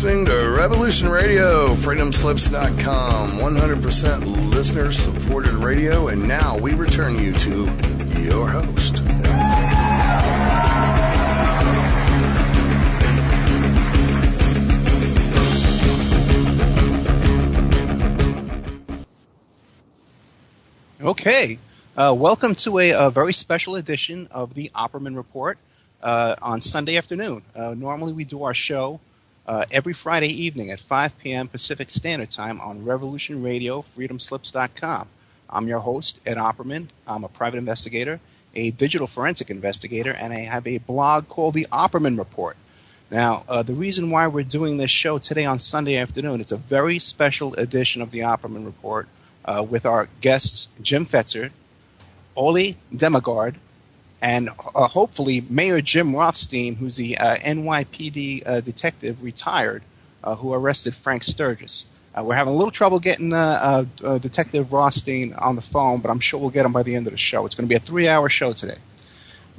listening to Revolution Radio, freedomslips.com, 100% listener-supported radio, and now we return you to your host. Okay, welcome to a very special edition of the Opperman Report on Sunday afternoon. Normally we do our show every Friday evening at 5 p.m. Pacific Standard Time on Revolution Radio, freedomslips.com. I'm your host, Ed Opperman. I'm a private investigator, a digital forensic investigator, and I have a blog called the Opperman Report. Now, the reason why we're doing this show today on Sunday afternoon, it's a very special edition of the Opperman Report with our guests Jim Fetzer, Ole Dammegard, and hopefully Mayor Jim Rothstein, who's the NYPD detective retired who arrested Frank Sturgis. We're having a little trouble getting Detective Rothstein on the phone, but I'm sure we'll get him by the end of the show. It's going to be a 3-hour show today.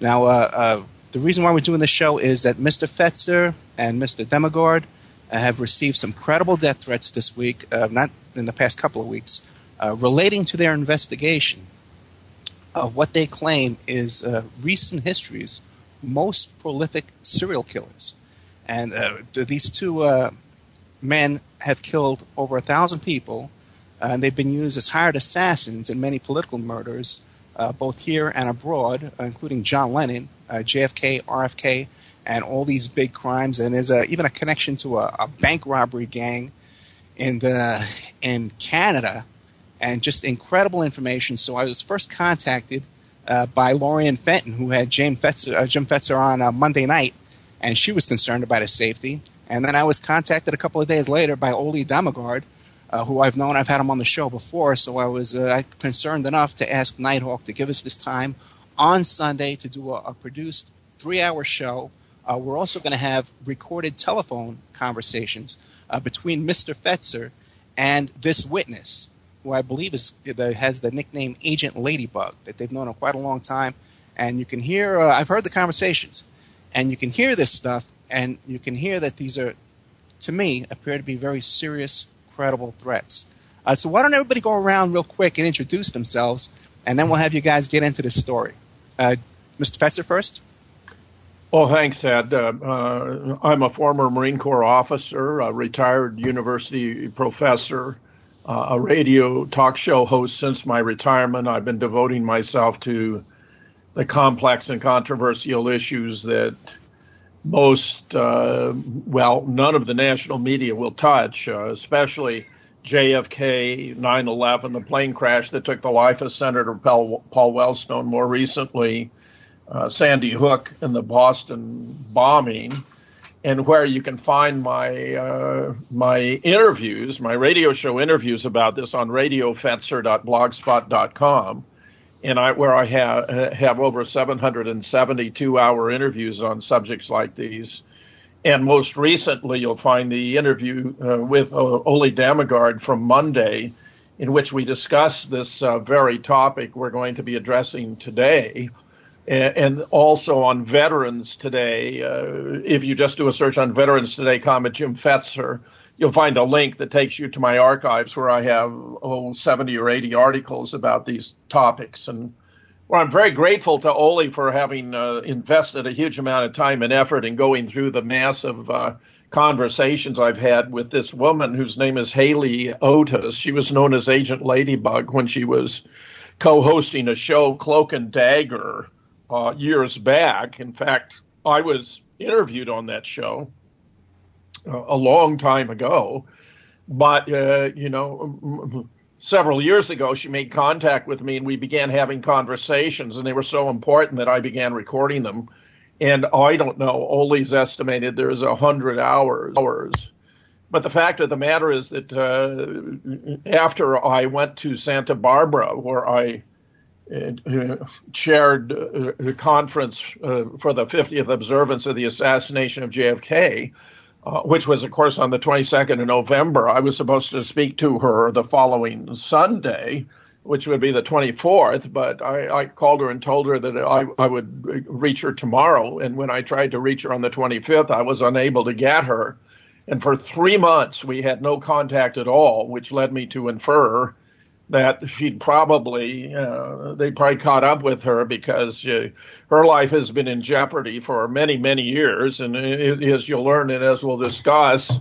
Now, the reason why we're doing this show is that Mr. Fetzer and Mr. Dammegard have received some credible death threats this week, not in the past couple of weeks, relating to their investigation of what they claim is recent history's most prolific serial killers. And these two men have killed over 1,000 people, and they've been used as hired assassins in many political murders, both here and abroad, including John Lennon, JFK, RFK, and all these big crimes. And there's even a connection to a bank robbery gang in Canada, and just incredible information. So I was first contacted by Lorian Fenton, who had Jim Fetzer on Monday night, and she was concerned about his safety. And then I was contacted a couple of days later by Ole Dammegard, who I've known. I've had him on the show before, so I was concerned enough to ask Nighthawk to give us this time on Sunday to do a produced 3-hour show. We're also going to have recorded telephone conversations between Mr. Fetzer and this witness, who I believe has the nickname Agent Ladybug, that they've known him quite a long time. And you can hear, I've heard the conversations, and you can hear this stuff, and you can hear that these are, to me, appear to be very serious, credible threats. So why don't everybody go around real quick and introduce themselves, and then we'll have you guys get into this story. Mr. Fetzer first. Well, thanks, Ed. I'm a former Marine Corps officer, a retired university professor, a radio talk show host since my retirement. I've been devoting myself to the complex and controversial issues that most, none of the national media will touch, especially JFK, 9/11, the plane crash that took the life of Senator Paul Wellstone, more recently Sandy Hook and the Boston bombing. And where you can find my interviews, my radio show interviews about this on radiofetzer.blogspot.com, and where I have over 772-hour interviews on subjects like these. And most recently, you'll find the interview with Ole Dammegard from Monday, in which we discuss this very topic we're going to be addressing today. And also on Veterans Today, if you just do a search on Veterans Today, Jim Fetzer, you'll find a link that takes you to my archives where I have 70 or 80 articles about these topics. And well, I'm very grateful to Ole for having invested a huge amount of time and effort in going through the massive conversations I've had with this woman whose name is Haley Otis. She was known as Agent Ladybug when she was co-hosting a show, Cloak and Dagger, years back. In fact, I was interviewed on that show a long time ago, but, several years ago, she made contact with me and we began having conversations, and they were so important that I began recording them. And I don't know, Ole's estimated there's 100 hours. But the fact of the matter is that after I went to Santa Barbara, where I chaired a conference for the 50th observance of the assassination of JFK, which was, of course, on the 22nd of November. I was supposed to speak to her the following Sunday, which would be the 24th, but I called her and told her that I would reach her tomorrow. And when I tried to reach her on the 25th, I was unable to get her. And for 3 months, we had no contact at all, which led me to infer that she'd probably, they probably caught up with her because her life has been in jeopardy for many, many years. And as you'll learn and as we'll discuss,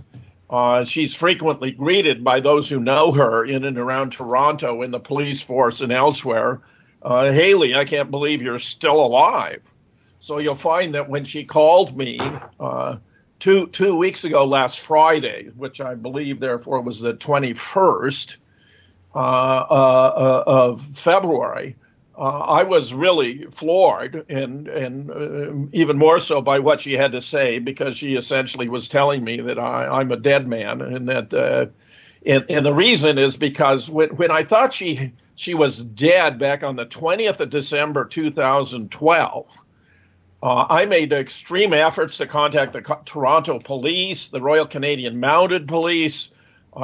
she's frequently greeted by those who know her in and around Toronto in the police force and elsewhere. Haley, I can't believe you're still alive. So you'll find that when she called me two weeks ago, last Friday, which I believe therefore was the 21st of February, I was really floored, and even more so by what she had to say, because she essentially was telling me that I'm a dead man, and that and the reason is because when I thought she was dead back on the 20th of December 2012. I made extreme efforts to contact the Toronto Police, the Royal Canadian Mounted Police.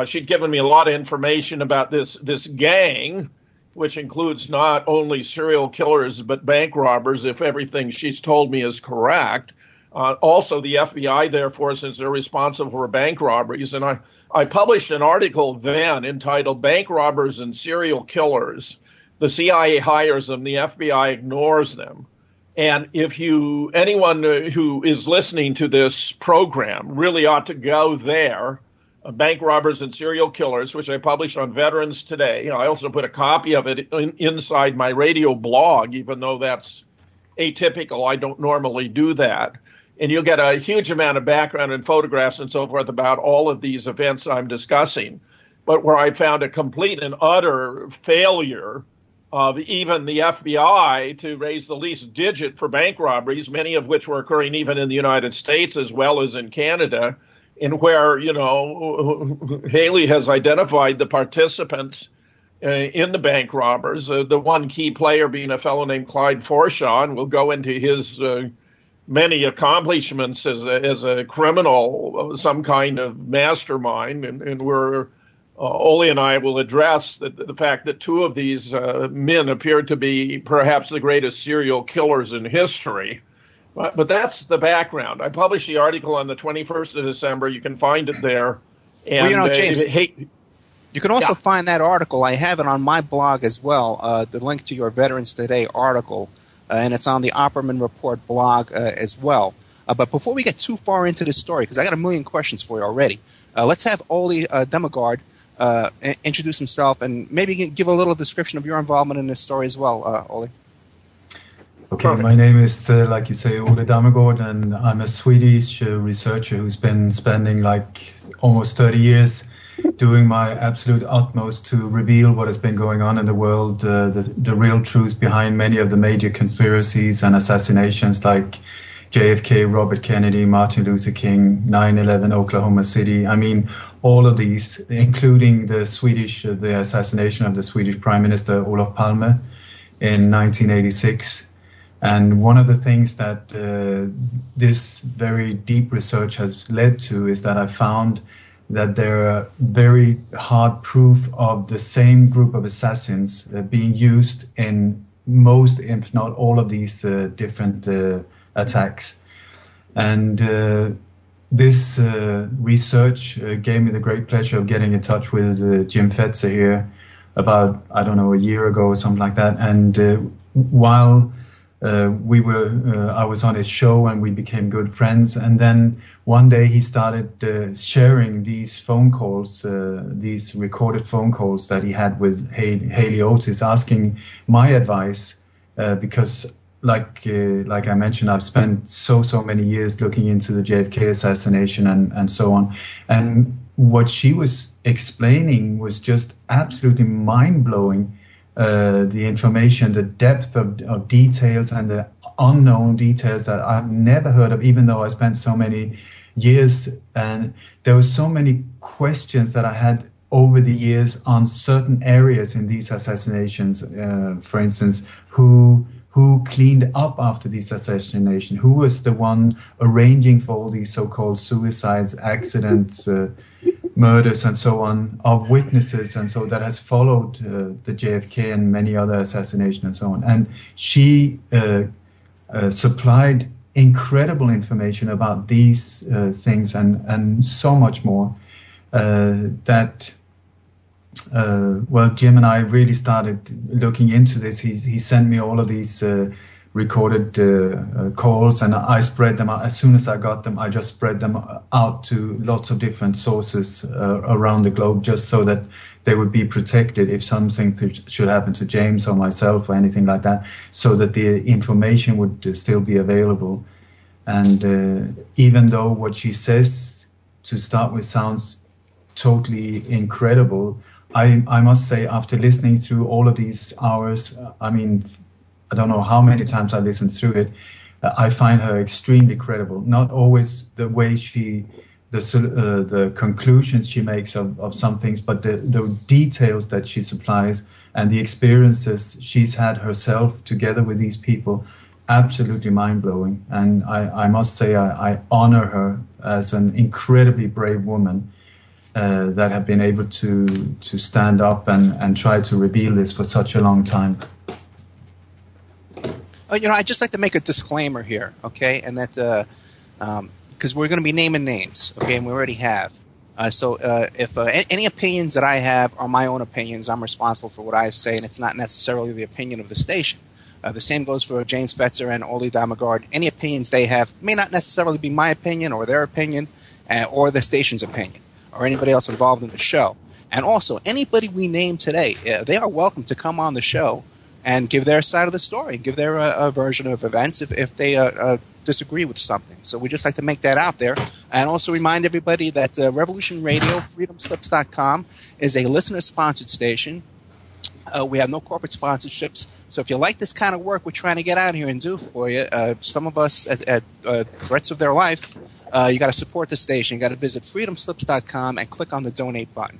She'd given me a lot of information about this gang, which includes not only serial killers but bank robbers, if everything she's told me is correct. Also, the FBI, therefore, since they're responsible for bank robberies. And I published an article then entitled "Bank Robbers and Serial Killers. The CIA hires them, the FBI ignores them." And if anyone who is listening to this program really ought to go there, Bank Robbers and Serial Killers, which I published on Veterans Today. I also put a copy of it inside my radio blog, even though that's atypical. I don't normally do that. And you'll get a huge amount of background and photographs and so forth about all of these events I'm discussing. But where I found a complete and utter failure of even the FBI to raise the least digit for bank robberies, many of which were occurring even in the United States as well as in Canada, and where, Haley has identified the participants in the bank robbers, the one key player being a fellow named Clyde Forshaw, and we'll go into his many accomplishments as a criminal, some kind of mastermind, and we're Ole and I will address the fact that two of these men appear to be perhaps the greatest serial killers in history. But that's the background. I published the article on the 21st of December. You can find it there. And, James, you can also find that article. I have it on my blog as well, the link to your Veterans Today article, and it's on the Opperman Report blog as well. But before we get too far into this story, because I got a million questions for you already, let's have Ole Dammegard introduce himself and maybe give a little description of your involvement in this story as well, Ole. Okay, perfect. My name is, like you say, Ole Dammegard, and I'm a Swedish researcher who's been spending almost 30 years doing my absolute utmost to reveal what has been going on in the world, the real truth behind many of the major conspiracies and assassinations like JFK, Robert Kennedy, Martin Luther King, 9/11, Oklahoma City. I mean, all of these, including the assassination of the Swedish Prime Minister Olof Palme in 1986. And one of the things that this very deep research has led to is that I found that there are very hard proof of the same group of assassins being used in most, if not all, of these different attacks. And this research gave me the great pleasure of getting in touch with Jim Fetzer here about, a year ago or something like that. And while I was on his show and we became good friends. And then one day he started sharing these phone calls, these recorded phone calls that he had with Haley Otis, asking my advice because, like I mentioned, I've spent so many years looking into the JFK assassination and so on. And what she was explaining was just absolutely mind-blowing. The information, the depth of details and the unknown details that I've never heard of, even though I spent so many years. And there were so many questions that I had over the years on certain areas in these assassinations. For instance, who cleaned up after these assassinations? Who was the one arranging for all these so-called suicides, accidents, murders and so on, of witnesses and so that has followed the JFK and many other assassinations and so on. And she supplied incredible information about these things and so much more that Jim and I really started looking into this. He sent me all of these recorded calls, and I spread them out. As soon as I got them, I just spread them out to lots of different sources around the globe, just so that they would be protected if something should happen to James or myself or anything like that, so that the information would still be available. And even though what she says to start with sounds totally incredible, I must say, after listening through all of these hours, I mean, I don't know how many times I listened through it, I find her extremely credible. Not always the way the conclusions she makes of some things, but the details that she supplies and the experiences she's had herself together with these people, absolutely mind-blowing. And I must say I honor her as an incredibly brave woman that have been able to stand up and try to reveal this for such a long time. I'd just like to make a disclaimer here, okay? And that because we're going to be naming names, okay, and we already have. So if any opinions that I have are my own opinions, I'm responsible for what I say, and it's not necessarily the opinion of the station. The same goes for James Fetzer and Ole Dammegard. Any opinions they have may not necessarily be my opinion or their opinion or the station's opinion or anybody else involved in the show. And also, anybody we name today, they are welcome to come on the show and give their side of the story, give their version of events if they disagree with something. So we just like to make that out there. And also remind everybody that Revolution Radio, freedomslips.com, is a listener-sponsored station. We have no corporate sponsorships. So if you like this kind of work we're trying to get out here and do for you, some of us at threats of their life, you got to support the station. You got to visit freedomslips.com and click on the donate button.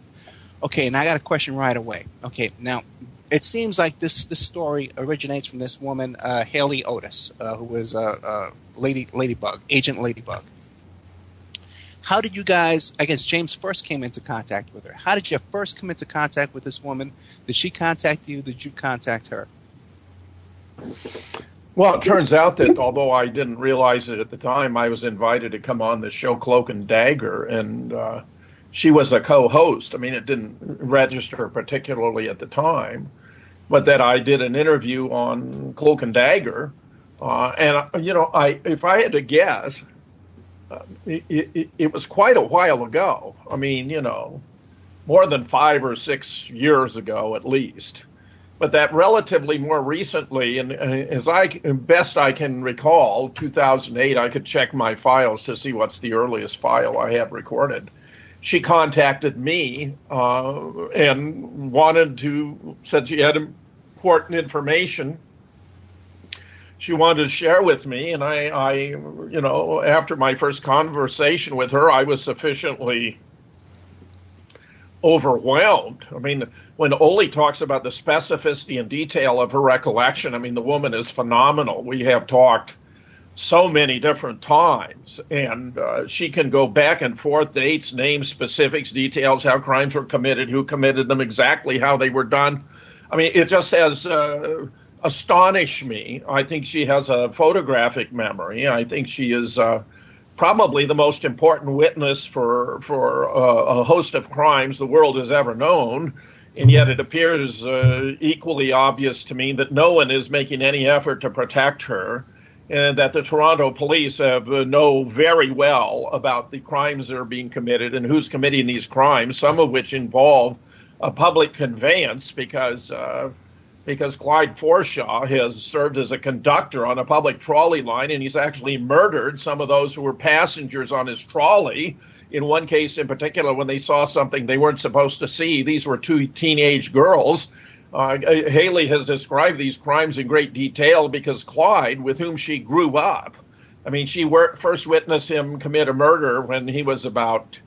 Okay, now I got a question right away. Okay, now it seems like this story originates from this woman, Haley Otis, who was Ladybug, Agent Ladybug. How did you guys, I guess James first came into contact with her. How did you first come into contact with this woman? Did she contact you? Did you contact her? Well, it turns out that although I didn't realize it at the time, I was invited to come on the show Cloak and Dagger, and she was a co-host. I mean, it didn't register particularly at the time, but that I did an interview on Cloak and Dagger, and if I had to guess, it was quite a while ago. I mean, more than 5 or 6 years ago at least. But that relatively more recently, and as best I can recall, 2008, I could check my files to see what's the earliest file I have recorded. She contacted me and said she had important information she wanted to share with me. And I after my first conversation with her, I was sufficiently overwhelmed. I mean, when Ole talks about the specificity and detail of her recollection, I mean, the woman is phenomenal. We have talked so many different times, and she can go back and forth, dates, names, specifics, details, how crimes were committed, who committed them, exactly how they were done. I mean, it just has astonished me. I think she has a photographic memory. I think she is probably the most important witness for a host of crimes the world has ever known. And yet it appears equally obvious to me that no one is making any effort to protect her, and that the Toronto police know very well about the crimes that are being committed and who's committing these crimes, some of which involve a public conveyance because Clyde Forshaw has served as a conductor on a public trolley line, and he's actually murdered some of those who were passengers on his trolley. In one case in particular, when they saw something they weren't supposed to see, these were 2 teenage girls. Haley has described these crimes in great detail because Clyde, with whom she grew up, I mean, she first witnessed him commit a murder when he was about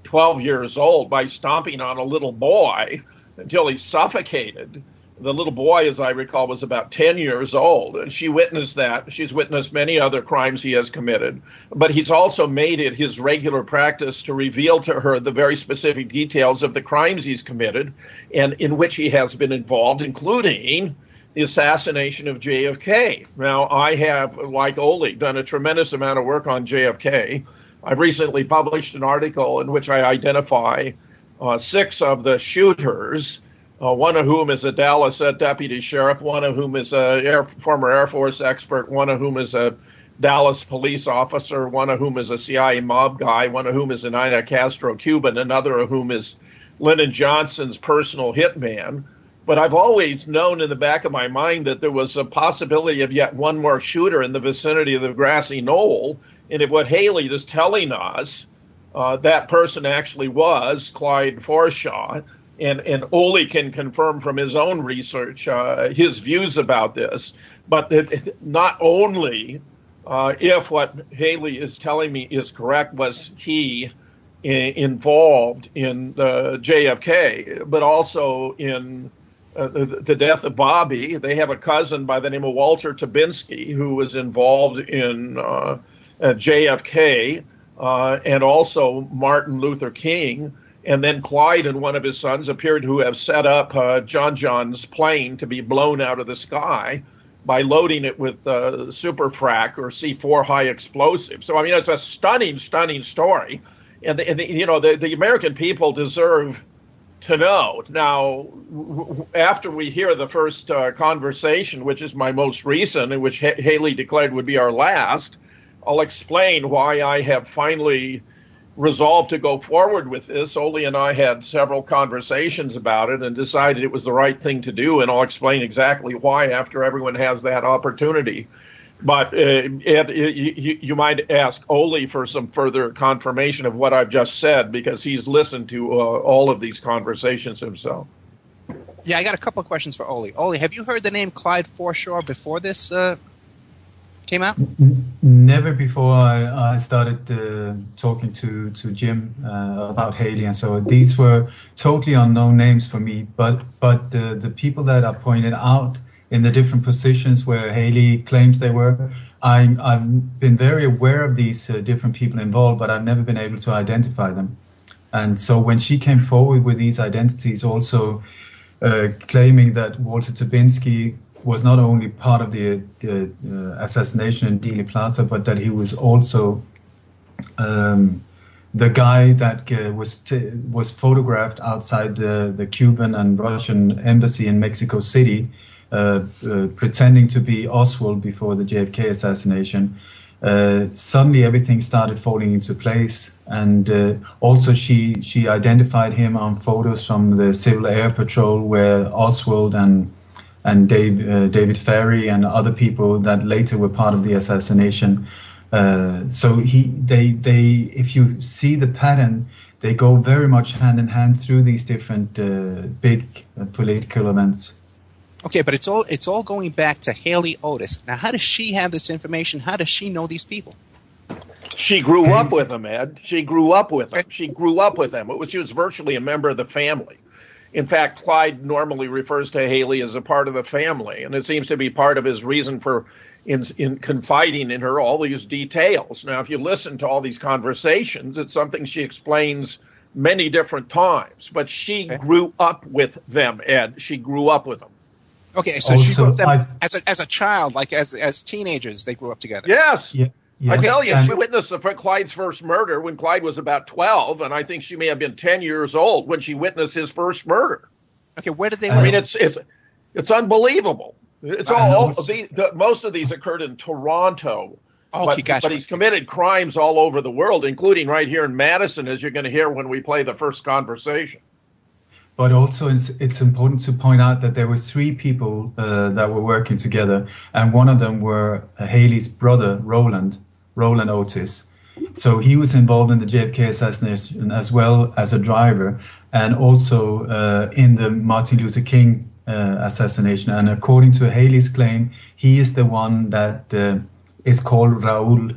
12 years old by stomping on a little boy until he suffocated. The little boy, as I recall, was about 10 years old. And she witnessed that. She's witnessed many other crimes he has committed. But he's also made it his regular practice to reveal to her the very specific details of the crimes he's committed and in which he has been involved, including the assassination of JFK. Now, I have, like Ole, done a tremendous amount of work on JFK. I've recently published an article in which I identify 6 of the shooters, one of whom is a Dallas deputy sheriff, one of whom is a former Air Force expert, one of whom is a Dallas police officer, one of whom is a CIA mob guy, one of whom is an Ina Castro Cuban, another of whom is Lyndon Johnson's personal hitman. But I've always known in the back of my mind that there was a possibility of yet one more shooter in the vicinity of the grassy knoll. And if what Haley is telling us, that person actually was Clyde Forshaw. And Ole can confirm from his own research his views about this. But not only if what Haley is telling me is correct was he involved in the JFK, but also in the death of Bobby. They have a cousin by the name of Walter Tabinski who was involved in JFK and also Martin Luther King. And then Clyde and one of his sons appeared to have set up John John's plane to be blown out of the sky by loading it with superfrac or C4 high explosives. So, I mean, it's a stunning, stunning story. And, the American people deserve to know. Now, after we hear the first conversation, which is my most recent, in which Haley declared would be our last, I'll explain why I have finally resolved to go forward with this. Ole and I had several conversations about it and decided it was the right thing to do, and I'll explain exactly why after everyone has that opportunity. But Ed, you might ask Ole for some further confirmation of what I've just said, because he's listened to all of these conversations himself. Yeah, I got a couple of questions for Ole. Ole, have you heard the name Clyde Forshaw before this came out? Never before I started talking to Jim about Haley, and so these were totally unknown names for me. But the people that are pointed out in the different positions where Haley claims they were, I've been very aware of these different people involved, but I've never been able to identify them. And so when she came forward with these identities, also claiming that Walter Tabinski was not only part of the assassination in Dealey Plaza, but that he was also the guy that was photographed outside the Cuban and Russian embassy in Mexico City, pretending to be Oswald before the JFK assassination. Suddenly everything started falling into place, and also she identified him on photos from the Civil Air Patrol, where Oswald and David Ferry and other people that later were part of the assassination. So if you see the pattern, they go very much hand in hand through these different big political events. Okay, but it's all going back to Haley Otis. Now, how does she have this information? How does she know these people? She grew up with them, Ed. She grew up with them. She grew up with them. She was virtually a member of the family. In fact, Clyde normally refers to Haley as a part of the family, and it seems to be part of his reason for in confiding in her all these details. Now, if you listen to all these conversations, it's something she explains many different times, but she grew up with them, Ed. She grew up with them. Okay, so she grew up with them as a child, like as teenagers, they grew up together. Yes. Yeah. I tell you, she witnessed Clyde's first murder when Clyde was about 12, and I think she may have been 10 years old when she witnessed his first murder. Okay, where did they live? I mean, it's unbelievable. It's most of these occurred in Toronto. Okay, gotcha. But he's committed crimes all over the world, including right here in Madison, as you're going to hear when we play the first conversation. But also, it's important to point out that there were 3 people that were working together, and one of them were Haley's brother, Roland Otis. So he was involved in the JFK assassination as well as a driver, and also in the Martin Luther King assassination. And according to Haley's claim, he is the one that is called Raul.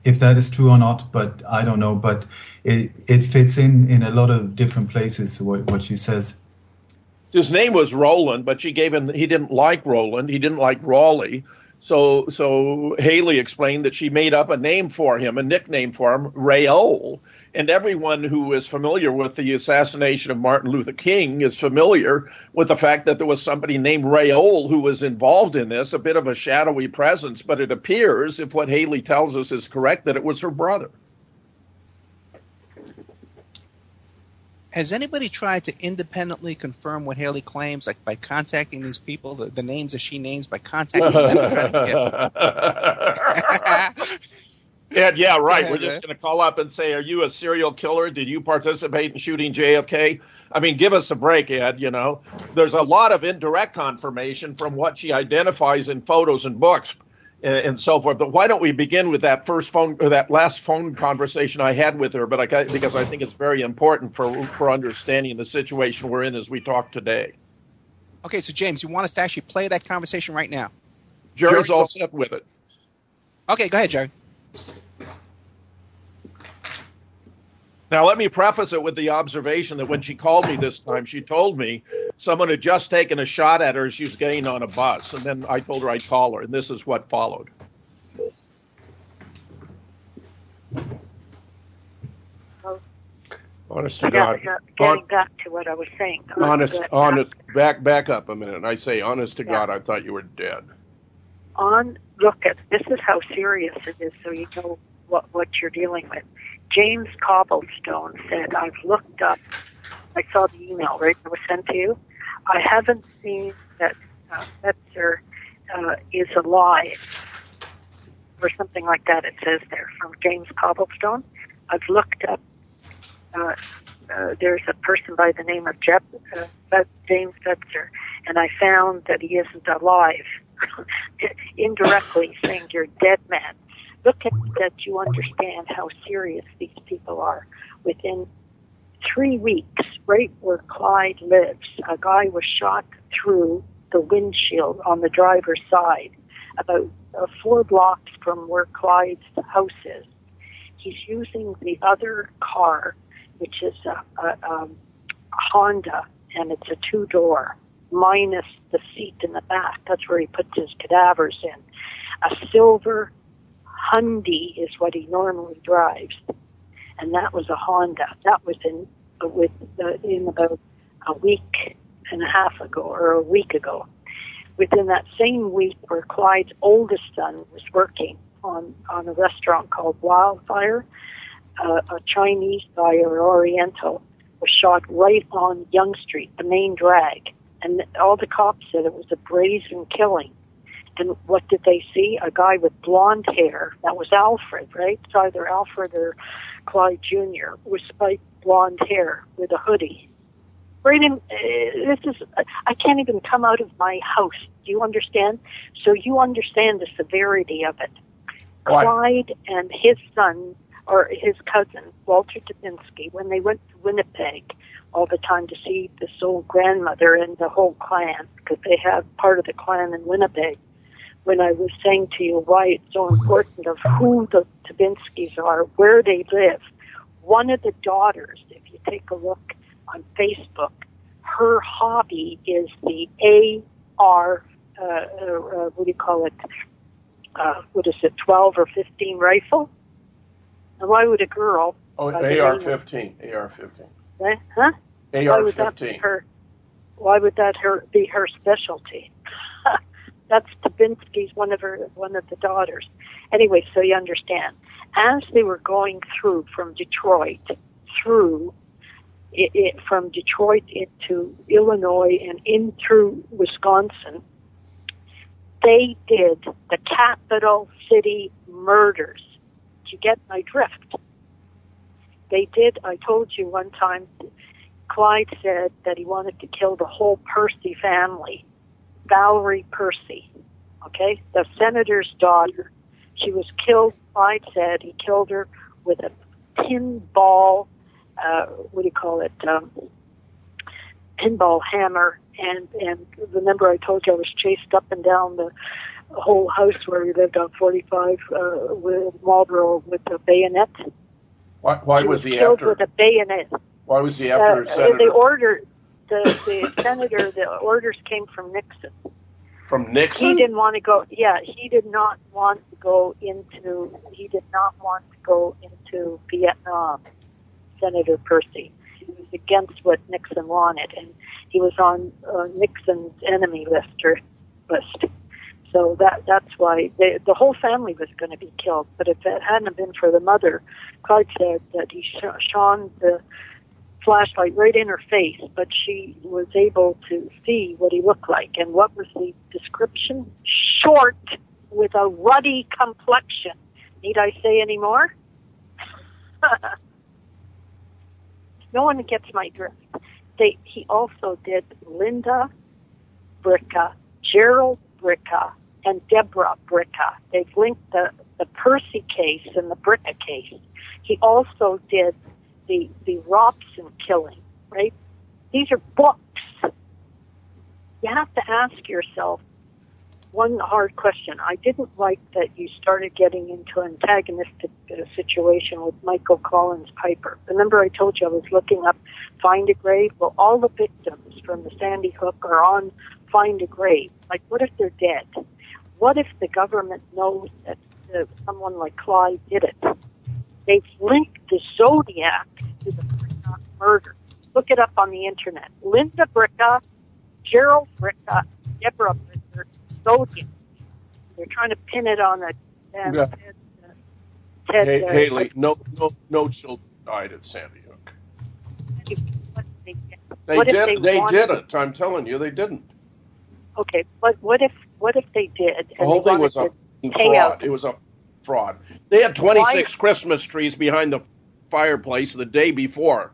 If that is true or not, but I don't know. But it fits in a lot of different places, what she says. His name was Roland, but he didn't like Roland. He didn't like Raleigh. So Haley explained that she made up a name for him, a nickname for him, Raoul. And everyone who is familiar with the assassination of Martin Luther King is familiar with the fact that there was somebody named Raoul who was involved in this, a bit of a shadowy presence, but it appears, if what Haley tells us is correct, that it was her brother. Has anybody tried to independently confirm what Haley claims, like by contacting these people, the names that she names, by contacting them and trying to Ed, yeah, right. We're just going to call up and say, are you a serial killer? Did you participate in shooting JFK? I mean, give us a break, Ed, you know. There's a lot of indirect confirmation from what she identifies in photos and books and so forth. But why don't we begin with that last phone conversation I had with her? Because I think it's very important for understanding the situation we're in as we talk today. Okay, so James, you want us to actually play that conversation right now? Jerry's all set with it. Okay, go ahead, Jerry. Now, let me preface it with the observation that when she called me this time, she told me someone had just taken a shot at her as she was getting on a bus. And then I told her I'd call her, and this is what followed. Honest to God. Getting back to what I was saying. Honest. Back up a minute. I say, honest to God, I thought you were dead. Look, this is how serious it is, so you know what you're dealing with. James Cobblestone said, I've looked up, I saw the email, right, that was sent to you. I haven't seen that Fetzer is alive, or something like that, it says there, from James Cobblestone. I've looked up, there's a person by the name of James Fetzer, and I found that he isn't alive, indirectly saying you're a dead man. Look at that, you understand how serious these people are. Within 3 weeks, right where Clyde lives, a guy was shot through the windshield on the driver's side, about 4 blocks from where Clyde's house is. He's using the other car, which is a Honda, and it's a 2-door, minus the seat in the back. That's where he puts his cadavers in. A silver Hyundai is what he normally drives, and that was a Honda. That was in about a week and a half ago, or a week ago. Within that same week, where Clyde's oldest son was working on a restaurant called Wildfire, a Chinese guy or Oriental was shot right on Yonge Street, the main drag, and all the cops said it was a brazen killing. And what did they see? A guy with blonde hair. That was Alfred, right? It's either Alfred or Clyde Jr. with spiked blonde hair with a hoodie. Right in, I can't even come out of my house. Do you understand? So you understand the severity of it. Why? Clyde and his son, or his cousin, Walter Dubinsky, when they went to Winnipeg all the time to see this old grandmother and the whole clan, because they have part of the clan in Winnipeg, when I was saying to you why it's so important of who the Tabinskis are, where they live. One of the daughters, if you take a look on Facebook, her hobby is the AR, what do you call it, 12 or 15 rifle? And why would a girl... Oh, AR-15, AR-15. Huh? AR-15. Why would that be her specialty? That's Tabinski's one of the daughters. Anyway, so you understand. As they were going through from Detroit from Detroit into Illinois and in through Wisconsin, they did the capital city murders. Did you get my drift? They did. I told you one time, Clyde said that he wanted to kill the whole Percy family. Valerie Percy, okay, the senator's daughter. She was killed, Clyde said he killed her with a pinball, pinball hammer. And remember I told you I was chased up and down the whole house where we lived on 45 with Marlboro with a bayonet. Why was he killed after? With a bayonet. Why was he after Senator? They ordered... The senator, the orders came from Nixon. From Nixon? He didn't want to go. Yeah, he did not want to go into. He did not want to go into Vietnam. Senator Percy. It was against what Nixon wanted, and he was on Nixon's enemy list. So that's why the whole family was going to be killed. But if it hadn't been for the mother, Clyde said that he shone the flashlight right in her face, but she was able to see what he looked like. And what was the description? Short with a ruddy complexion. Need I say any more? No one gets my drift. He also did Linda Bricca, Gerald Bricca, and Deborah Bricca. They've linked the Percy case and the Bricca case. He also did the Robson killing, right? These are books. You have to ask yourself one hard question. I didn't like that you started getting into an antagonistic situation with Michael Collins Piper. Remember I told you I was looking up Find a Grave? Well, all the victims from the Sandy Hook are on Find a Grave. Like, what if they're dead? What if the government knows that someone like Clyde did it? They've linked the Zodiac to the Bricca murder. Look it up on the internet. Linda Bricca, Gerald Bricca, Deborah Bricca, Zodiac. They're trying to pin it on a Ted. Haley, no children died at Sandy Hook. They didn't. I'm telling you, they didn't. Okay, but what if they did? The whole thing was a fraud. It was a fraud. They had 26 Christmas trees behind the fireplace the day before.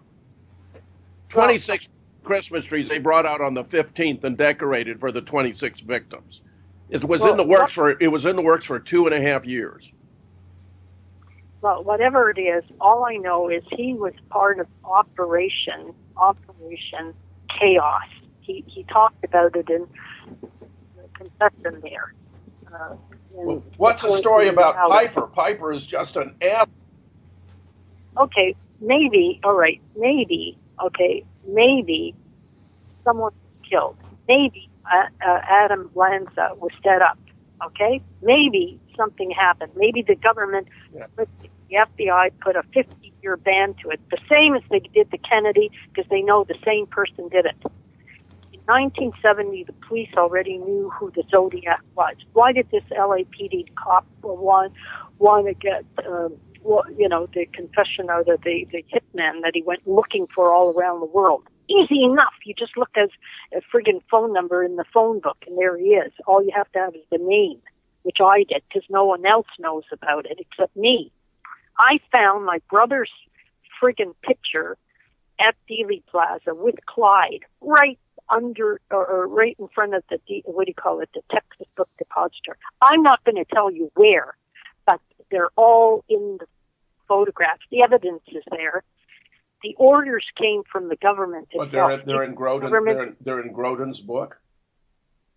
26 Christmas trees they brought out on the 15th and decorated for the 26 victims. It was in the works for 2.5 years. Well, whatever it is, all I know is he was part of Operation Chaos. He talked about it in the confession there. Well, what's the story about Piper? Piper is just an ass. Okay, maybe. All right, maybe. Okay, maybe someone was killed. Maybe Adam Lanza was set up. Okay, maybe something happened. Maybe the government, the FBI, put a 50-year ban to it, the same as they did to Kennedy, because they know the same person did it. In 1970, the police already knew who the Zodiac was. Why did this LAPD cop want to get, the confession out of the hitman that he went looking for all around the world? Easy enough. You just look at a friggin' phone number in the phone book, and there he is. All you have to have is the name, which I did, because no one else knows about it except me. I found my brother's friggin' picture at Dealey Plaza with Clyde right under or right in front of the the Texas Book Depository. I'm not going to tell you where, but they're all in the photographs. The evidence is there. The orders came from the government itself. But they're in Grodin. They're in Grodin's book.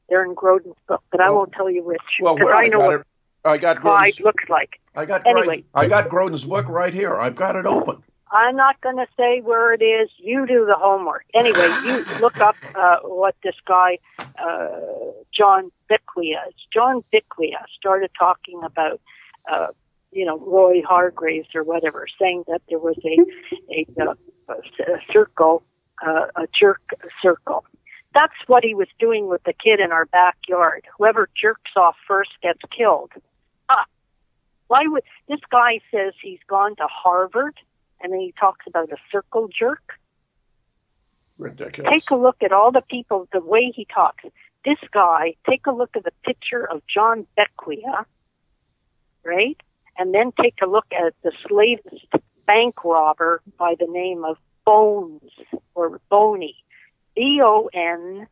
They're in Grodin's book, but I won't tell you which. Well, I know what Clyde looks like. I got Grodin's book right here. I've got it open. I'm not going to say where it is. You do the homework. Anyway, you look up what this guy, John Bicquia. John Bicquia started talking about, Roy Hargraves or whatever, saying that there was a circle, a jerk circle. That's what he was doing with the kid in our backyard. Whoever jerks off first gets killed. Why would this guy says he's gone to Harvard, and then he talks about a circle jerk? Ridiculous. Take a look at all the people, the way he talks. This guy, take a look at the picture of John Bicquia, right? And then take a look at the latest bank robber by the name of Bones or Boney. B-O-N,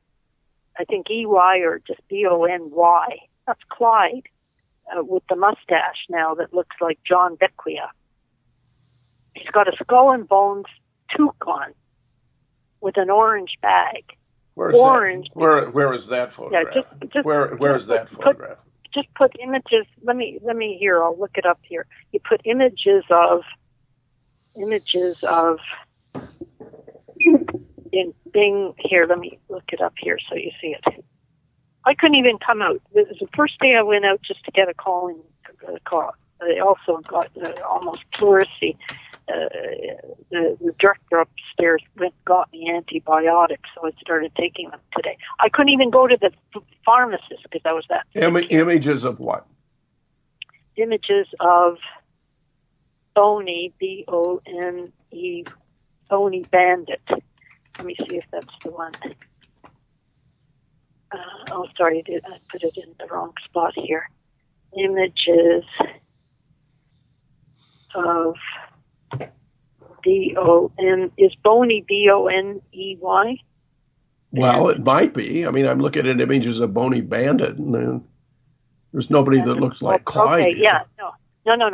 I think E-Y or just B-O-N-Y. That's Clyde with the mustache now that looks like John Bicquia. He's got a skull and bones toque on with an orange bag. Where is that photograph? Yeah, where is that photograph? Just put images. Let me here. I'll look it up here. You put images of in Bing here. Let me look it up here so you see it. I couldn't even come out. It was the first day I went out just to get a calling call. I also got almost pleurisy the director upstairs got me antibiotics, so I started taking them today. I couldn't even go to the pharmacist because I was that sick. Images of what? Images of Boney, B-O-N-E, Boney Bandit. Let me see if that's the one. Sorry, I put it in the wrong spot here. Images of B-O-N. Is Boney B-O-N-E-Y? Well, it might be. I mean, I'm looking at images of Boney Bandit, and there's nobody that looks like Clyde. Okay, yeah. No.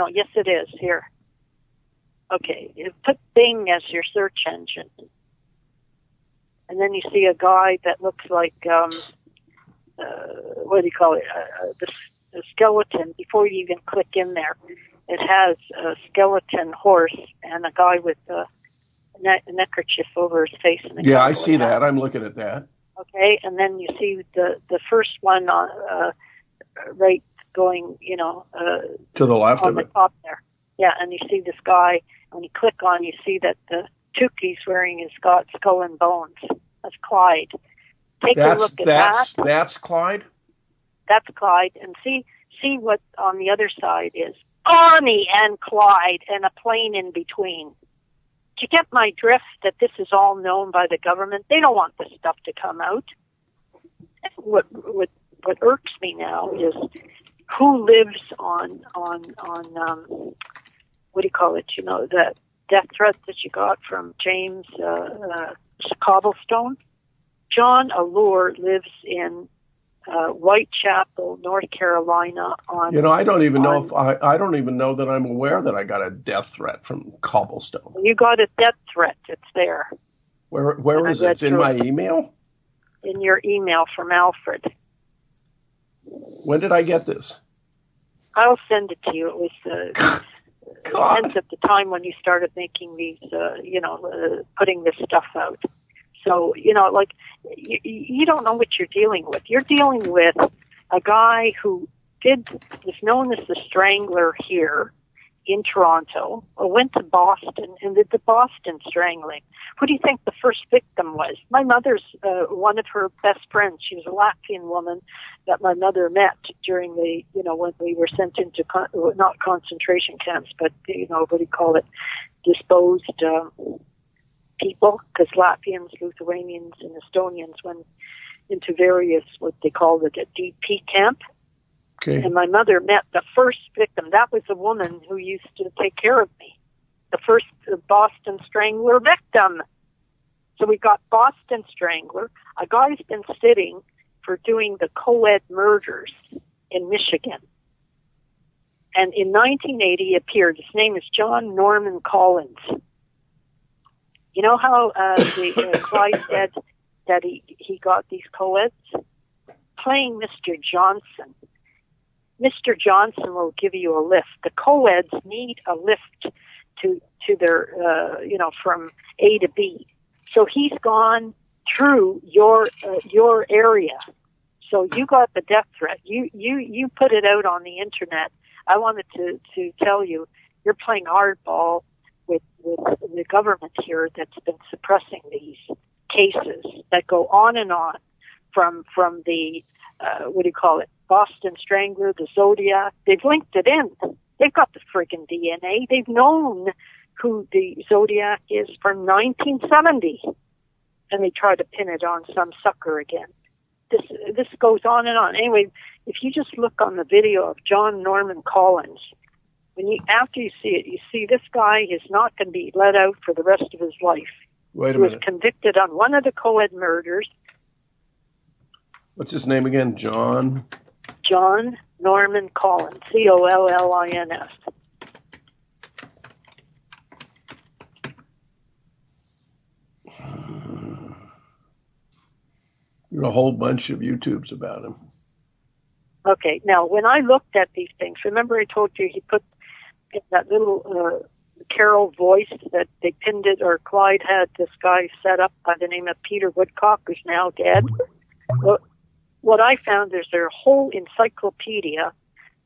Yes, it is. Here. Okay, you put Bing as your search engine. And then you see a guy that looks like, what do you call it, the skeleton. Before you even click in there, it has a skeleton horse and a guy with a neckerchief over his face. And I see that. I'm looking at that. Okay, and then you see the first one on right going, to the left on of the it. top there. Yeah, and you see this guy, and when you click on, you see that the toque he's wearing has got skull and bones. That's Clyde. Take a look at that. That's Clyde? That's Clyde. And see what on the other side is. Bonnie and Clyde and a plane in between. Do you get my drift that this is all known by the government? They don't want this stuff to come out. What irks me now is who lives on what do you call it? The death threat that you got from James Cobblestone. John Allure lives in Whitechapel, North Carolina. I don't even know I don't even know that I'm aware that I got a death threat from Cobblestone. You got a death threat. It's there. Where is it? It's in my email? In your email from Alfred. When did I get this? I'll send it to you. It was ends at the time when you started making these, putting this stuff out. So, you don't know what you're dealing with. You're dealing with a guy who was known as the Strangler here in Toronto, or went to Boston and did the Boston Strangling. Who do you think the first victim was? My mother's, one of her best friends. She was a Latvian woman that my mother met during the, when we were sent into, not concentration camps, but, what do you call it, disposed people, because Latvians, Lithuanians, and Estonians went into various, what they call a DP camp. Okay. And my mother met the first victim. That was a woman who used to take care of me. The first Boston Strangler victim. So we got Boston Strangler. A guy's been sitting for doing the co-ed murders in Michigan. And in 1980 he appeared. His name is John Norman Collins. You know how Clyde said that he got these co-eds? Playing Mr. Johnson. Mr. Johnson will give you a lift. The co-eds need a lift to their, from A to B. So he's gone through your area. So you got the death threat. You put it out on the internet. I wanted to tell you, you're playing hardball with the government here that's been suppressing these cases that go on and on from the, Boston Strangler, the Zodiac. They've linked it in. They've got the friggin' DNA. They've known who the Zodiac is from 1970. And they try to pin it on some sucker again. This goes on and on. Anyway, if you just look on the video of John Norman Collins, after you see it, you see this guy is not going to be let out for the rest of his life. Wait a minute. He was convicted on one of the co-ed murders. What's his name again? John Norman Collins, Collins. There's a whole bunch of YouTubes about him. Okay, now when I looked at these things, remember I told you he put in that little Carol voice that they pinned it, or Clyde had this guy set up by the name of Peter Woodcock, who's now dead. Well, what I found is there's a whole encyclopedia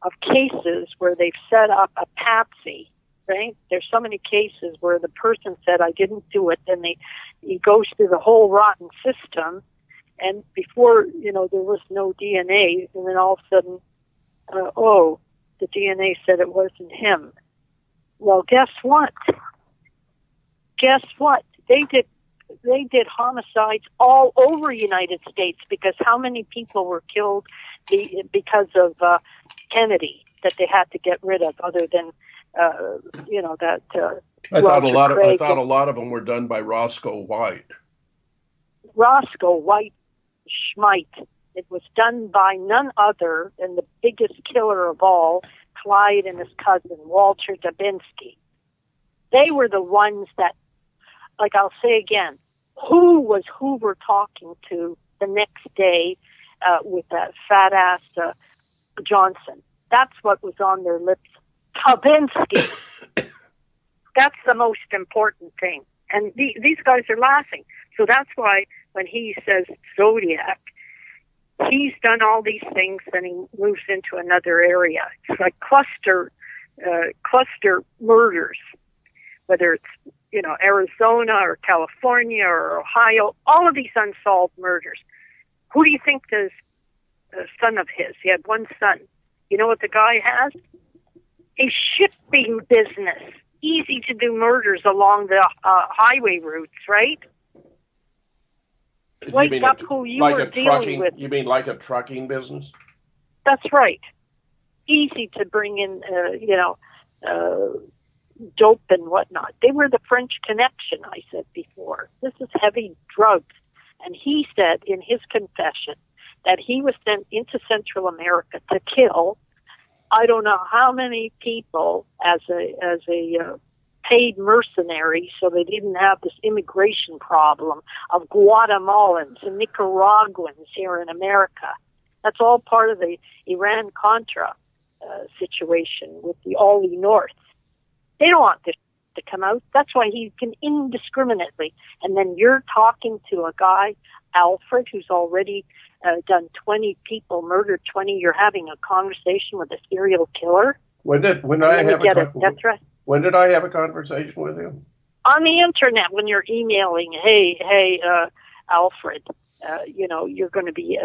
of cases where they've set up a patsy, right? There's so many cases where the person said, I didn't do it, then he goes through the whole rotten system, and before, there was no DNA, and then all of a sudden, the DNA said it wasn't him. Well, guess what? They did homicides all over the United States, because how many people were killed because of Kennedy that they had to get rid of, other than that. I thought a lot of them were done by Roscoe White. Roscoe White Schmite. It was done by none other than the biggest killer of all, Clyde and his cousin, Walter Dubinsky. They were the ones that, like I'll say again, who was Hoover talking to the next day with that fat-ass Johnson? That's what was on their lips. Dubinsky. That's the most important thing. And these guys are laughing. So that's why when he says Zodiac, he's done all these things, and he moves into another area. It's like cluster murders, whether it's Arizona or California or Ohio, all of these unsolved murders. Who do you think the son of his? He had one son. You know what the guy has? A shipping business. Easy to do murders along the highway routes, right? Wake up who you were dealing with. You mean like a trucking business? That's right. Easy to bring in, dope and whatnot. They were the French Connection, I said before. This is heavy drugs. And he said in his confession that he was sent into Central America to kill I don't know how many people as a paid mercenary, so they didn't have this immigration problem of Guatemalans and Nicaraguans here in America. That's all part of the Iran-Contra situation with the Ollie North. They don't want this to come out. That's why he can indiscriminately. And then you're talking to a guy, Alfred, who's already done 20 people, murdered 20. You're having a conversation with a serial killer. When did I have a conversation with him? On the internet, when you're emailing, hey, Alfred, you're going to be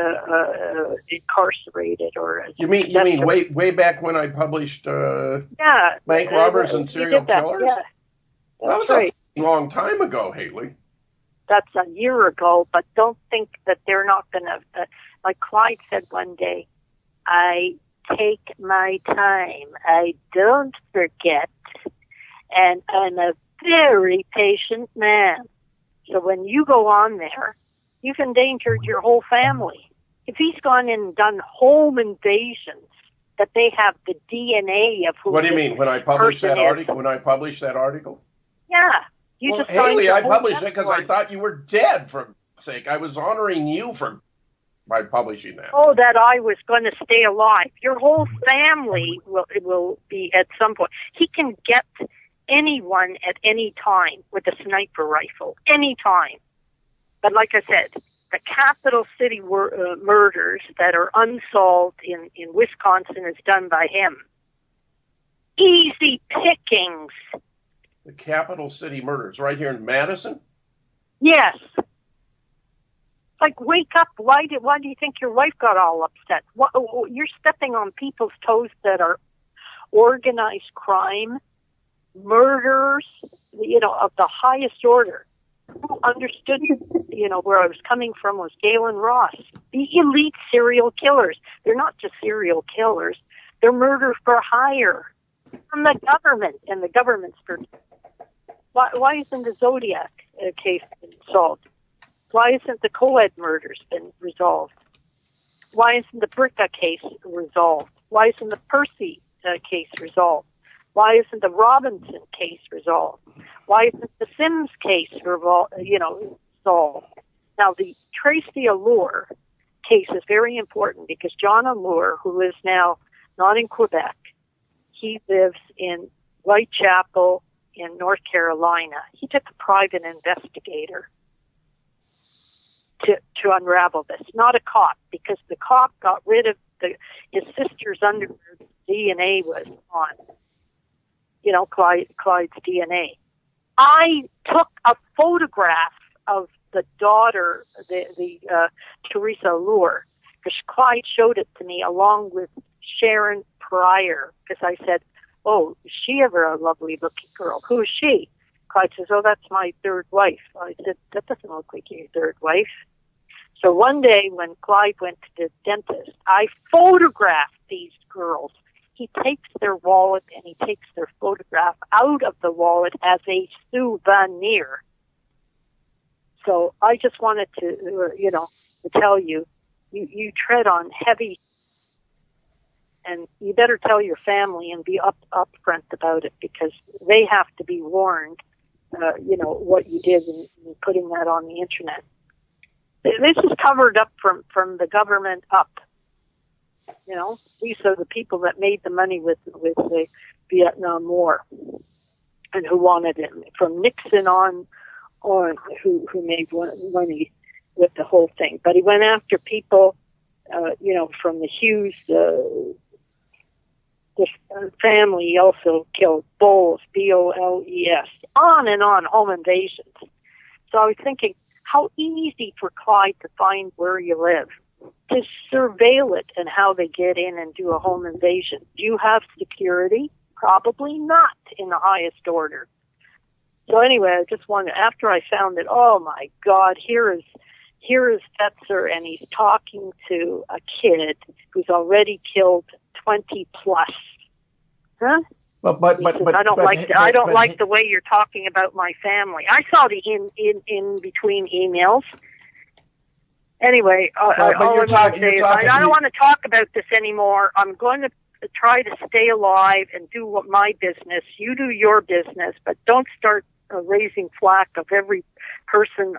incarcerated, or you mean way back when I published bank robbers and serial killers? Yeah, that was right. A long time ago, Haley. That's a year ago, but don't think that they're not going to. Like Clyde said one day, I take my time. I don't forget, and I'm a very patient man. So when you go on there, you've endangered your whole family. If he's gone in and done home invasions, that they have the DNA of who. What do you mean? When I published that article? Yeah. Haley, I published it because I thought you were dead, for God's sake. I was honoring you by publishing that. Oh, that I was going to stay alive. Your whole family will be at some point. He can get anyone at any time with a sniper rifle, any time. But like I said, the capital city murders that are unsolved in Wisconsin is done by him. Easy pickings. The capital city murders right here in Madison? Yes. Like, wake up. Why do you think your wife got all upset? You're stepping on people's toes that are organized crime, murders, of the highest order. Who understood, where I was coming from was Galen Ross. The elite serial killers. They're not just serial killers. They're murder for hire from the government and the government's perspective. Why isn't the Zodiac case been solved? Why isn't the co-ed murders been resolved? Why isn't the Bricka case resolved? Why isn't the Percy case resolved? Why isn't the Robinson case resolved? Why isn't the Sims case solved? Now, the Tracy Allure case is very important because John Allure, who is now not in Quebec, he lives in Whitechapel in North Carolina. He took a private investigator to unravel this, not a cop, because the cop got rid of his sister's underwear DNA was on. Clyde's DNA. I took a photograph of the daughter, the Teresa Allure, because Clyde showed it to me along with Sharon Pryor, because I said, "Oh, is she ever a lovely-looking girl? Who is she?" Clyde says, "Oh, that's my third wife." I said, "That doesn't look like your third wife." So one day when Clyde went to the dentist, I photographed these girls. He takes their wallet and he takes their photograph out of the wallet as a souvenir. So I just wanted to tell you, you tread on heavy, and you better tell your family and be upfront about it, because they have to be warned, what you did in putting that on the internet. This is covered up from the government up. These are the people that made the money with the Vietnam War and who wanted it, from Nixon on who made money with the whole thing. But he went after people, from the Hughes, the family. He also killed Bowles, Boles, on and on, home invasions. So I was thinking, how easy for Clyde to find where you live, to surveil it and how they get in and do a home invasion. Do you have security? Probably not in the highest order. So anyway, I just wanted, after I found it, oh my God, here is Fetzer, and he's talking to a kid who's already killed 20 plus. Huh? But I don't like the way you're talking about my family. I saw the in between emails. Anyway, I don't want to talk about this anymore. I'm going to try to stay alive and do my business. You do your business, but don't start raising flack of every person,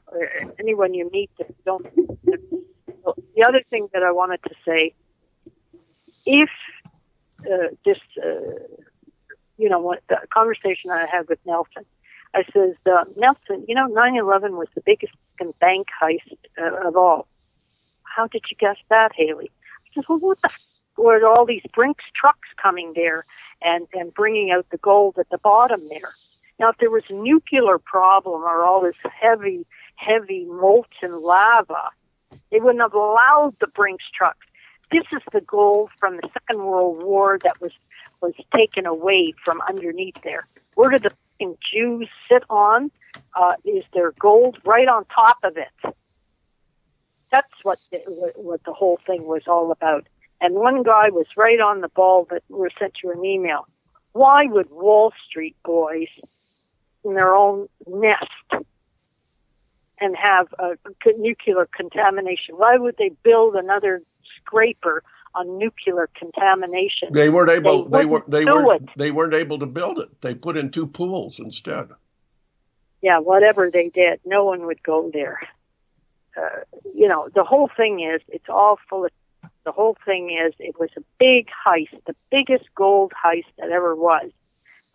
anyone you meet that don't. The other thing that I wanted to say, if this. What the conversation I had with Nelson, I says, Nelson, 9/11 was the biggest bank heist of all. How did you guess that, Haley? I says, well, what the were all these Brinks trucks coming there and bringing out the gold at the bottom there? Now, if there was a nuclear problem or all this heavy molten lava, they wouldn't have allowed the Brinks trucks. This is the gold from the Second World War that was taken away from underneath there. Where did the fucking Jews sit on? Is there gold right on top of it? That's what the whole thing was all about. And one guy was right on the ball that we sent you an email. Why would Wall Street boys in their own nest and have a nuclear contamination? Why would they build another scraper on nuclear contamination? They weren't able. They weren't able to build it. They put in 2 pools instead. Yeah, whatever they did, no one would go there. The whole thing is, it's all full of. The whole thing is, it was a big heist, the biggest gold heist that ever was.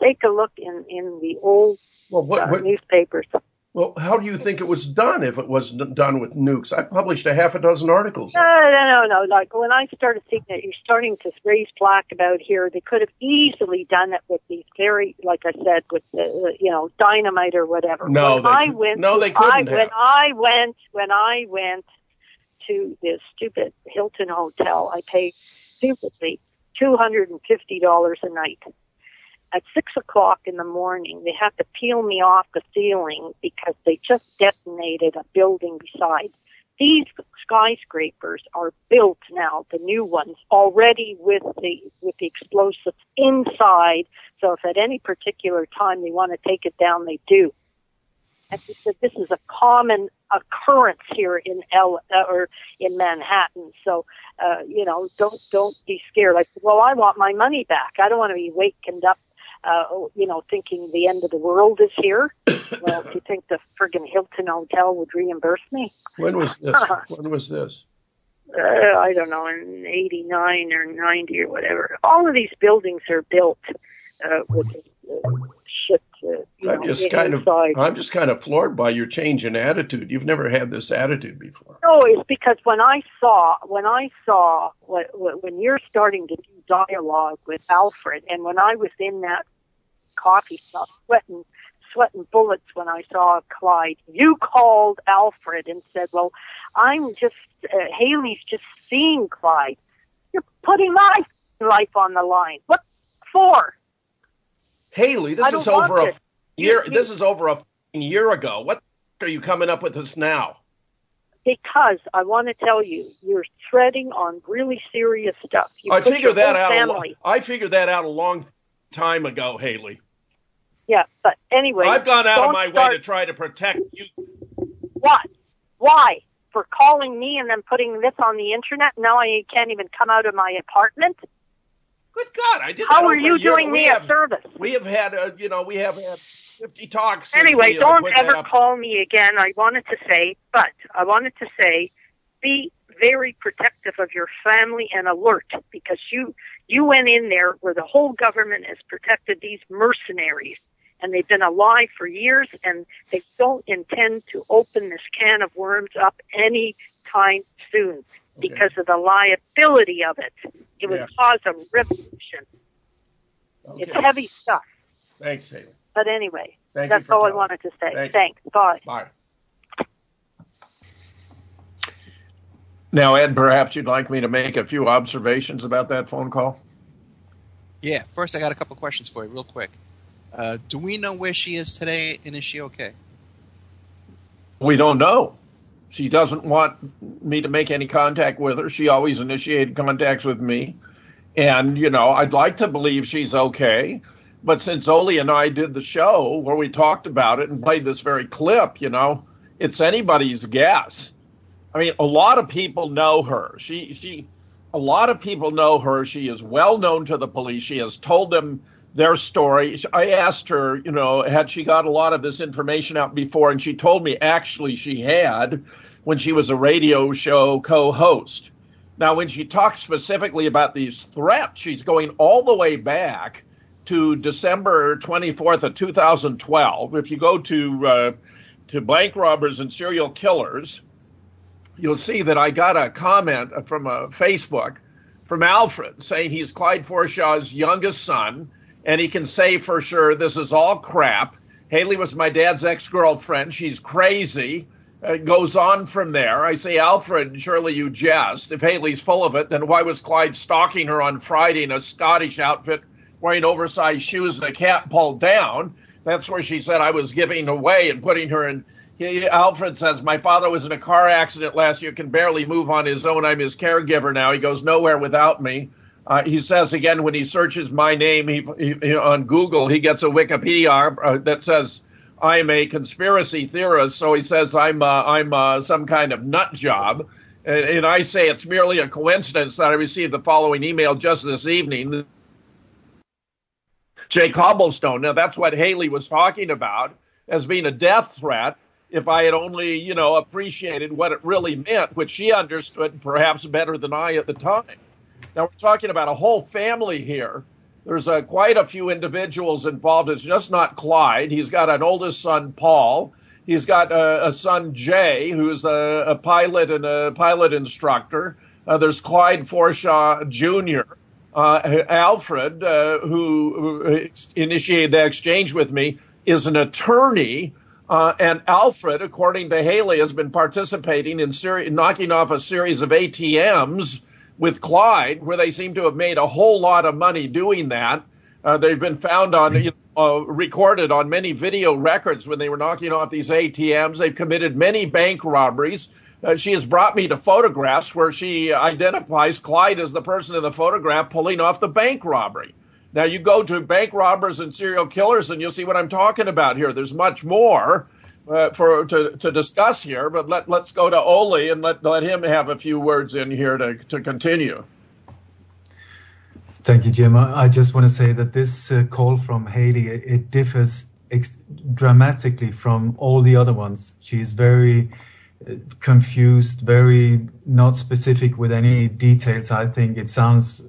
Take a look in the old newspapers. Well, how do you think it was done if it was done with nukes? I published a half a dozen articles. No. Like, when I started seeing that you're starting to raise flack about here, they could have easily done it with these very, like I said, with the, dynamite or whatever. They couldn't have. When I went to this stupid Hilton hotel, I paid stupidly $250 a night. At 6 o'clock in the morning, they had to peel me off the ceiling because they just detonated a building beside. These skyscrapers are built now, the new ones, already with the explosives inside. So if at any particular time they want to take it down, they do. And he said this is a common occurrence here in in Manhattan. So don't be scared. I said, well, I want my money back. I don't want to be wakened up, thinking the end of the world is here. Well, do you think the friggin' Hilton Hotel would reimburse me? When was this? I don't know, in 89 or 90 or whatever. All of these buildings are built with shit. I'm just kind of floored by your change in attitude. You've never had this attitude before. No, it's because when I saw when you're starting to do dialogue with Alfred, and when I was in that coffee shop, sweating bullets when I saw Clyde. You called Alfred and said, well, Haley's just seeing Clyde. You're putting my life on the line. What for? Haley, this is over a year. This is over a year ago. What are you coming up with this now? Because I want to tell you, you're treading on really serious stuff. I figured that out. I figured that out a long time ago, Haley. Yeah, but anyway, I've gone out of my way to try to protect you. What? Why? For calling me and then putting this on the internet? Now I can't even come out of my apartment. Good God! I did. How are you doing me a service? We have had, we have had 50 talks. Anyway, don't ever call me again. I wanted to say, be very protective of your family and alert, because you went in there where the whole government has protected these mercenaries, and they've been alive for years, and they don't intend to open this can of worms up any time soon because of the liability of it. It would cause a revolution. Okay. It's heavy stuff. Thanks, Haley. But anyway, that's all I wanted to say. Thanks. Bye. Bye. Now, Ed, perhaps you'd like me to make a few observations about that phone call? Yeah. First, I got a couple of questions for you real quick. Do we know where she is today, and is she okay? We don't know. She doesn't want me to make any contact with her. She always initiated contacts with me. And, I'd like to believe she's okay. But since Oli and I did the show where we talked about it and played this very clip, it's anybody's guess. I mean, a lot of people know her. A lot of people know her. She is well known to the police. She has told them their story. I asked her, had she got a lot of this information out before, and she told me actually she had when she was a radio show co-host. Now, when she talks specifically about these threats, she's going all the way back to December 24th of 2012. If you go to bank robbers and serial killers, you'll see that I got a comment from Facebook from Alfred saying he's Clyde Forshaw's youngest son, and he can say for sure this is all crap. Haley was my dad's ex-girlfriend. She's crazy. It goes on from there. I say, Alfred, surely you jest. If Haley's full of it, then why was Clyde stalking her on Friday in a Scottish outfit, wearing oversized shoes and a cap pulled down? That's where she said I was giving away and putting her in. Alfred says, my father was in a car accident last year, can barely move on his own. I'm his caregiver now. He goes nowhere without me. He says again, when he searches my name he on Google, he gets a Wikipedia that says I'm a conspiracy theorist. So he says I'm some kind of nut job. And I say it's merely a coincidence that I received the following email just this evening. Jay Cobblestone. Now, that's what Haley was talking about as being a death threat. If I had only, appreciated what it really meant, which she understood perhaps better than I at the time. Now, we're talking about a whole family here. There's quite a few individuals involved. It's just not Clyde. He's got an oldest son, Paul. He's got a son, Jay, who's a pilot and a pilot instructor. There's Clyde Forshaw Jr., Alfred, who initiated the exchange with me, is an attorney. And Alfred, according to Haley, has been participating in knocking off a series of ATMs with Clyde, where they seem to have made a whole lot of money doing that. They've been found on, recorded on many video records when they were knocking off these ATMs. They've committed many bank robberies. She has brought me to photographs where she identifies Clyde as the person in the photograph pulling off the bank robbery. Now, you go to bank robbers and serial killers, and you'll see what I'm talking about here. There's much more to discuss here, but let's go to Oli and let him have a few words in here to continue. Thank you, Jim. I just want to say that this call from Haley, it differs dramatically from all the other ones. She's very confused, very not specific with any details. I think it sounds...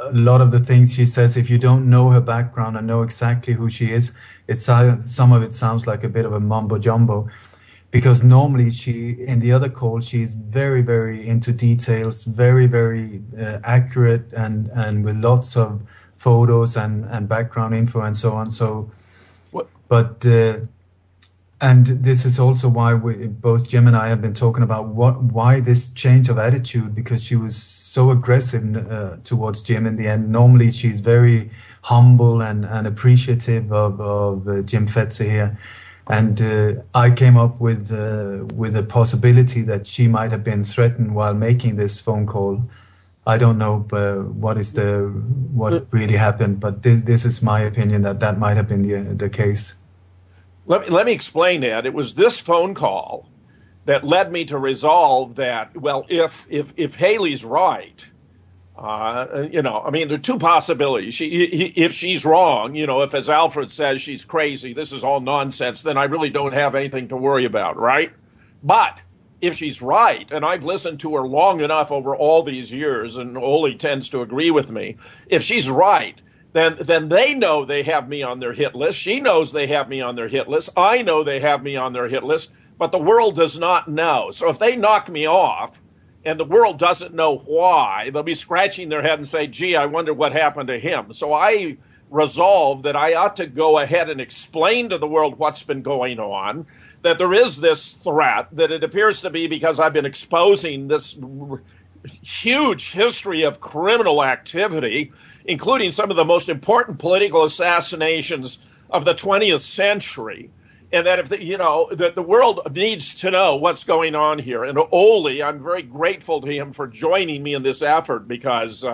a lot of the things she says, if you don't know her background and know exactly who she is, some of it sounds like a bit of a mumbo jumbo. Because normally in the other call, she's very, very into details, very, very accurate, and with lots of photos and background info and so on. So, what? But and this is also why both Jim and I have been talking about why this change of attitude, because she was so aggressive towards Jim in the end. Normally she's very humble and appreciative of Jim Fetzer here. And I came up with a possibility that she might have been threatened while making this phone call. I don't know what really happened, but this is my opinion that might have been the case. Let me explain that. It was this phone call that led me to resolve that, well, if Haley's right, I mean, there are two possibilities. If she's wrong, if, as Alfred says, she's crazy, this is all nonsense, then I really don't have anything to worry about, right? But if she's right, and I've listened to her long enough over all these years, and Ole tends to agree with me, if she's right, then they know they have me on their hit list. She knows they have me on their hit list. I know they have me on their hit list, but the world does not know. So if they knock me off and the world doesn't know why, they'll be scratching their head and say, gee, I wonder what happened to him. So I resolved that I ought to go ahead and explain to the world what's been going on, that there is this threat, that it appears to be because I've been exposing this huge history of criminal activity, including some of the most important political assassinations of the 20th century, and that that the world needs to know what's going on here. And Ole, I'm very grateful to him for joining me in this effort, because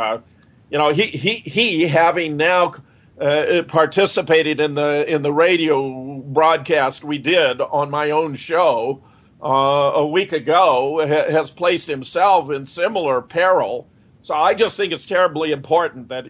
he having now participated in the radio broadcast we did on my own show a week ago, has placed himself in similar peril. So I just think it's terribly important that,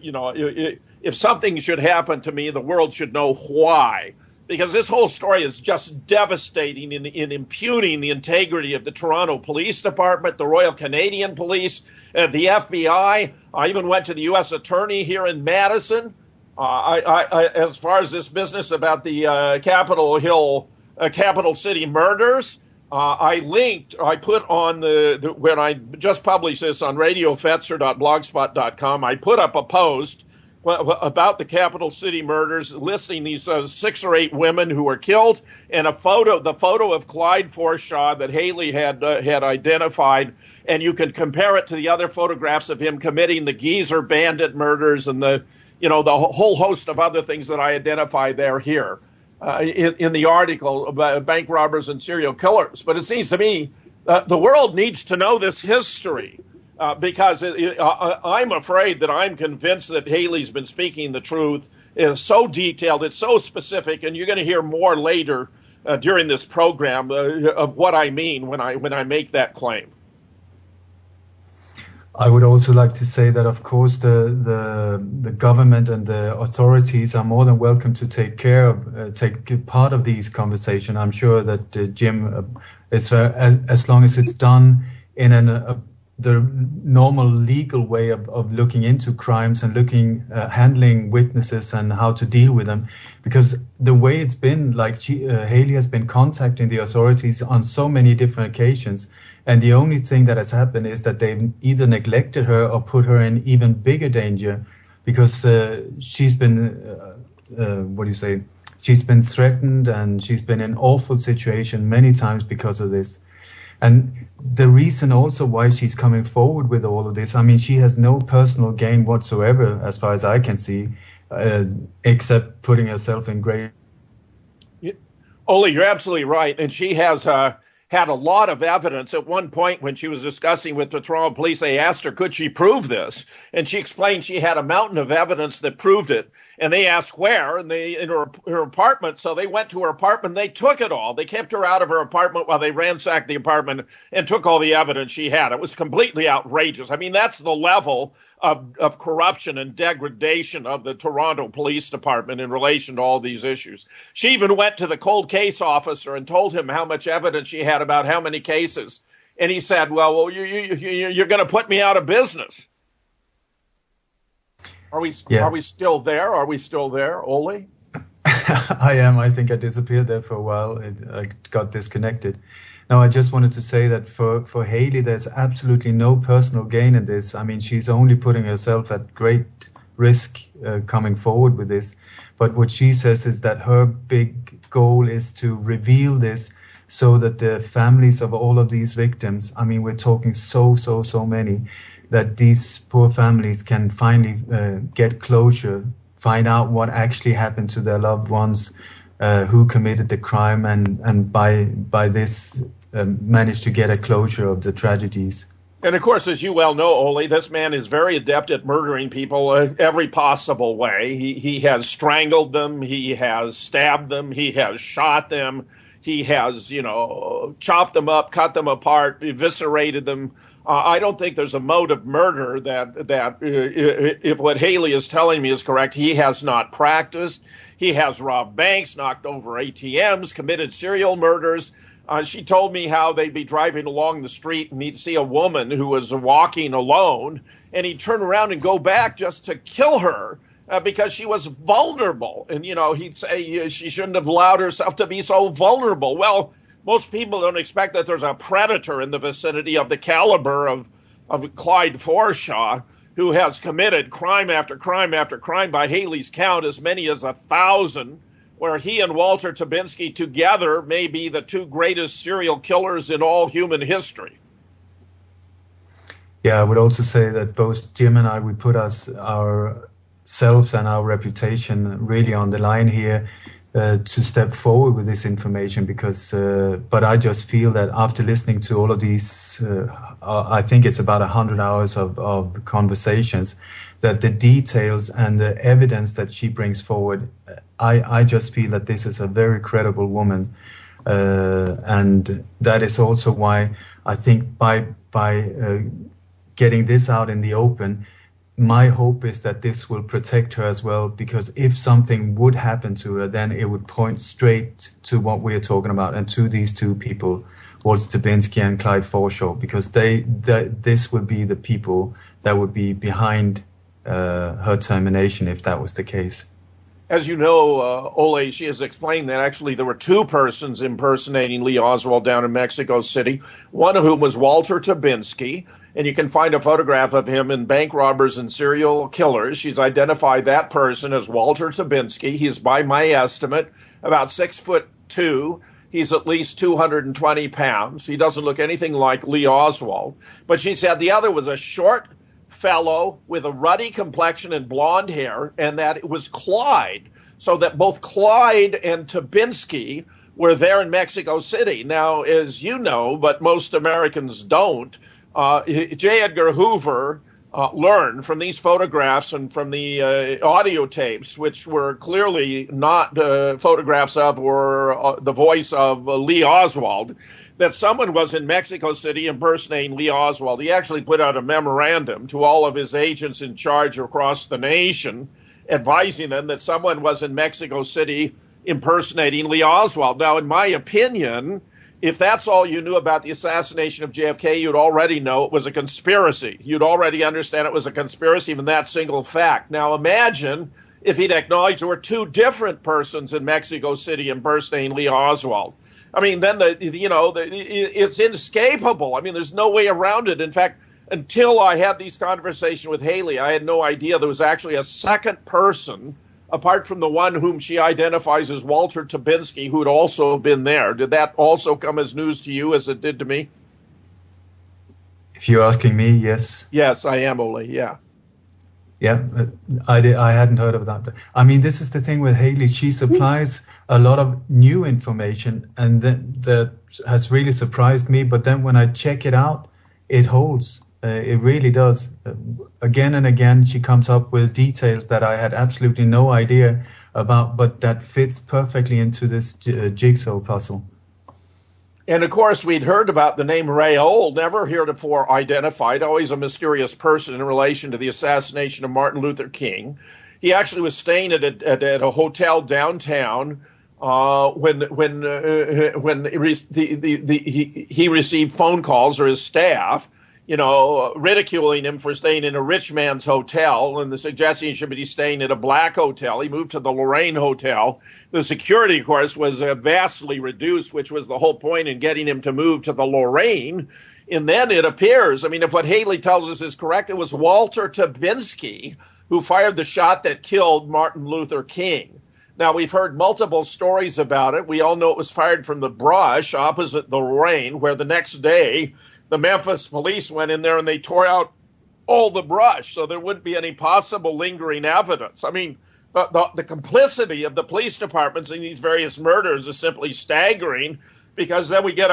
if something should happen to me, the world should know why. Because this whole story is just devastating in impugning the integrity of the Toronto Police Department, the Royal Canadian Police, the FBI. I even went to the U.S. Attorney here in Madison. As far as this business about the Capital City murders, I put on when I just published this on radiofetzer.blogspot.com, I put up a post about the Capital City murders, listing these 6 or 8 women who were killed, and the photo of Clyde Forshaw that Haley had identified, and you can compare it to the other photographs of him committing the Geezer bandit murders and the whole host of other things that I identify here. In the article about bank robbers and serial killers. But it seems to me the world needs to know this history, because I'm afraid that I'm convinced that Haley's been speaking the truth. It is so detailed, it's so specific, and you're going to hear more later during this program of what I mean when I make that claim. I would also like to say that, of course, the government and the authorities are more than welcome to take part of these conversations. I'm sure that Jim, as long as it's done in the normal legal way of looking into crimes and handling witnesses and how to deal with them, because the way it's been, Haley has been contacting the authorities on so many different occasions. And the only thing that has happened is that they've either neglected her or put her in even bigger danger, because she's been, she's been threatened, and she's been in an awful situation many times because of this. And the reason also why she's coming forward with all of this, I mean, she has no personal gain whatsoever, as far as I can see, except putting herself in great... Ole, you're absolutely right. And she has... had a lot of evidence. At one point when she was discussing with the Toronto police, they asked her, could she prove this? And she explained she had a mountain of evidence that proved it. And they asked where, and in her apartment. So they went to her apartment. They took it all. They kept her out of her apartment while they ransacked the apartment and took all the evidence she had. It was completely outrageous. I mean, that's the level of corruption and degradation of the Toronto Police Department in relation to all these issues. She even went to the cold case officer and told him how much evidence she had about how many cases. And he said, well, you're going to put me out of business. Are we still there? Are we still there, Ole? I am. I think I disappeared there for a while. I got disconnected. No, I just wanted to say that for Haley, there's absolutely no personal gain in this. I mean, she's only putting herself at great risk coming forward with this. But what she says is that her big goal is to reveal this so that the families of all of these victims, I mean, we're talking so many, that these poor families can finally get closure, find out what actually happened to their loved ones, who committed the crime, and by this manage to get a closure of the tragedies. And of course, as you well know, Ole, this man is very adept at murdering people every possible way. He has strangled them, he has stabbed them, he has shot them, he has, chopped them up, cut them apart, eviscerated them. I don't think there's a mode of murder that if what Haley is telling me is correct, he has not practiced. He has robbed banks, knocked over ATMs, committed serial murders. She told me how they'd be driving along the street and he'd see a woman who was walking alone, and he'd turn around and go back just to kill her because she was vulnerable. And, he'd say she shouldn't have allowed herself to be so vulnerable. Well, most people don't expect that there's a predator in the vicinity of the caliber of Clyde Forshaw, who has committed crime after crime after crime, by Haley's count, as many as 1,000, where he and Walter Tabinski together may be the two greatest serial killers in all human history. Yeah, I would also say that both Jim and I, we put ourselves and our reputation really on the line here to step forward with this information, because but I just feel that after listening to all of these, I think it's about 100 hours of conversations, that the details and the evidence that she brings forward, I just feel that this is a very credible woman, and that is also why I think by getting this out in the open, my hope is that this will protect her as well, because if something would happen to her, then it would point straight to what we're talking about and to these two people, Walter Tabinski and Clyde Forshaw, because this would be the people that would be behind her termination if that was the case. As you know, Ole, she has explained that actually there were two persons impersonating Lee Oswald down in Mexico City, one of whom was Walter Tabinski, and you can find a photograph of him in Bank Robbers and Serial Killers. She's identified that person as Walter Tabinski. He's, by my estimate, about 6'2". He's at least 220 pounds. He doesn't look anything like Lee Oswald. But she said the other was a short fellow with a ruddy complexion and blonde hair, and that it was Clyde. So that both Clyde and Tabinski were there in Mexico City. Now, as you know, but most Americans don't, J. Edgar Hoover learned from these photographs and from the audio tapes, which were clearly not photographs of or the voice of Lee Oswald, that someone was in Mexico City impersonating Lee Oswald. He actually put out a memorandum to all of his agents in charge across the nation, advising them that someone was in Mexico City impersonating Lee Oswald. Now, in my opinion, if that's all you knew about the assassination of JFK, you'd already know it was a conspiracy. You'd already understand it was a conspiracy, even that single fact. Now imagine if he'd acknowledged there were two different persons in Mexico City impersonating Lee Oswald. I mean, then it's inescapable. I mean, there's no way around it. In fact, until I had these conversations with Haley, I had no idea there was actually a second person, apart from the one whom she identifies as Walter Tabinski, who had also been there. Did that also come as news to you as it did to me? If you're asking me, yes. Yes, I am, Ole, yeah. Yeah, I hadn't heard of that. I mean, this is the thing with Haley. She supplies a lot of new information, and that has really surprised me. But then when I check it out, it holds. It really does. Again and again, she comes up with details that I had absolutely no idea about, but that fits perfectly into this jigsaw puzzle. And, of course, we'd heard about the name Raoul, never heretofore identified, always a mysterious person in relation to the assassination of Martin Luther King. He actually was staying at a hotel downtown when he received phone calls, or his staff, ridiculing him for staying in a rich man's hotel and suggesting he should be staying at a black hotel. He moved to the Lorraine Hotel. The security, of course, was vastly reduced, which was the whole point in getting him to move to the Lorraine. And then it appears, I mean, if what Haley tells us is correct, it was Walter Tabinski who fired the shot that killed Martin Luther King. Now, we've heard multiple stories about it. We all know it was fired from the brush opposite the rain, where the next day the Memphis police went in there and they tore out all the brush so there wouldn't be any possible lingering evidence. I mean, the complicity of the police departments in these various murders is simply staggering, because then we get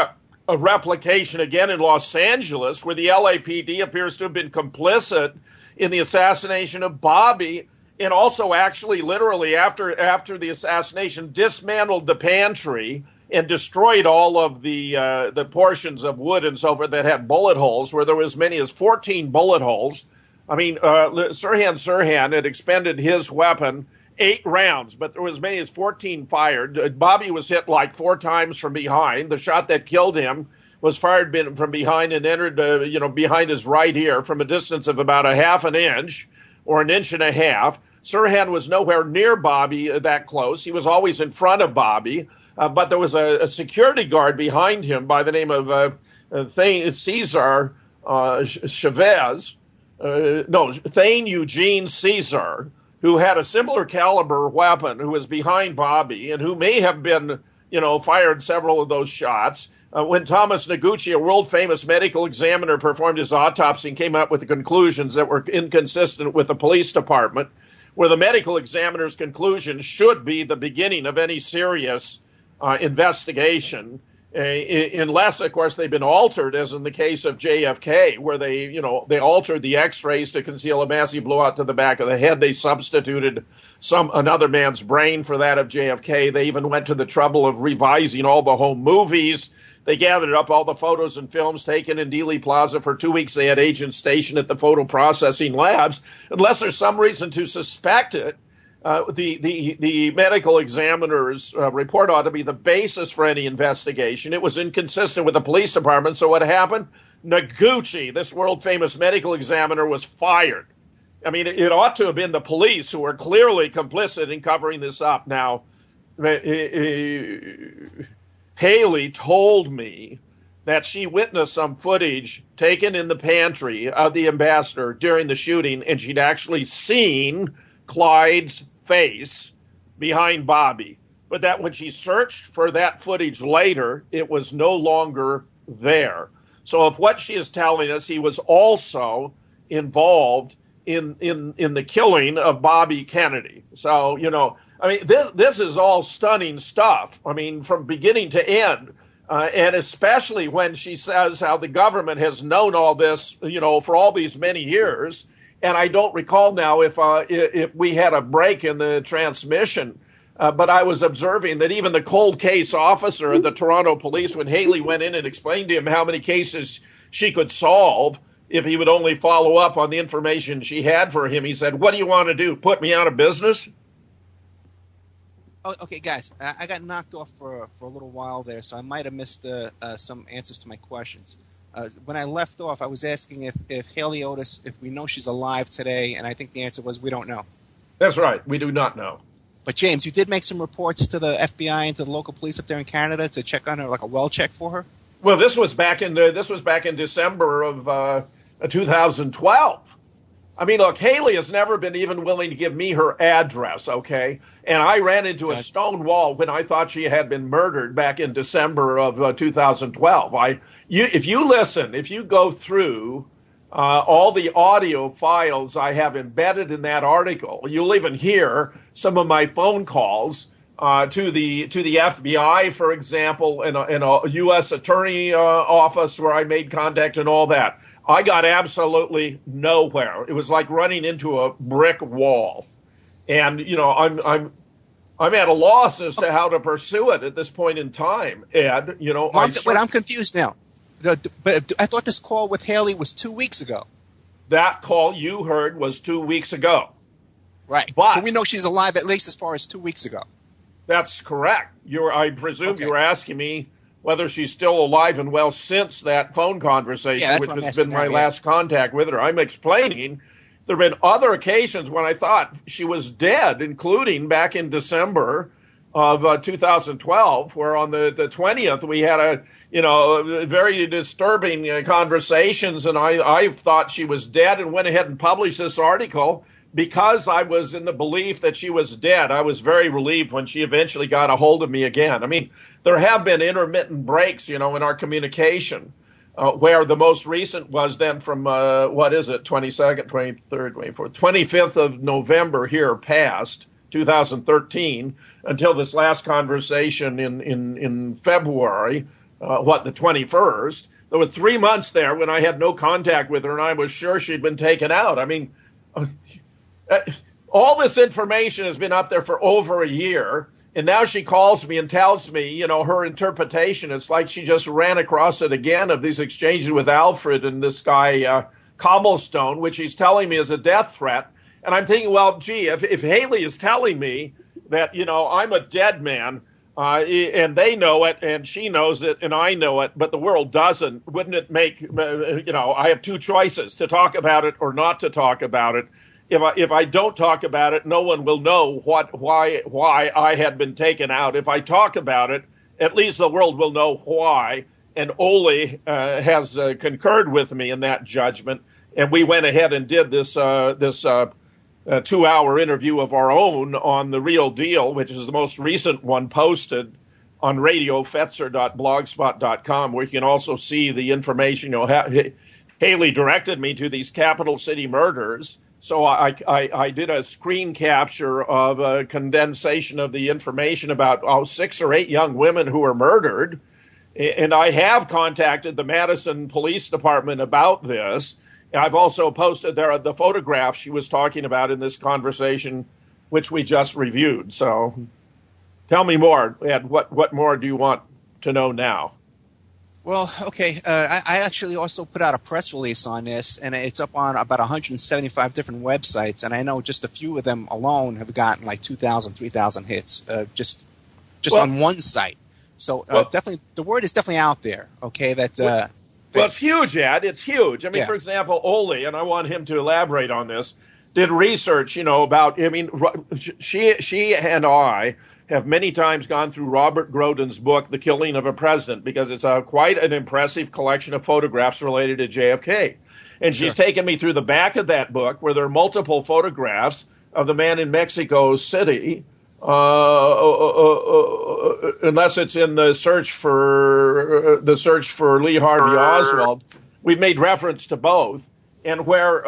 a replication again in Los Angeles, where the LAPD appears to have been complicit in the assassination of Bobby, and also actually literally after the assassination dismantled the pantry and destroyed all of the portions of wood and so forth that had bullet holes, where there were as many as 14 bullet holes. I mean, Sirhan had expended his weapon 8 rounds, but there were as many as 14 fired. Bobby was hit like 4 times from behind. The shot that killed him was fired from behind and entered, behind his right ear from a distance of about a half an inch or an inch and a half. Sirhan was nowhere near Bobby that close. He was always in front of Bobby. But there was a security guard behind him by the name of Cesar Chavez, Thane Eugene Cesar, who had a similar caliber weapon, who was behind Bobby and who may have been, fired several of those shots. When Thomas Noguchi, a world-famous medical examiner, performed his autopsy and came up with the conclusions that were inconsistent with the police department, where the medical examiner's conclusion should be the beginning of any serious investigation, unless, of course, they've been altered, as in the case of JFK, where they altered the X-rays to conceal a massive blowout to the back of the head. They substituted another man's brain for that of JFK. They even went to the trouble of revising all the home movies. They gathered up all the photos and films taken in Dealey Plaza. For 2 weeks, they had agents stationed at the photo processing labs. Unless there's some reason to suspect it, the medical examiner's report ought to be the basis for any investigation. It was inconsistent with the police department, so what happened? Noguchi, this world-famous medical examiner, was fired. I mean, it ought to have been the police who were clearly complicit in covering this up. Now, Haley told me that she witnessed some footage taken in the pantry of the ambassador during the shooting, and she'd actually seen Clyde's face behind Bobby, but that when she searched for that footage later, it was no longer there. So if what she is telling us, he was also involved in the killing of Bobby Kennedy. So, I mean, this is all stunning stuff. I mean, from beginning to end. And especially when she says how the government has known all this, for all these many years. And I don't recall now if we had a break in the transmission, but I was observing that even the cold case officer at the Toronto police, when Haley went in and explained to him how many cases she could solve if he would only follow up on the information she had for him, he said, "What do you want to do, put me out of business?" Oh, okay, guys, I got knocked off for a little while there, so I might have missed some answers to my questions. When I left off, I was asking if Haley Otis, if we know she's alive today, and I think the answer was we don't know. That's right. We do not know. But, James, you did make some reports to the FBI and to the local police up there in Canada to check on her, like a well check for her? Well, this was back in December of 2012. I mean, look, Haley has never been even willing to give me her address, okay? And I ran into a stone wall when I thought she had been murdered back in December of 2012. If you go through all the audio files I have embedded in that article, you'll even hear some of my phone calls to the FBI, for example, in a U.S. attorney office where I made contact and all that. I got absolutely nowhere. It was like running into a brick wall, and I'm at a loss as to how to pursue it at this point in time. Ed, but I'm confused now. But I thought this call with Haley was 2 weeks ago. That call you heard was 2 weeks ago. Right. But so we know she's alive at least as far as 2 weeks ago. That's correct. I presume you're asking me whether she's still alive and well since that phone conversation, which has been my last contact with her. I'm explaining there have been other occasions when I thought she was dead, including back in December of 2012, where on the 20th we had very disturbing conversations, and I thought she was dead and went ahead and published this article because I was in the belief that she was dead, I was very relieved when she eventually got a hold of me again. I mean, there have been intermittent breaks, in our communication, where the most recent was then from, 22nd, 23rd, 24th, 25th of November here past 2013 until this last conversation in February, the 21st. There were 3 months there when I had no contact with her and I was sure she'd been taken out. I mean, all this information has been up there for over a year, and now she calls me and tells me, her interpretation. It's like she just ran across it again of these exchanges with Alfred and this guy Cobblestone, which he's telling me is a death threat. And I'm thinking, well, gee, if Haley is telling me that, I'm a dead man, and they know it, and she knows it, and I know it, but the world doesn't, wouldn't it make, I have two choices, to talk about it or not to talk about it. If I don't talk about it, no one will know why I had been taken out. If I talk about it, at least the world will know why. And Ole has concurred with me in that judgment. And we went ahead and did this 2-hour interview of our own on The Real Deal, which is the most recent one posted on radiofetzer.blogspot.com, where you can also see the information. Haley directed me to these capital city murders. So I did a screen capture of a condensation of the information about 6 or 8 young women who were murdered. And I have contacted the Madison Police Department about this. I've also posted there the photographs she was talking about in this conversation, which we just reviewed. So tell me more, Ed. What more do you want to know now? Well, okay. I actually also put out a press release on this, and it's up on about 175 different websites, and I know just a few of them alone have gotten like 2,000, 3,000 hits just on one site. So definitely, the word is definitely out there. Okay, well, it's huge, Ed. It's huge. I mean, For example, Ole, and I want him to elaborate on this, did research, about. I mean, she and I have many times gone through Robert Grodin's book, The Killing of a President, because it's quite an impressive collection of photographs related to JFK. And she's taken me through the back of that book where there are multiple photographs of the man in Mexico City, unless it's in the search for Lee Harvey Oswald. We've made reference to both. And where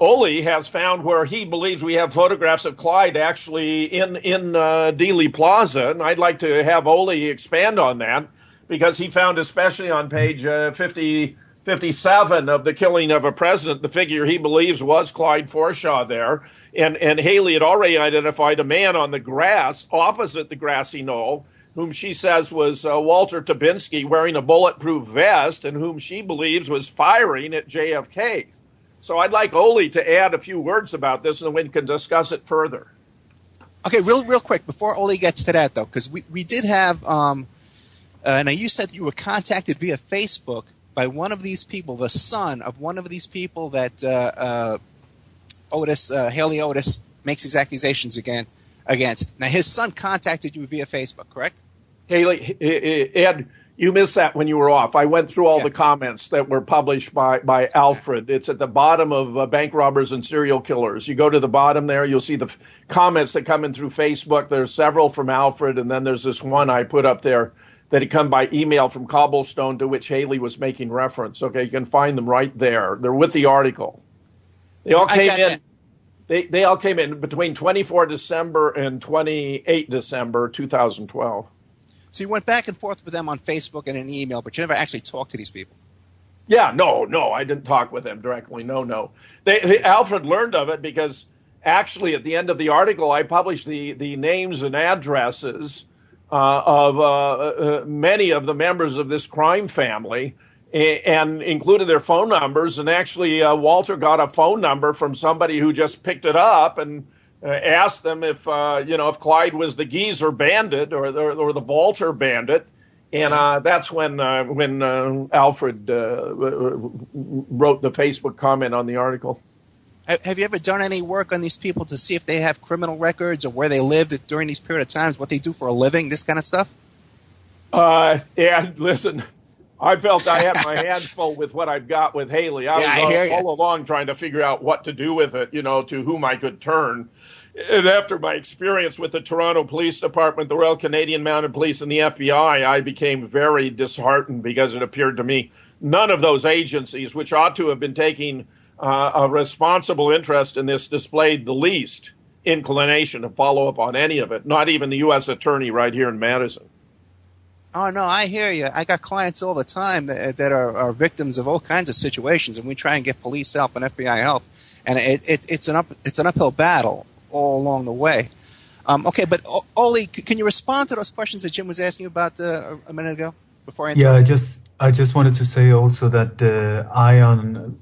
Ole has found where he believes we have photographs of Clyde actually in Dealey Plaza, and I'd like to have Ole expand on that, because he found, especially on page 57 of The Killing of a President, the figure he believes was Clyde Forshaw there, and Haley had already identified a man on the grass opposite the grassy knoll, whom she says was Walter Tabinski wearing a bulletproof vest, and whom she believes was firing at JFK. So I'd like Ole to add a few words about this, and then we can discuss it further. Okay, real quick, before Ole gets to that, though, because we did have now you said you were contacted via Facebook by one of these people, the son of one of these people that Haley Otis makes these accusations against. Now, his son contacted you via Facebook, correct? Haley, Ed, you missed that when you were off. I went through all the comments that were published by Alfred. It's at the bottom of Bank Robbers and Serial Killers. You go to the bottom there, you'll see the comments that come in through Facebook. There's several from Alfred, and then there's this one I put up there that had come by email from Cobblestone, to which Haley was making reference. Okay, you can find them right there. They're with the article. They all came in. They all came in between 24 December and 28 December 2012. So you went back and forth with them on Facebook and an email, but you never actually talked to these people. Yeah, no, I didn't talk with them directly. No. Alfred learned of it because actually at the end of the article, I published the names and addresses of many of the members of this crime family, and included their phone numbers. And actually, Walter got a phone number from somebody who just picked it up and asked them if Clyde was the Geezer bandit or the Walter bandit, and that's when Alfred wrote the Facebook comment on the article. Have you ever done any work on these people to see if they have criminal records or where they lived during these period of times, what they do for a living, this kind of stuff? Yeah, listen, I felt I had my hands full with what I've got with Haley. I was all along trying to figure out what to do with it, to whom I could turn. And after my experience with the Toronto Police Department, the Royal Canadian Mounted Police, and the FBI, I became very disheartened because it appeared to me none of those agencies, which ought to have been taking a responsible interest in this, displayed the least inclination to follow up on any of it, not even the U.S. Attorney right here in Madison. Oh, no, I hear you. I got clients all the time that are victims of all kinds of situations, and we try and get police help and FBI help, and it's an uphill battle all along the way. Okay, but Oli, can you respond to those questions that Jim was asking you about a minute ago? Before I just wanted to say also that I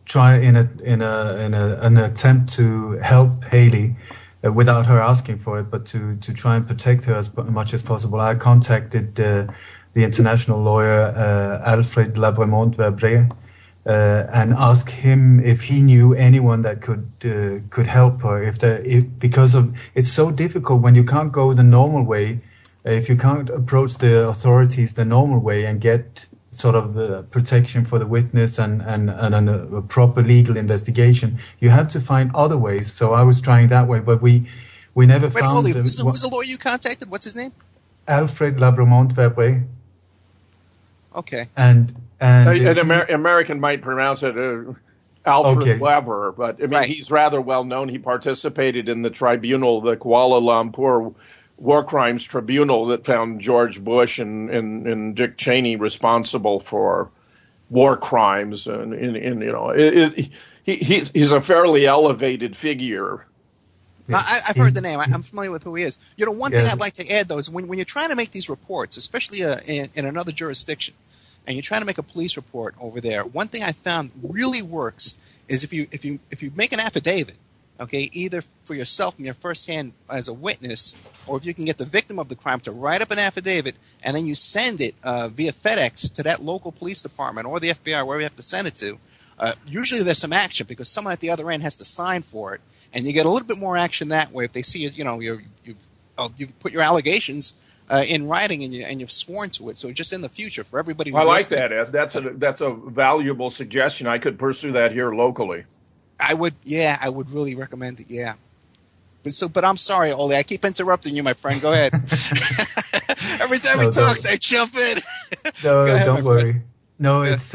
try in an attempt to help Haley without her asking for it, but to try and protect her as much as possible. I contacted the international lawyer Alfred Labremont-Verbré and asked him if he knew anyone that could help her. Because it's so difficult when you can't go the normal way. If you can't approach the authorities the normal way and get sort of the protection for the witness and a proper legal investigation, you have to find other ways. So I was trying that way, but we never found. Wait, who's the lawyer you contacted? What's his name? Alfred Labremont-Verbré. Okay. And American might pronounce it Alfred Weber, but I mean he's rather well known. He participated in the tribunal, the Kuala Lumpur War Crimes Tribunal, that found George Bush and Dick Cheney responsible for war crimes, and he's a fairly elevated figure. I've heard the name. I'm familiar with who he is. One thing I'd like to add, though, is when you're trying to make these reports, especially in another jurisdiction, and you're trying to make a police report over there, one thing I found really works is if you make an affidavit, okay, either for yourself from your first hand as a witness, or if you can get the victim of the crime to write up an affidavit, and then you send it via FedEx to that local police department or the FBI, wherever you have to send it to. Usually there's some action because someone at the other end has to sign for it, and you get a little bit more action that way if they see you've put your allegations in writing and you've sworn to it. So just in the future for everybody who's listening. I like that, Ed. That's a valuable suggestion. I could pursue that here locally. I would really recommend it. Yeah, but I'm sorry, Oli. I keep interrupting you, my friend. Go ahead. Every time he talks, I jump in. No, don't worry. No, it's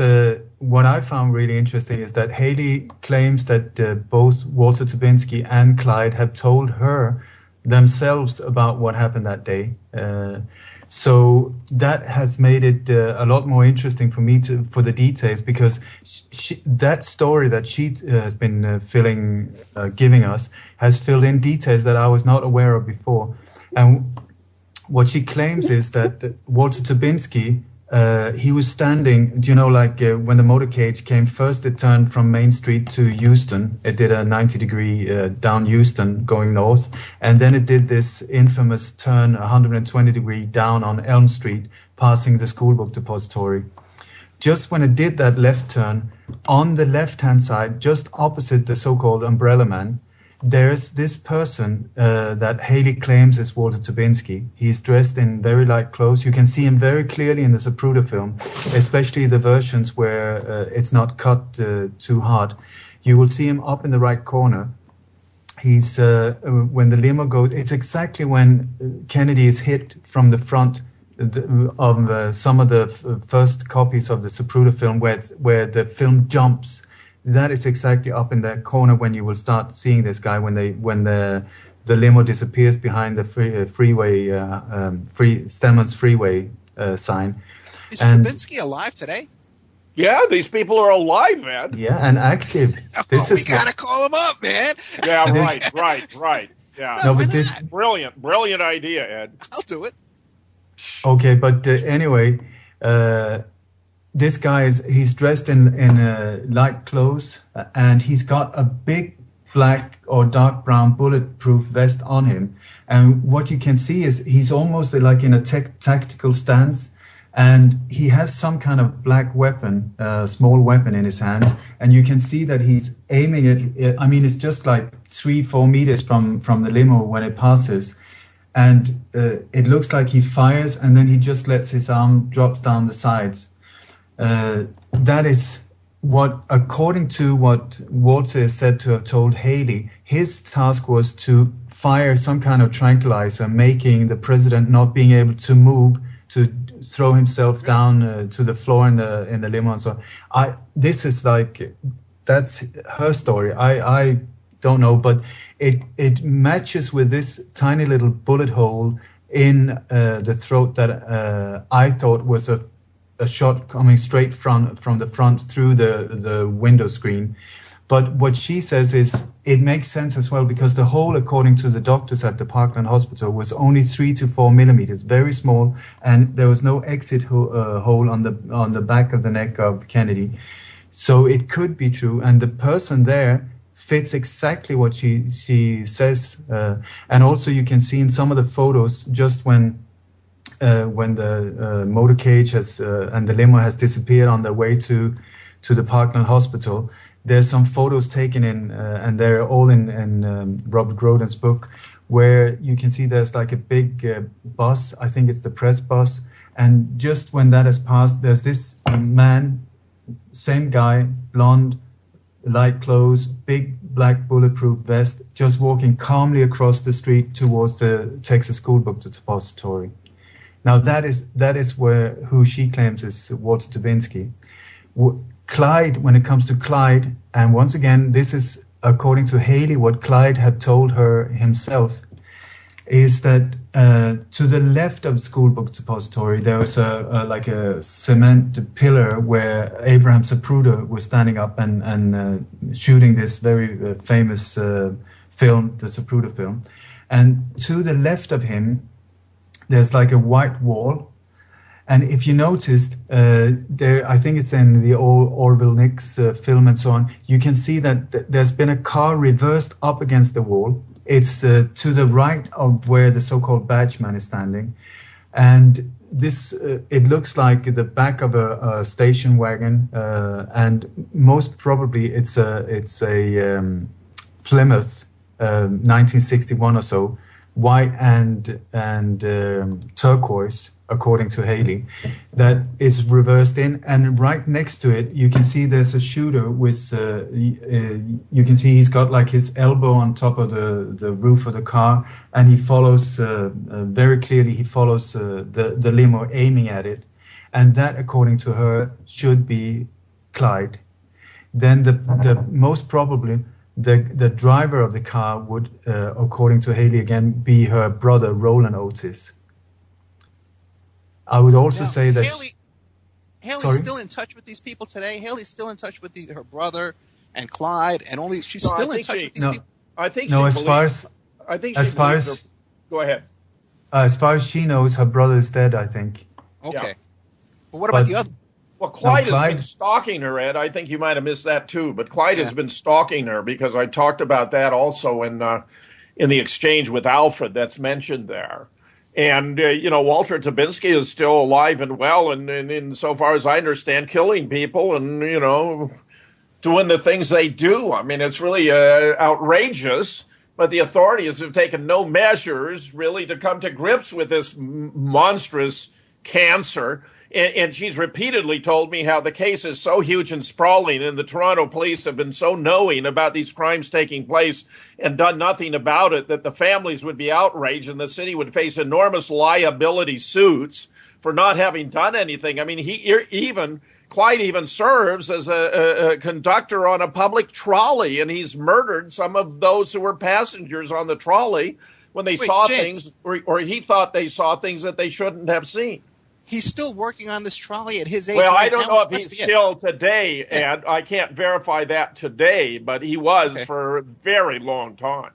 what I found really interesting is that Haley claims that both Walter Tubinsky and Clyde have told her themselves about what happened that day. So that has made it a lot more interesting for me for the details, because that story that she has been giving us has filled in details that I was not aware of before. And what she claims is that Walter Tubinsky, he was standing, when the motorcade came, first it turned from Main Street to Euston. It did a 90-degree down Euston going north. And then it did this infamous turn 120-degree down on Elm Street, passing the schoolbook depository. Just when it did that left turn, on the left-hand side, just opposite the so-called Umbrella Man, there's this person that Haley claims is Walter Tubinsky. He's dressed in very light clothes. You can see him very clearly in the Zapruder film, especially the versions where it's not cut too hard. You will see him up in the right corner. He's when the limo goes, it's exactly when Kennedy is hit from the front of some of the first copies of the Zapruder film where the film jumps. That is exactly up in that corner when you will start seeing this guy when the limo disappears behind the Stedman's freeway sign. Is Tubinsky alive today? Yeah, these people are alive, man. Yeah, and active. We gotta call him up, man. Yeah, right. Yeah, no, but this brilliant idea, Ed. I'll do it. Okay, but anyway. This guy he's dressed in light clothes, and he's got a big black or dark brown bulletproof vest on him. And what you can see is he's almost like in a tactical stance, and he has some kind of black weapon, small weapon in his hand. And you can see that he's aiming it. I mean, it's just like 3-4 meters from the limo when it passes. And it looks like he fires, and then he just lets his arm drops down the sides. that is what, according to what Walter is said to have told Haley, his task was to fire some kind of tranquilizer, making the president not being able to move, to throw himself down to the floor in the limo and so on. This is like, that's her story. I don't know, but it matches with this tiny little bullet hole in the throat that I thought was a shot coming straight from the front through the window screen. But what she says is it makes sense as well, because the hole, according to the doctors at the Parkland Hospital, was only 3 to 4 millimeters, very small, and there was no exit hole on the back of the neck of Kennedy. So it could be true, and the person there fits exactly what she says. And also you can see in some of the photos, just when the motorcade and the limo has disappeared on their way to the Parkland Hospital, there's some photos taken and they're all in Robert Groden's book, where you can see there's like a big bus. I think it's the press bus. And just when that has passed, there's this man, same guy, blonde, light clothes, big black bulletproof vest, just walking calmly across the street towards the Texas School Book Depository. Now that is who she claims is Walter Dubinsky. Clyde, when it comes to Clyde, and once again, this is according to Haley, what Clyde had told her himself, is that to the left of the School Book Depository, there was like a cement pillar where Abraham Zapruder was standing up and shooting this very famous film, the Zapruder film. And to the left of him, there's like a white wall. And if you noticed, there, I think it's in the Orville Nix film and so on, you can see that there's been a car reversed up against the wall. It's to the right of where the so-called badge man is standing. And this, it looks like the back of a station wagon, and most probably it's a Plymouth 1961 or so, white and turquoise, according to Haley, that is reversed in, and right next to it you can see there's a shooter with you can see he's got like his elbow on top of the roof of the car, and he follows very clearly, he follows the limo aiming at it, and that, according to her, should be Clyde. Then the most probably the driver of the car would, according to Haley again, be her brother Roland Otis. I would also say that Haley's still in touch with these people today. Haley's still in touch with her brother and Clyde, and she's still in touch with these people. I think no. Go ahead. As far as she knows, her brother is dead, I think. Okay, yeah. But what about the other? Well, Clyde has been stalking her, Ed. I think you might have missed that too. But Clyde has been stalking her, because I talked about that also in the exchange with Alfred that's mentioned there. And, Walter Dubinsky is still alive and well, and insofar as I understand, killing people and, doing the things they do. I mean, it's really outrageous, but the authorities have taken no measures really to come to grips with this monstrous cancer. And she's repeatedly told me how the case is so huge and sprawling, and the Toronto police have been so knowing about these crimes taking place and done nothing about it, that the families would be outraged and the city would face enormous liability suits for not having done anything. I mean, Clyde even serves as a conductor on a public trolley, and he's murdered some of those who were passengers on the trolley when they saw things, or he thought they saw things that they shouldn't have seen. He's still working on this trolley at his age. Well, I don't know if he's still today, and I can't verify that today, but he was for a very long time.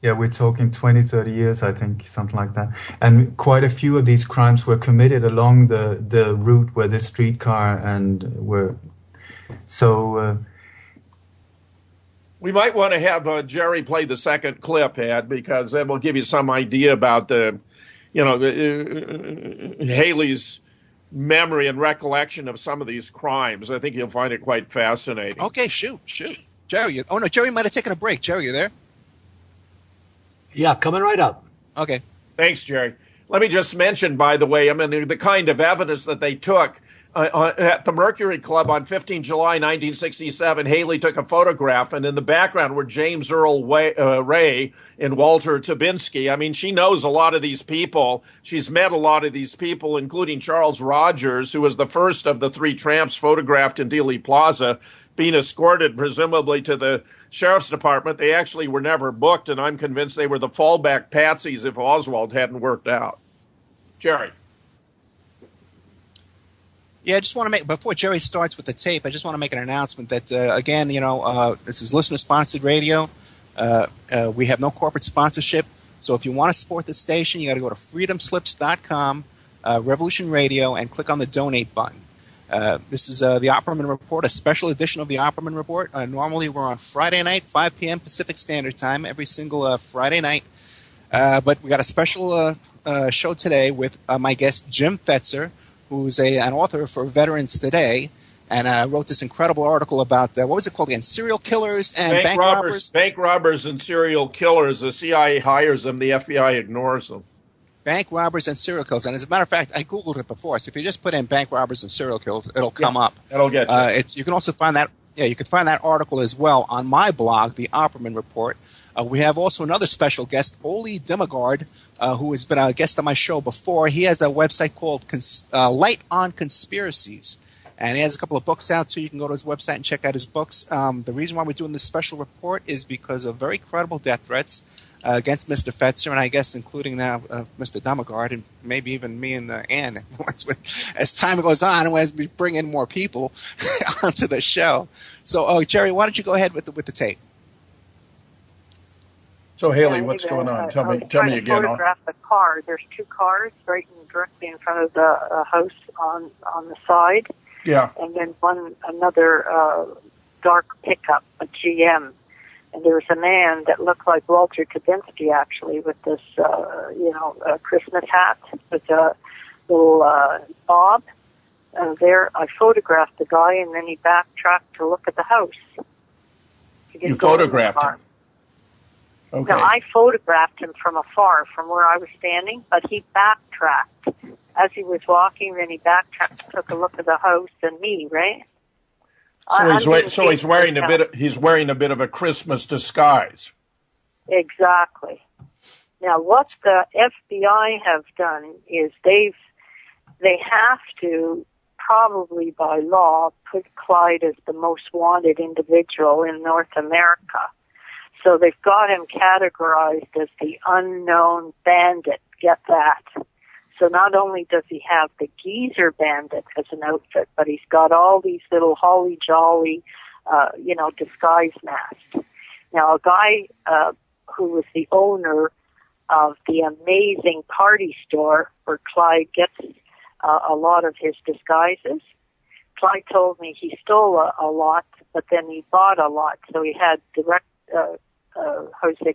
Yeah, we're talking 20, 30 years, I think, something like that. And quite a few of these crimes were committed along the route where this streetcar and were. So we might want to have Jerry play the second clip, Ed, because that will give you some idea about Haley's memory and recollection of some of these crimes. I think you'll find it quite fascinating. Okay, shoot. Jerry, Jerry might have taken a break. Jerry, you there? Yeah, coming right up. Okay. Thanks, Jerry. Let me just mention, by the way, the kind of evidence that they took. at the Mercury Club on 15 July 1967, Haley took a photograph, and in the background were James Earl Ray and Walter Tabinski. I mean, she knows a lot of these people. She's met a lot of these people, including Charles Rogers, who was the first of the three tramps photographed in Dealey Plaza, being escorted presumably to the sheriff's department. They actually were never booked, and I'm convinced they were the fallback patsies if Oswald hadn't worked out. Jerry. Yeah, I just want to make, before Jerry starts with the tape, I just want to make an announcement that, again, this is listener-sponsored radio. We have no corporate sponsorship. So if you want to support the station, you got to go to freedomslips.com, Revolution Radio, and click on the donate button. This is the Opperman Report, a special edition of the Opperman Report. Normally we're on Friday night, 5 p.m. Pacific Standard Time, every single Friday night. But we got a special show today with my guest, Jim Fetzer, who's an author for Veterans Today, and wrote this incredible article about, what was it called again, serial killers and bank robbers? Bank robbers and serial killers. The CIA hires them, the FBI ignores them. Bank robbers and serial killers. And as a matter of fact, I Googled it before, so if you just put in bank robbers and serial killers, it'll come up. That'll get you. You can also find that, you can find that article as well on my blog, the Opperman Report. We have also another special guest, Ole Dammegard, who has been a guest on my show before. He has a website called Light on Conspiracies, and he has a couple of books out, too. You can go to his website and check out his books. The reason why we're doing this special report is because of very credible death threats against Mr. Fetzer, and I guess including now Mr. Dammegard, and maybe even me and Ann. As time goes on, and as we bring in more people onto the show. So, Jerry, why don't you go ahead with the tape? So, Haley, what's going on? Tell me again. Photograph the car. There's two cars directly in front of the house on the side. Yeah. And then another dark pickup, a GM. And there was a man that looked like Walter Tabinski, actually, with this, Christmas hat with a little bob. There, I photographed the guy, and then he backtracked to look at the house. You photographed him? Okay. No, I photographed him from afar, from where I was standing, but he backtracked. As he was walking, then he backtracked, took a look at the house and me, right? So he's wearing a bit of a Christmas disguise. Exactly. Now, what the FBI have done is they have to, probably by law, put Clyde as the most wanted individual in North America. So they've got him categorized as the unknown bandit. Get that? So not only does he have the geezer bandit as an outfit, but he's got all these little holly jolly, disguise masks. Now, a guy who was the owner of the amazing party store where Clyde gets a lot of his disguises, Clyde told me he stole a lot, but then he bought a lot. So he had direct,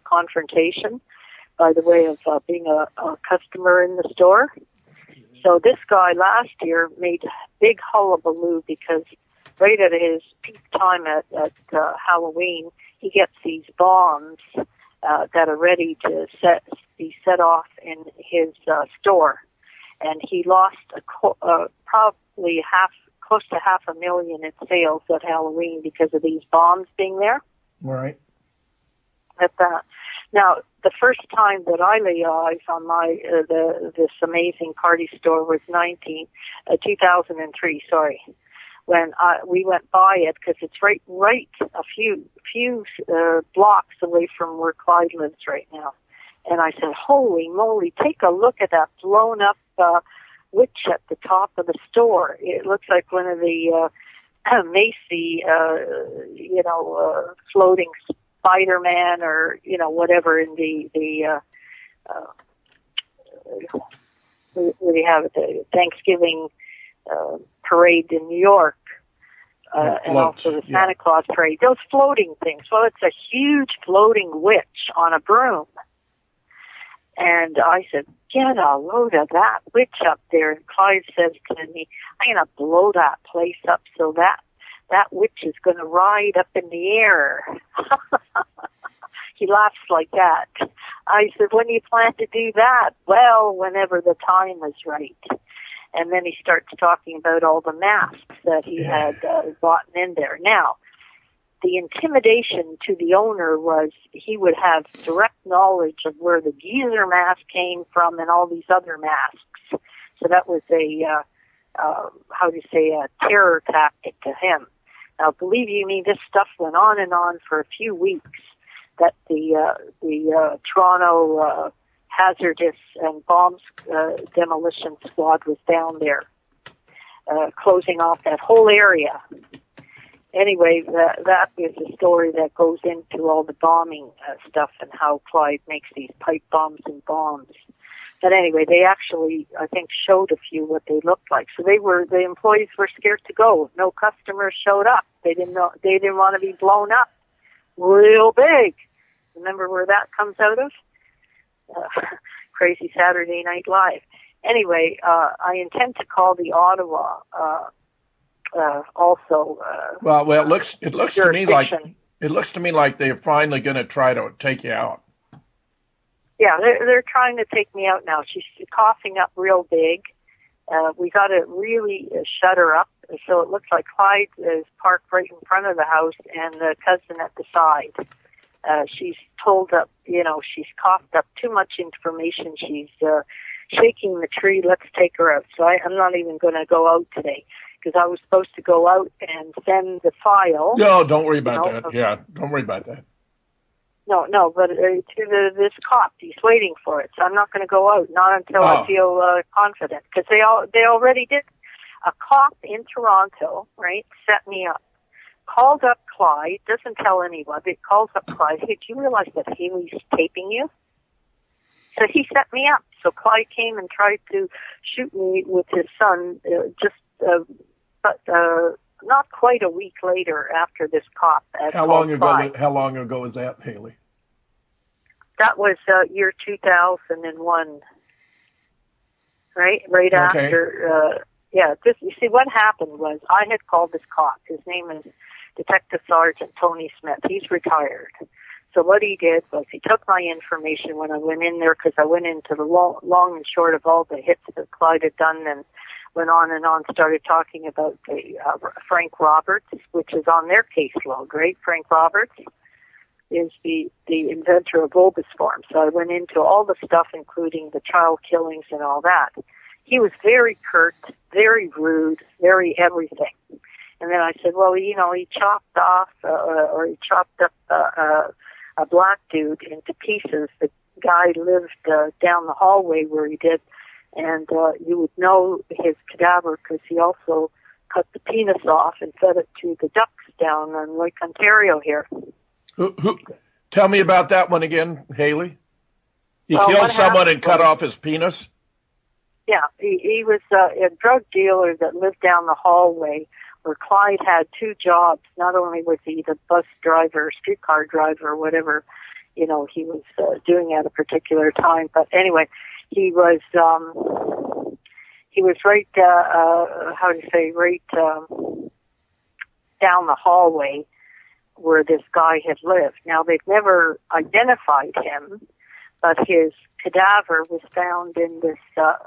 confrontation by the way of being a customer in the store. So this guy last year made big hullabaloo because right at his peak time at Halloween, he gets these bombs that are ready to be set off in his store. And he lost probably close to $500,000 in sales at Halloween because of these bombs being there. Right. Now, the first time that I lay eyes on this amazing party store was 2003. Sorry, when we went by it because it's right a few blocks away from where Clyde lives right now. And I said, "Holy moly! Take a look at that blown up witch at the top of the store. It looks like one of the Macy, floating Spider-Man or, whatever in the where they have the Thanksgiving parade in New York, and also the Santa Claus parade. Those floating things. Well, it's a huge floating witch on a broom. And I said, get a load of that witch up there. And Clyde says to me, I'm going to blow that place up so that witch is going to ride up in the air. He laughs like that. I said, when do you plan to do that? Well, whenever the time is right. And then he starts talking about all the masks that he had bought in there. Now, the intimidation to the owner was he would have direct knowledge of where the geezer mask came from and all these other masks. So that was a terror tactic to him. Now, believe you me, this stuff went on and on for a few weeks. That the Toronto hazardous and bombs demolition squad was down there, closing off that whole area. Anyway, that is a story that goes into all the bombing stuff and how Clyde makes these pipe bombs and bombs. But anyway, they actually, I think, showed a few what they looked like. So the employees were scared to go. No customers showed up. They didn't want to be blown up real big. Remember where that comes out of? Crazy Saturday Night Live. Anyway, I intend to call the Ottawa also. Well, it looks to me like they're finally going to try to take you out. Yeah, they're trying to take me out now. She's coughing up real big. We got to really shut her up. So it looks like Clyde is parked right in front of the house and the cousin at the side. She's told up, she's coughed up too much information. She's shaking the tree. Let's take her out. So I'm not even going to go out today because I was supposed to go out and send the file. No, don't worry about that. Yeah, don't worry about that. No, but to this cop, he's waiting for it. So I'm not going to go out, not until I feel confident, because they already did. A cop in Toronto, right, set me up, called up Clyde, doesn't tell anyone, but calls up Clyde. Hey, do you realize that Haley's taping you? So he set me up. So Clyde came and tried to shoot me with his son, but not quite a week later after this cop. How long ago was that, Haley? That was year 2001. Right okay. After. You see, what happened was I had called this cop. His name is Detective Sergeant Tony Smith. He's retired. So what he did was he took my information when I went in there, because I went into the long and short of all the hits that Clyde had done, and went on and on, started talking about the Frank Roberts, which is on their caseload, right? Frank Roberts is the inventor of Obisform. So I went into all the stuff, including the child killings and all that. He was very curt, very rude, very everything. And then I said, well, he chopped off or he chopped up a black dude into pieces. The guy lived down the hallway where he did, and you would know his cadaver because he also cut the penis off and fed it to the ducks down in Lake Ontario here. Who? Tell me about that one again, Haley. He killed someone and cut off his penis? Yeah, he was a drug dealer that lived down the hallway where Clyde had two jobs. Not only was he the bus driver, streetcar driver, whatever, he was doing at a particular time. But anyway, he was right, down the hallway where this guy had lived. Now, they've never identified him, but his cadaver was found in this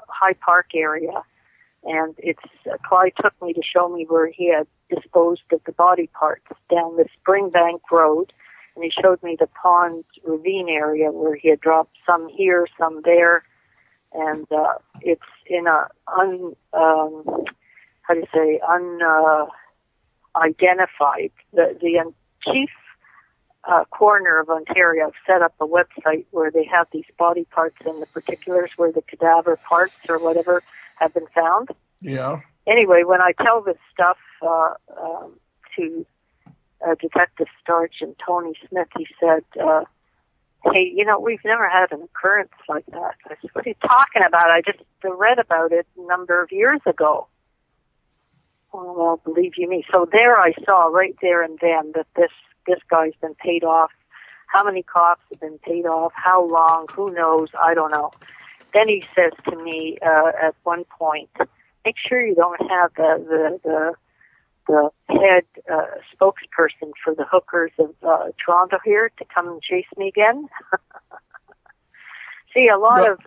High Park area, and Clyde took me to show me where he had disposed of the body parts down the Springbank Road, and he showed me the pond ravine area where he had dropped some here, some there, and it's in a unidentified. The chief coroner of Ontario set up a website where they have these body parts and the particulars where the cadaver parts or whatever have been found. Yeah. Anyway, when I tell this stuff to Detective Sergeant Tony Smith, he said, hey, we've never had an occurrence like that. I said, what are you talking about? I just read about it a number of years ago. Oh, well, believe you me. So there I saw right there and then that this guy's been paid off. How many cops have been paid off? How long? Who knows? I don't know. Then he says to me at one point, make sure you don't have the head spokesperson for the hookers of Toronto here to come and chase me again. See, a lot of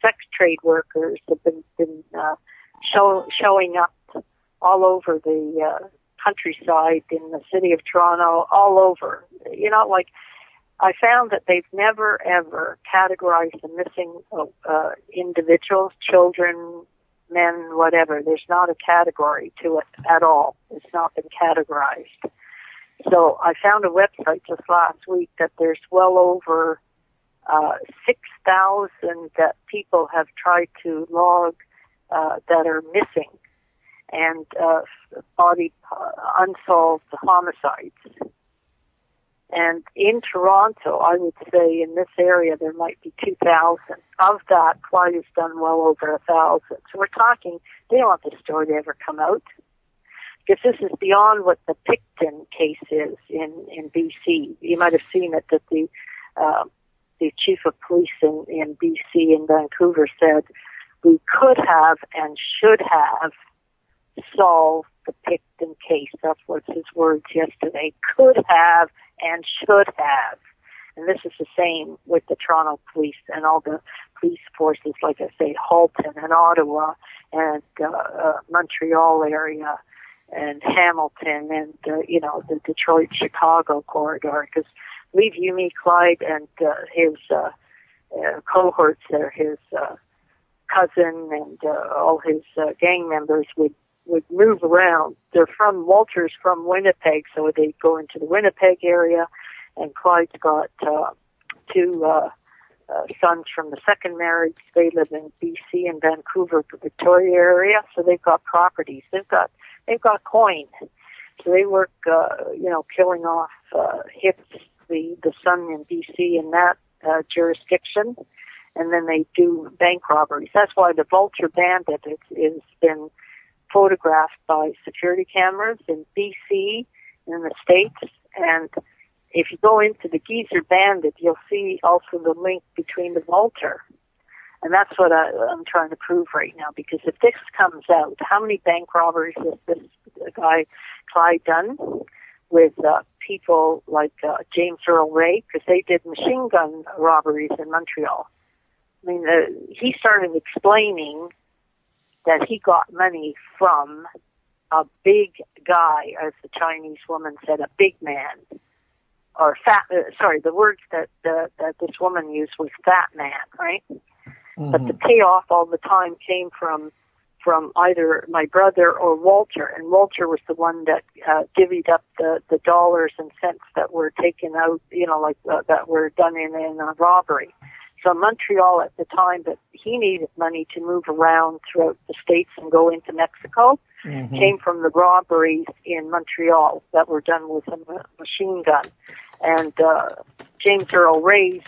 sex trade workers have been showing up all over the countryside in the city of Toronto, all over. You know, like, I found that they've never, ever categorized the missing individuals, children, men, whatever. There's not a category to it at all. It's not been categorized. So I found a website just last week that there's well over 6,000 that people have tried to log that are missing, and body unsolved homicides. And in Toronto, I would say in this area there might be 2,000. Of that, Clyde has done well over 1,000. So we're talking, they don't want this story to ever come out, because this is beyond what the Picton case is in BC. You might have seen it, that the chief of police in BC in Vancouver said, we could have and should have solved the Picton case. That was his words yesterday. Could have and should have. And this is the same with the Toronto police and all the police forces, like I say, Halton and Ottawa and Montreal area and Hamilton and, the Detroit-Chicago corridor. Because believe you me, Clyde and his cohorts there, his cousin and all his gang members would move around. Walter's from Winnipeg, so they go into the Winnipeg area, and Clyde's got two sons from the second marriage. They live in BC and Vancouver, the Victoria area, so they've got properties. They've got coin. So they work, killing off hits the son in BC in that jurisdiction, and then they do bank robberies. That's why the Vulture Bandit has been photographed by security cameras in BC, in the States, and if you go into the Geezer Bandit, you'll see also the link between the Vulture. And that's what I'm trying to prove right now, because if this comes out, how many bank robberies has this guy Clyde done with people like James Earl Ray, because they did machine gun robberies in Montreal. I mean, he started explaining that he got money from a big guy, as the Chinese woman said, a big man, or fat. The words that this woman used was fat man, right? Mm-hmm. But the payoff all the time came from either my brother or Walter, and Walter was the one that divvied up the dollars and cents that were taken out, that were done in a robbery. So Montreal at the time that he needed money to move around throughout the States and go into Mexico came from the robberies in Montreal that were done with a machine gun. And James Earl Ray's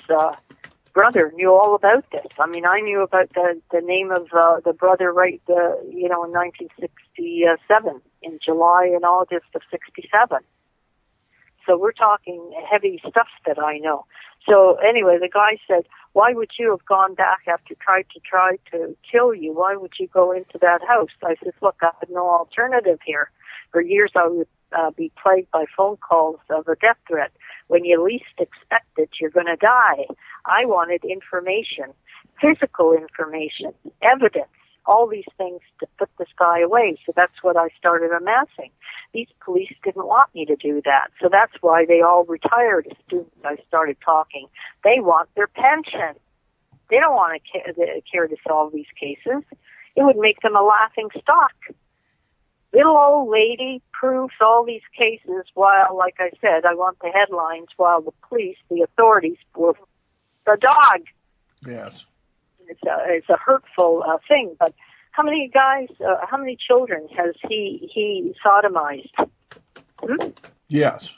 brother knew all about this. I mean, I knew about the name of the brother in 1967, in July and August of 67. So we're talking heavy stuff that I know. So anyway, the guy said, why would you have gone back after try to kill you? Why would you go into that house? I said, look, I have no alternative here. For years I would be plagued by phone calls of a death threat. When you least expect it, you're going to die. I wanted information, physical information, evidence, all these things to put this guy away. So that's what I started amassing. These police didn't want me to do that. So that's why they all retired as soon as I started talking. They want their pension. They don't want to care to solve these cases. It would make them a laughing stock. Little old lady proves all these cases while, like I said, I want the headlines, while the police, the authorities, were the dog. Yes. It's a hurtful thing, but how many children has he sodomized? Yes.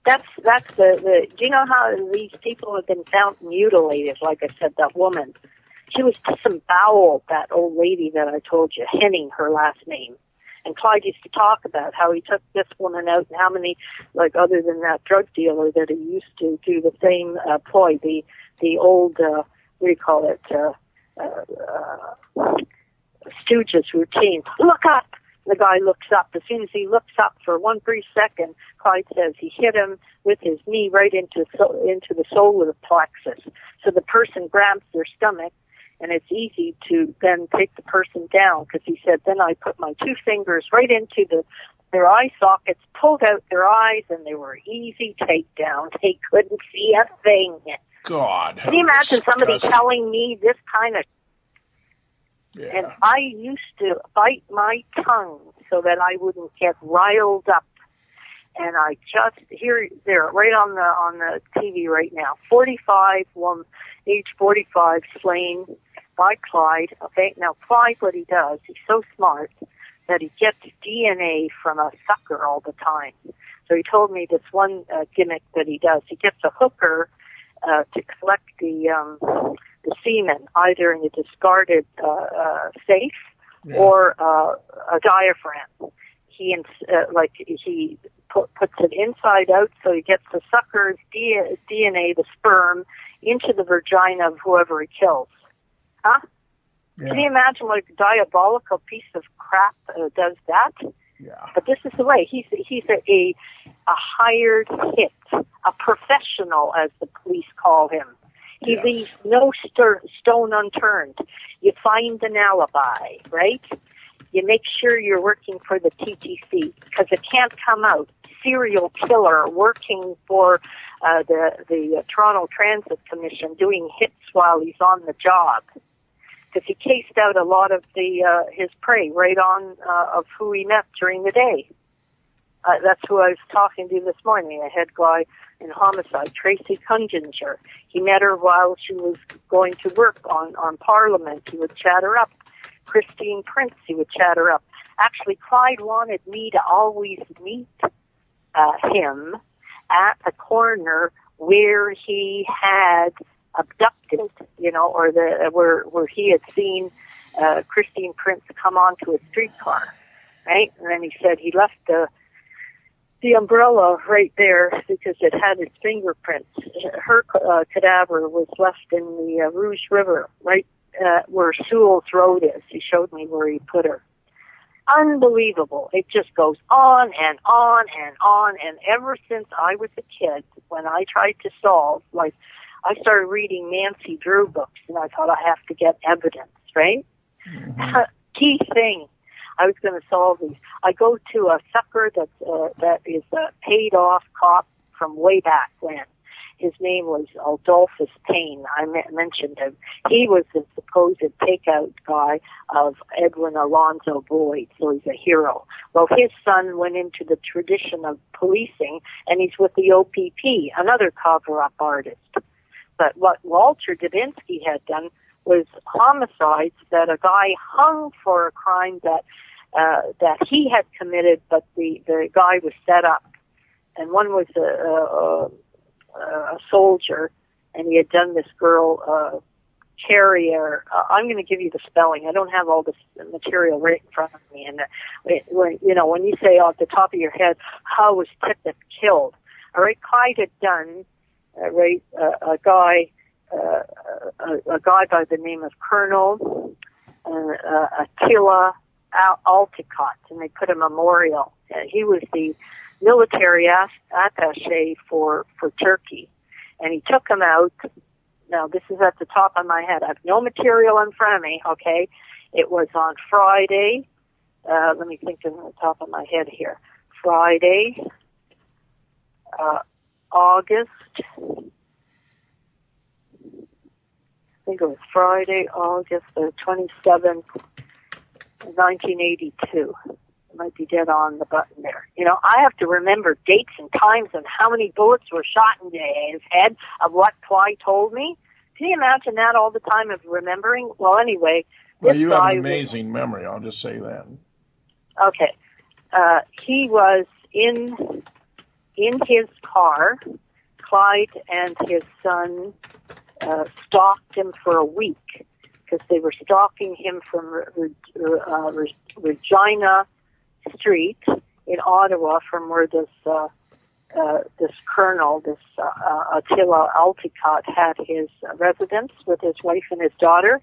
That's the. Do you know how these people have been found mutilated? Like I said, that woman, she was disemboweled. That old lady that I told you, Henning, her last name. And Clyde used to talk about how he took this woman out, and how many, like other than that drug dealer that he used to do the same ploy, the old. What do you call it? Stooges routine. Look up! The guy looks up. As soon as he looks up for one brief second, Clyde says he hit him with his knee right into the solar plexus. So the person grabs their stomach, and it's easy to then take the person down, because he said, then I put my 2 fingers right into their eye sockets, pulled out their eyes, and they were easy takedowns. They couldn't see a thing. God. Can you imagine somebody telling me this kind of... Yeah. And I used to bite my tongue so that I wouldn't get riled up. And I just there right on the TV right now. 45 woman, age 45, slain by Clyde. Okay, now Clyde, what he does, he's so smart that he gets DNA from a sucker all the time. So he told me this one gimmick that he does. He gets a hooker to collect the semen, either in a discarded safe or a diaphragm. He puts it inside out, so he gets the sucker's DNA, the sperm, into the vagina of whoever he kills. Huh? Yeah. Can you imagine what a diabolical piece of crap does that? Yeah. But this is the way. He's a hired hit, a professional, as the police call him. He leaves no stone unturned. You find an alibi, right? You make sure you're working for the TTC, because it can't come out. Serial killer working for the Toronto Transit Commission, doing hits while he's on the job, because he cased out a lot of his prey right on of who he met during the day. That's who I was talking to this morning, a head guy in homicide, Tracy Kunginger. He met her while she was going to work on Parliament. He would chat her up. Christine Prince, he would chat her up. Actually, Clyde wanted me to always meet him at the corner where he had abducted, or where he had seen Christine Prince come onto a streetcar, right? And then he said he left the umbrella right there because it had his fingerprints. Her cadaver was left in the Rouge River, right where Sewell's Road is. He showed me where he put her. Unbelievable. It just goes on and on and on. And ever since I was a kid, when I tried to solve, like, I started reading Nancy Drew books, and I thought I have to get evidence, right? Mm-hmm. Key thing. I was going to solve these. I go to a sucker that is a paid-off cop from way back when. His name was Adolphus Payne. I mentioned him. He was the supposed takeout guy of Edwin Alonzo Boyd, so he's a hero. Well, his son went into the tradition of policing, and he's with the OPP, another cover-up artist. But what Walter Dubinsky had done was homicides that a guy hung for a crime that he had committed, but the guy was set up. And one was a soldier, and he had done this girl Carrier. I'm going to give you the spelling. I don't have all this material right in front of me. And when you say off the top of your head, how was Tippett killed? All right, Clyde had done a guy by the name of Colonel Attila Alticott, and they put a memorial. He was the military attaché for Turkey, and he took him out. Now, this is at the top of my head. I have no material in front of me, okay? It was on Friday. Let me think on the top of my head here. Friday, August. I think it was Friday, August the 27th, 1982. I might be dead on the button there. I have to remember dates and times and how many bullets were shot in his head of what Clyde told me. Can you imagine that all the time of remembering? Well, anyway. Well, you have an amazing memory, I'll just say that. Okay. He was in his car. Clyde and his son stalked him for a week because they were stalking him from Regina Street in Ottawa, from where this colonel, Attila Alticott, had his residence with his wife and his daughter,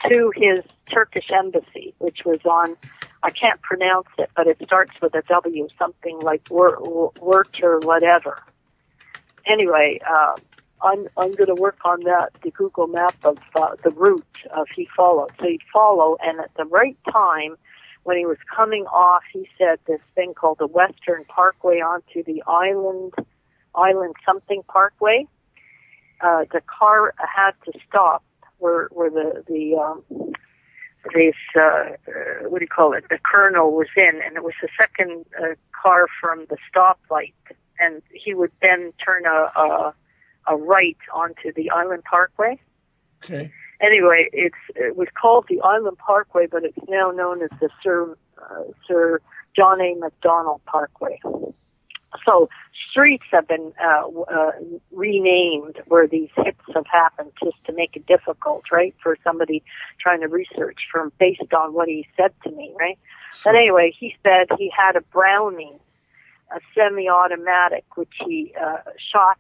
to his Turkish embassy, which was on I can't pronounce it, but it starts with a W, something like Wurt or whatever. Anyway, I'm going to work on that, the Google map of the route he followed. So he'd follow, and at the right time, when he was coming off, he said this thing called the Western Parkway onto the Island something Parkway. The car had to stop where the colonel was in, and it was the second car from the stoplight, and he would then turn a right onto the Island Parkway. Okay. Anyway, it was called the Island Parkway, but it's now known as the Sir John A. Macdonald Parkway. So streets have been renamed where these hits have happened, just to make it difficult, right, for somebody trying to research based on what he said to me, right? But anyway, he said he had a Browning, a semi-automatic, which he shot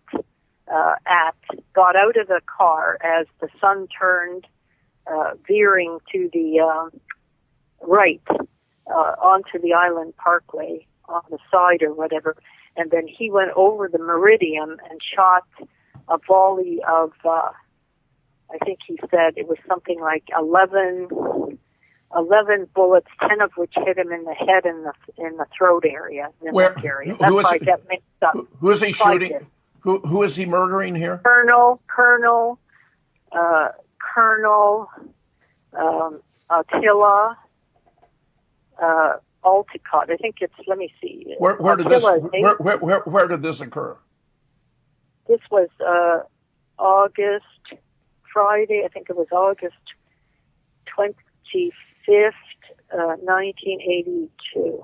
got out of the car as the sun turned, veering to the right onto the Island Parkway on the side or whatever. And then he went over the meridian and shot a volley of, I think he said it was something like 11 bullets, 10 of which hit him in the head and in the throat area, in the neck area. That's why I get mixed up. Who is he shooting? Who is he murdering here? Colonel Attila Alticott. I think it's. Let me see. Where did this occur? This was Friday. I think it was August 25th, 1982.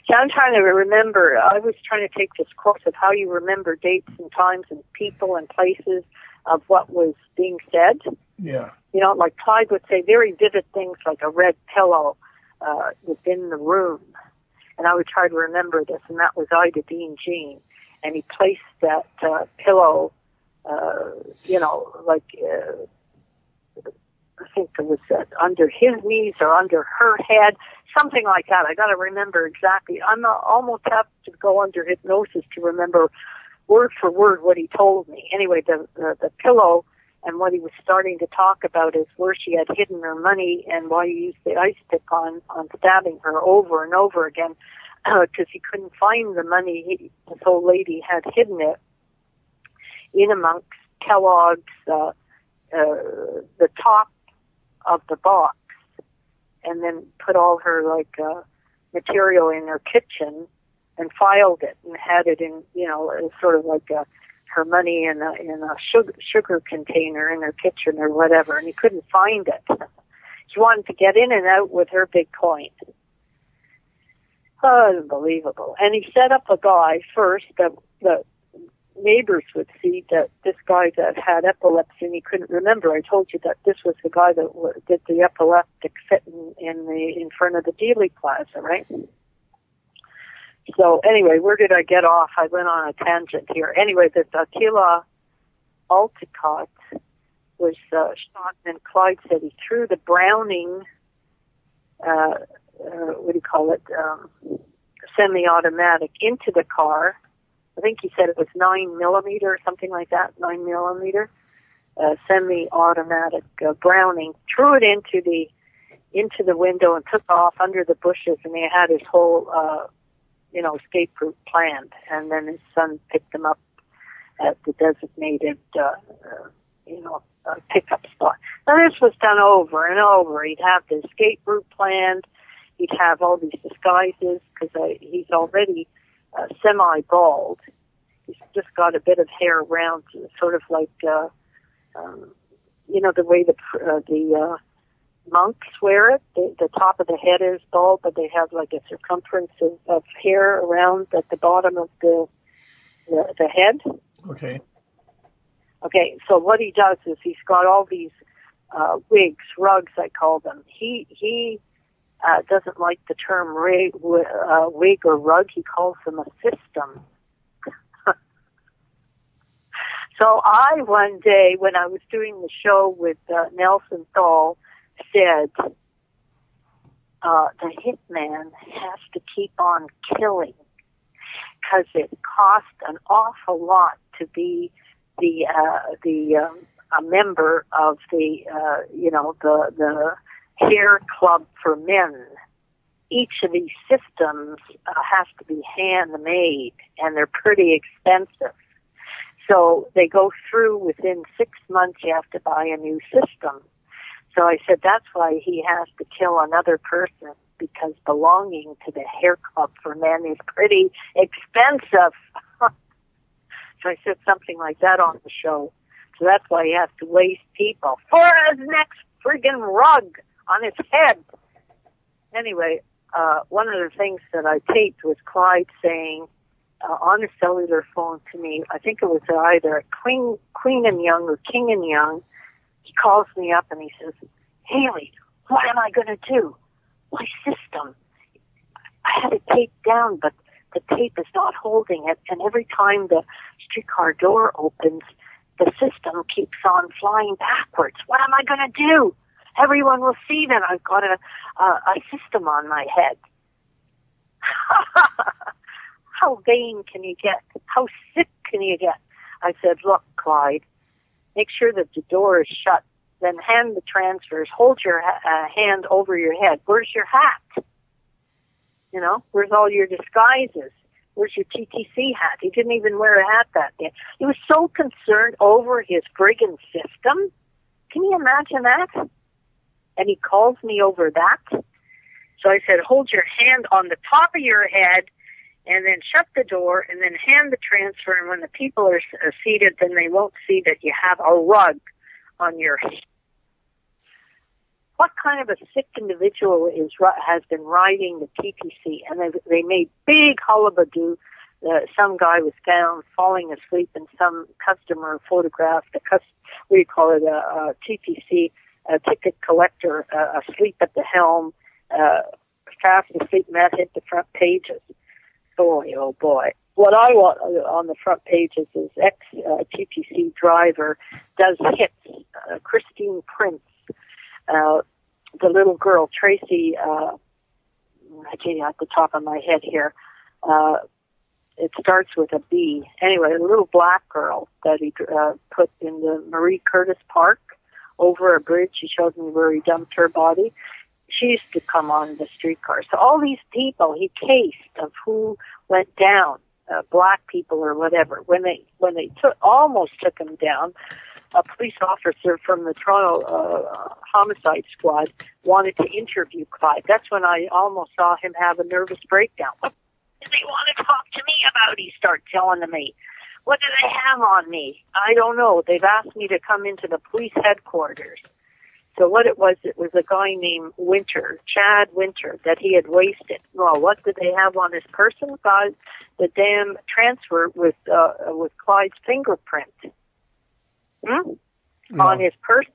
Yeah, I'm trying to remember. I was trying to take this course of how you remember dates and times and people and places of what was being said. Yeah. You know, like Clyde would say very vivid things like a red pillow within the room. And I would try to remember this, and that was Ida Dean Jean. And he placed that pillow, I think it was under his knees or under her head, something like that. I got to remember exactly. I'm almost have to go under hypnosis to remember word for word what he told me. Anyway, the pillow and what he was starting to talk about is where she had hidden her money and why he used the ice pick on stabbing her over and over again because he couldn't find the money. This old lady had hidden it in amongst Kellogg's, the top of the box, and then put all her material in her kitchen and filed it and had it in, sort of like her money in a sugar container in her kitchen or whatever, and he couldn't find it. He wanted to get in and out with her big coin. Unbelievable. And he set up a guy first that the neighbors would see that this guy that had epilepsy, and he couldn't remember. I told you that this was the guy that did the epileptic fit in front of the Dealey Plaza, right? So anyway, where did I get off? I went on a tangent here. Anyway, this Attila Alticott was shot, and Clyde said he threw the Browning, semi-automatic into the car. I think he said it was 9mm or something like that, 9mm, semi-automatic Browning. Threw it into the window and took off under the bushes, and he had his whole, escape route planned. And then his son picked him up at the designated, pickup spot. Now this was done over and over. He'd have the escape route planned. He'd have all these disguises because he's already semi-bald. He's just got a bit of hair around, sort of like, the way the monks wear it. The top of the head is bald, but they have like a circumference of hair around at the bottom of the head. Okay. Okay, so what he does is he's got all these wigs, rugs, I call them. He doesn't like the term wig or rug. He calls them a system. So I, one day, when I was doing the show with Nelson Thal, said, the hitman has to keep on killing because it costs an awful lot to be a member of the hair club for men. Each of these systems has to be handmade, and they're pretty expensive. So they go through within 6 months. You have to buy a new system. So I said that's why he has to kill another person, because belonging to the hair club for men is pretty expensive. So I said something like that on the show. So that's why he has to waste people for his next friggin' rug on his head. Anyway, one of the things that I taped was Clyde saying on a cellular phone to me, I think it was either Queen and Young or King and Young. He calls me up and he says, Haley, what am I going to do? My system. I had it taped down, but the tape is not holding it. And every time the streetcar door opens, the system keeps on flying backwards. What am I going to do? Everyone will see that I've got a system on my head. How vain can you get? How sick can you get? I said, look, Clyde, make sure that the door is shut. Then hand the transfers. Hold your hand over your head. Where's your hat? You know, where's all your disguises? Where's your TTC hat? He didn't even wear a hat that day. He was so concerned over his friggin' system. Can you imagine that? And he calls me over that. So I said, hold your hand on the top of your head and then shut the door and then hand the transfer. And when the people are seated, then they won't see that you have a rug on your head. What kind of a sick individual has been riding the TTC? And they made big hullabaloo. Some guy was found falling asleep, and some customer photographed a TTC ticket collector asleep at the helm, fast asleep, and that hit the front pages. Boy, oh boy. What I want on the front pages is ex-TTC driver does hits, Christine Prince, the little girl, Tracy, at the top of my head here, it starts with a B. Anyway, a little black girl that he put in the Marie Curtis Park over a bridge. He showed me where he dumped her body. She used to come on the streetcar. So all these people he cased of who went down, black people or whatever. When they almost took him down, a police officer from the Toronto homicide squad wanted to interview Clyde. That's when I almost saw him have a nervous breakdown. What do they want to talk to me about? He started telling me. What do they have on me? I don't know. They've asked me to come into the police headquarters. So what it was a guy named Winter, Chad Winter, that he had wasted. Well, what did they have on his person? God, the damn transfer with Clyde's fingerprint on his person.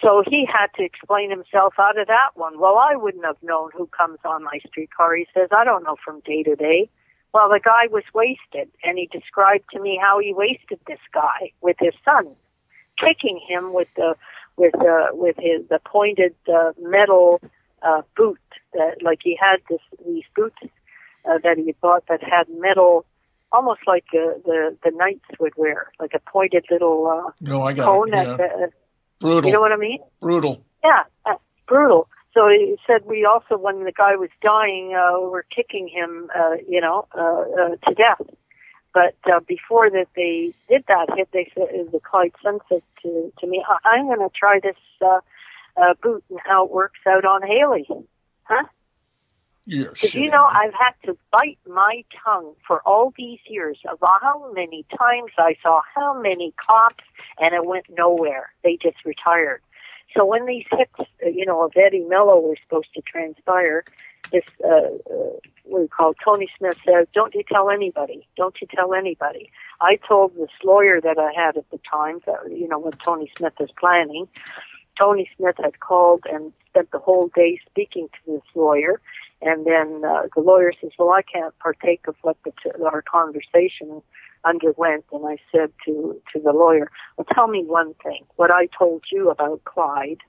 So he had to explain himself out of that one. Well, I wouldn't have known who comes on my streetcar. He says, I don't know from day to day. Well, the guy was wasted, and he described to me how he wasted this guy with his son, kicking him with the pointed metal boot. Like he had these boots that he bought that had metal, almost like the knights would wear, like a pointed little cone. Brutal. You know what I mean? Brutal. Yeah, brutal. So he said we also, when the guy was dying, were kicking him, to death. But before that they did that hit, they said, the Clyde son said to me, I'm going to try this boot and how it works out on Haley. Huh? Because you know, I've had to bite my tongue for all these years of how many times I saw how many cops, and it went nowhere. They just retired. So when these hits, of Eddie Mello were supposed to transpire, this, Tony Smith said, don't you tell anybody. Don't you tell anybody. I told this lawyer that I had at the time, when Tony Smith was planning, Tony Smith had called and spent the whole day speaking to this lawyer. And then the lawyer says, well, I can't partake of what our conversation underwent. And I said to the lawyer, well, tell me one thing. What I told you about Clyde,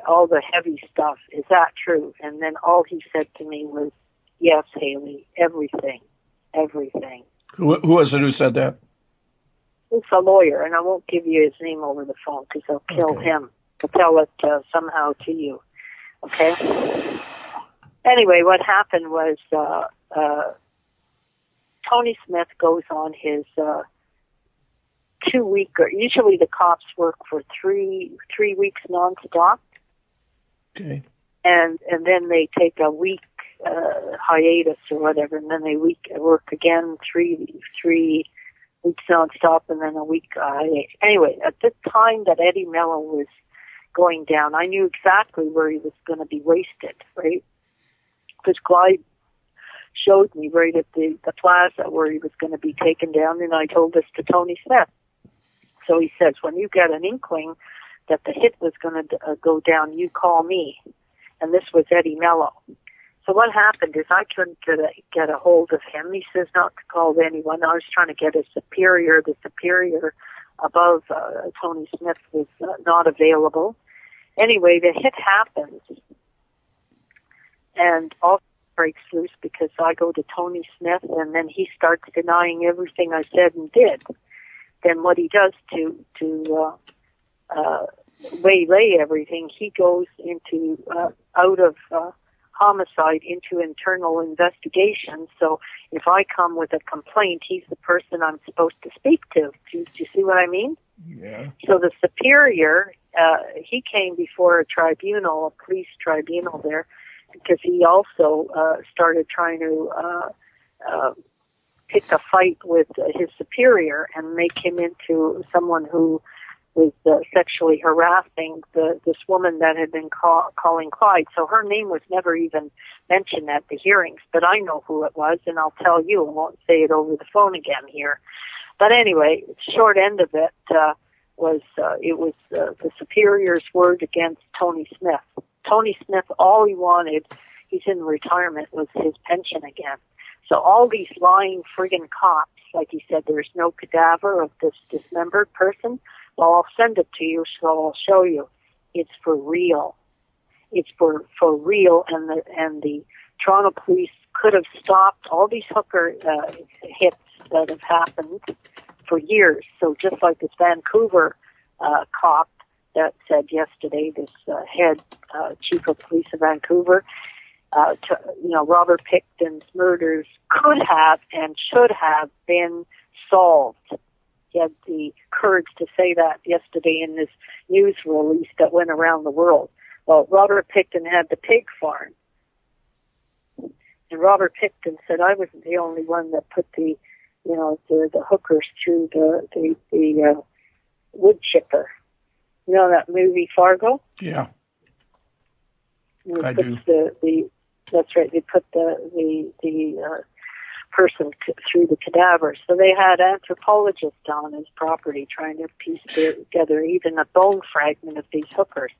all the heavy stuff. Is that true? And then all he said to me was, yes, Haley, everything. Who was it who said that? It's a lawyer, and I won't give you his name over the phone because I'll kill him. I'll tell it somehow to you. Okay? Anyway, what happened was Tony Smith goes on his 2-week, or usually the cops work for three weeks nonstop. Okay. And then they take a week hiatus or whatever, and then they work again 3 weeks nonstop, and then a week hiatus. Anyway, at the time that Eddie Mello was going down, I knew exactly where he was going to be wasted, right? Because Clyde showed me right at the plaza where he was going to be taken down, and I told this to Tony Smith. So he says, when you get an inkling that the hit was going to go down, you call me. And this was Eddie Mello. So what happened is I couldn't get a hold of him. He says not to call anyone. I was trying to get a superior. The superior above Tony Smith was not available. Anyway, the hit happens, and all breaks loose because I go to Tony Smith, and then he starts denying everything I said and did. Then what he does to waylay everything, he goes into out of homicide into internal investigation. So if I come with a complaint, he's the person I'm supposed to speak to. Do you see what I mean? Yeah. So the superior, he came before a tribunal, a police tribunal there, because he also started trying to pick a fight with his superior and make him into someone who was sexually harassing this woman that had been calling Clyde. So her name was never even mentioned at the hearings, but I know who it was, and I'll tell you. I won't say it over the phone again here. But anyway, short end of it was the superior's word against Tony Smith. Tony Smith, all he wanted, he's in retirement, was his pension again. So all these lying friggin' cops, like he said, there's no cadaver of this dismembered person. Well, I'll send it to you, so I'll show you. It's for real. It's for real, and the Toronto police could have stopped all these hooker hits that have happened for years. So just like this Vancouver cop that said yesterday, this head chief of police of Vancouver, Robert Pickton's murders could have and should have been solved. He had the courage to say that yesterday in this news release that went around the world. Well, Robert Pickton had the pig farm. And Robert Pickton said, I wasn't the only one that put the hookers through the wood chipper. You know that movie Fargo? Yeah. I do. That's right. They put the person through the cadaver. So they had anthropologists on his property trying to piece together even a bone fragment of these hookers.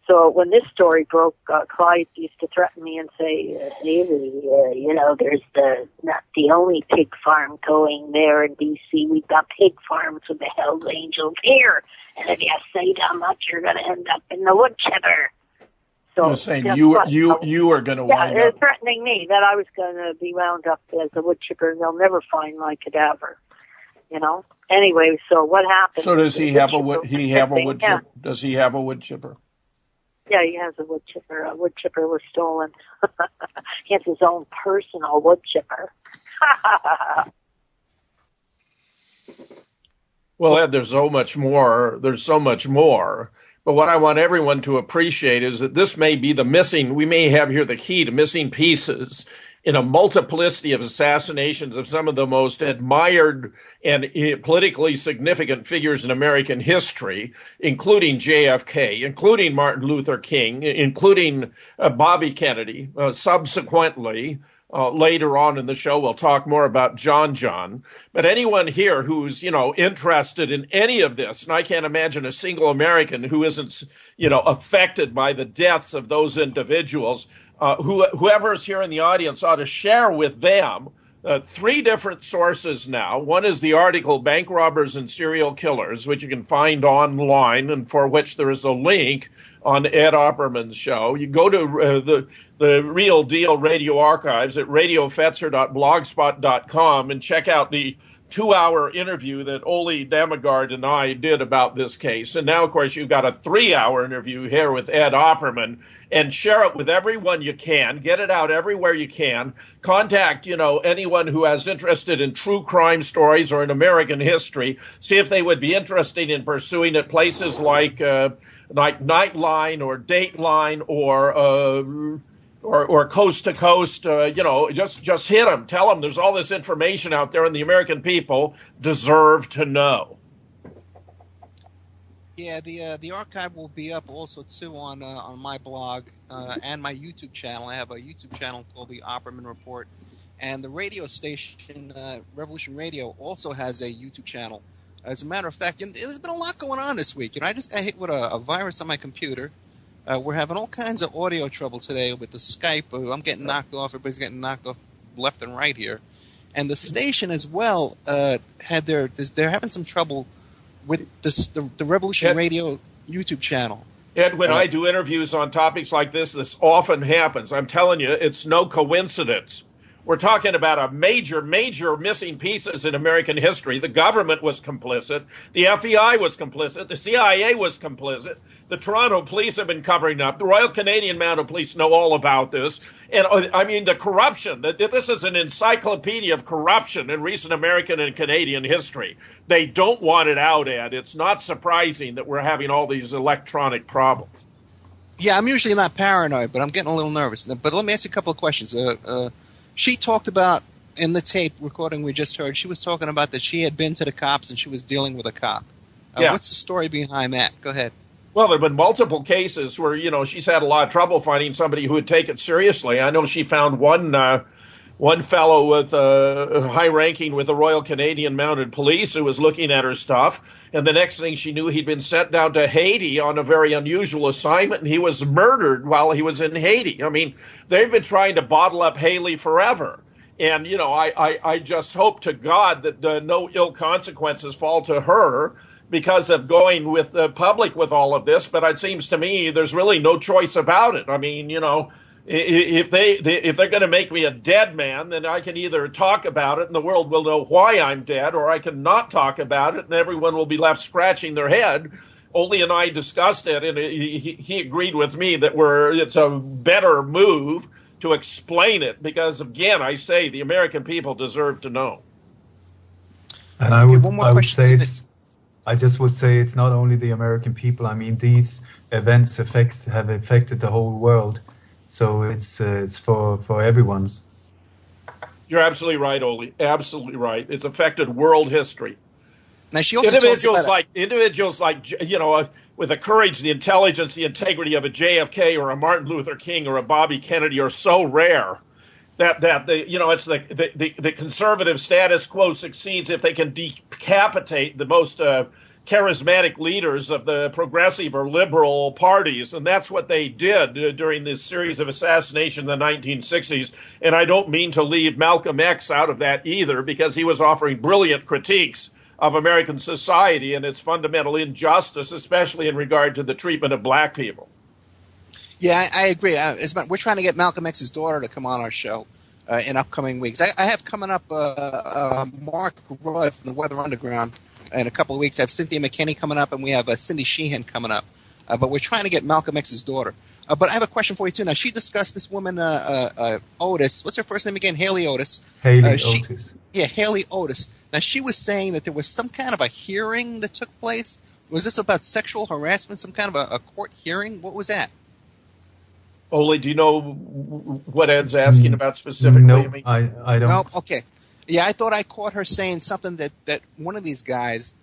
So when this story broke, Clyde used to threaten me and say, Haley, there's not the only pig farm going there in B.C. We've got pig farms with the Hells Angels here. And if you say that much, you're going to end up in the wood chipper. So you're saying you are going to wind up. Threatening me that I was going to be wound up as a wood chipper and they'll never find my cadaver. Anyway, so what happened? So does he have a wood chipper? Does he have a wood chipper? Yeah, he has a wood chipper. A wood chipper was stolen. He has his own personal wood chipper. Well, Ed, there's so much more. But what I want everyone to appreciate is that this may be we may have here the key to missing pieces in a multiplicity of assassinations of some of the most admired and politically significant figures in American history, including JFK, including Martin Luther King, including Bobby Kennedy. Subsequently, later on in the show, we'll talk more about John. But anyone here who's, interested in any of this, and I can't imagine a single American who isn't, affected by the deaths of those individuals, whoever's here in the audience ought to share with them three different sources now. One is the article Bank Robbers and Serial Killers, which you can find online and for which there is a link on Ed Opperman's show. You go to the Real Deal Radio Archives at radiofetzer.blogspot.com and check out the 2-hour interview that Ole Dammegard and I did about this case. And now, of course, you've got a 3-hour interview here with Ed Opperman, and share it with everyone you can. Get it out everywhere you can. Contact, anyone who has interested in true crime stories or in American history. See if they would be interested in pursuing it. Places like Nightline or Dateline or Coast to Coast, just hit them. Tell them there's all this information out there and the American people deserve to know. Yeah, the archive will be up also, too, on my blog and my YouTube channel. I have a YouTube channel called the Opperman Report. And the radio station, Revolution Radio, also has a YouTube channel. As a matter of fact, there's been a lot going on this week. I just got hit with a virus on my computer. We're having all kinds of audio trouble today with the Skype. I'm getting knocked off. Everybody's getting knocked off left and right here. And the station as well they're having some trouble with the Revolution Radio YouTube channel. Ed, when I do interviews on topics like this often happens. I'm telling you, it's no coincidence. We're talking about a major missing pieces in American history. The government was complicit. The FBI was complicit. The CIA was complicit. The Toronto police have been covering up. The Royal Canadian Mounted Police know all about this. And the corruption. This is an encyclopedia of corruption in recent American and Canadian history. They don't want it out, Ed. It's not surprising that we're having all these electronic problems. Yeah, I'm usually not paranoid, but I'm getting a little nervous. But let me ask you a couple of questions. She talked about, in the tape recording we just heard, she was talking about that she had been to the cops and she was dealing with a cop. Yeah. What's the story behind that? Go ahead. Well, there have been multiple cases where, she's had a lot of trouble finding somebody who would take it seriously. I know she found one fellow with high ranking with the Royal Canadian Mounted Police who was looking at her stuff. And the next thing she knew, he'd been sent down to Haiti on a very unusual assignment, and he was murdered while he was in Haiti. I mean, they've been trying to bottle up Haley forever. And, I just hope to God that no ill consequences fall to her because of going with the public with all of this. But it seems to me there's really no choice about it. I mean, if they're going to make me a dead man, then I can either talk about it and the world will know why I'm dead, or I can not talk about it and everyone will be left scratching their head. Ole and I discussed it, and he agreed with me that it's a better move to explain it because, again, I say the American people deserve to know. And I would say it's not only the American people. I mean, these events have affected the whole world. So it's for everyone's. You're absolutely right, Ole. Absolutely right. It's affected world history. Now she also individuals like with the courage, the intelligence, the integrity of a JFK or a Martin Luther King or a Bobby Kennedy are so rare that it's the conservative status quo succeeds if they can decapitate the most charismatic leaders of the progressive or liberal parties. And that's what they did during this series of assassinations in the 1960s. And I don't mean to leave Malcolm X out of that either, because he was offering brilliant critiques of American society and its fundamental injustice, especially in regard to the treatment of black people. Yeah, I agree. We're trying to get Malcolm X's daughter to come on our show in upcoming weeks. I have coming up Mark Roy from the Weather Underground. In a couple of weeks, I have Cynthia McKinney coming up, and we have Cindy Sheehan coming up. But we're trying to get Malcolm X's daughter. But I have a question for you, too. Now, she discussed this woman, Otis. What's her first name again? Haley Otis. Otis. Yeah, Haley Otis. Now, she was saying that there was some kind of a hearing that took place. Was this about sexual harassment, some kind of a court hearing? What was that? Ole, do you know what Ed's asking about specifically? No, I don't. No? Okay. Yeah, I thought I caught her saying something that one of these guys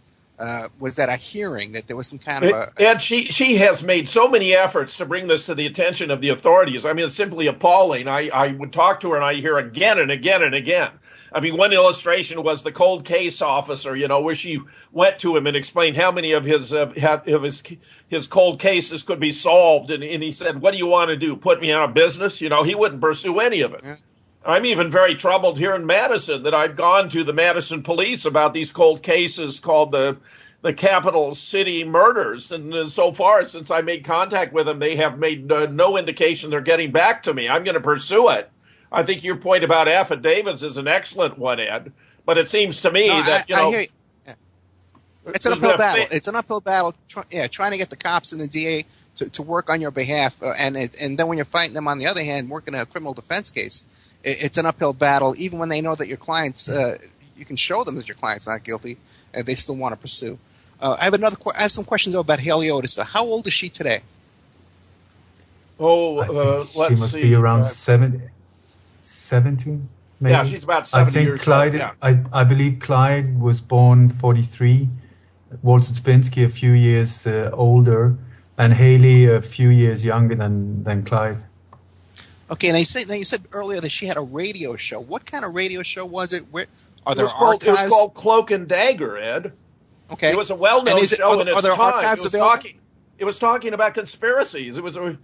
was at a hearing, that there was some kind of a... Ed, she has made so many efforts to bring this to the attention of the authorities. I mean, it's simply appalling. I would talk to her and I hear again and again and again. I mean, one illustration was the cold case officer, where she went to him and explained how many of his cold cases could be solved. And he said, "What do you want to do? Put me out of business?" He wouldn't pursue any of it. I'm even very troubled here in Madison that I've gone to the Madison police about these cold cases called the capital city murders. And so far, since I made contact with them, they have made no indication they're getting back to me. I'm going to pursue it. I think your point about affidavits is an excellent one, Ed. But it seems to me that, I hear you. It's an uphill battle. It's an uphill battle, trying to get the cops and the DA to work on your behalf. And then when you're fighting them, on the other hand, working a criminal defense case, it's an uphill battle, even when they know that your clients, you can show them that your client's not guilty, and they still want to pursue. I have some questions about Haley Otis. How old is she today? Let's see. She must be around 17, maybe? Yeah, she's about 70 years old. Clyde, yeah. I believe Clyde was born 43, Walter Spinsky a few years older, and Haley a few years younger than Clyde. Okay, now you said earlier that she had a radio show. What kind of radio show was it? Where are there archives? It was called Cloak and Dagger, Ed. Okay, it was a well-known show in its time. Archives available? It was talking about conspiracies. It was a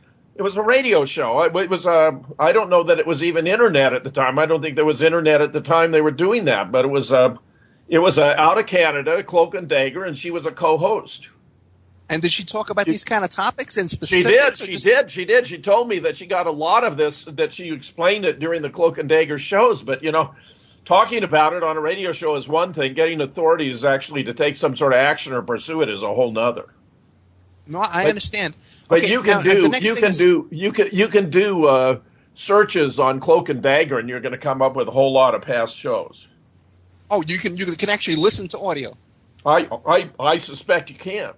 radio show. It was I don't know that it was even internet at the time. I don't think there was internet at the time they were doing that. But it was out of Canada, Cloak and Dagger, and she was a co-host. And did she talk about these kind of topics in specifics? She did. She told me that she got a lot of this, that she explained it during the Cloak and Dagger shows. But, talking about it on a radio show is one thing. Getting authorities actually to take some sort of action or pursue it is a whole nother. No, I understand. But okay, you can do searches on Cloak and Dagger, and you're going to come up with a whole lot of past shows. Oh, you can actually listen to audio. I suspect you can.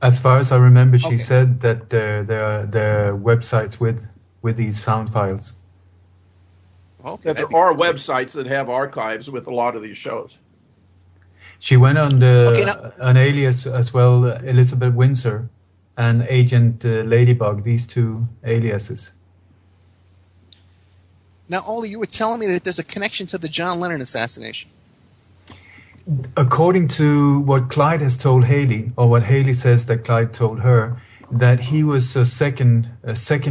As far as I remember, she said that there are websites with these sound files. Okay, that there are websites that have archives with a lot of these shows. She went on an alias as well, Elizabeth Windsor, and Agent Ladybug, these two aliases. Now, Ole, you were telling me that there's a connection to the John Lennon assassination. According to what Clyde has told Haley, or what Haley says that Clyde told her, that he was a second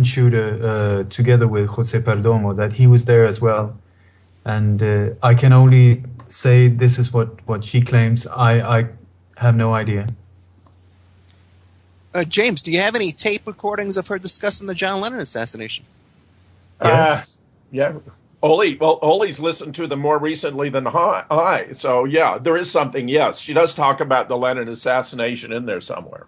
shooter together with Jose Perdomo, that he was there as well. And I can only say this is what she claims. I have no idea. James, do you have any tape recordings of her discussing the John Lennon assassination? Yes. Yeah. Ole's listened to them more recently than I. So, yeah, there is something, yes. She does talk about the Lennon assassination in there somewhere.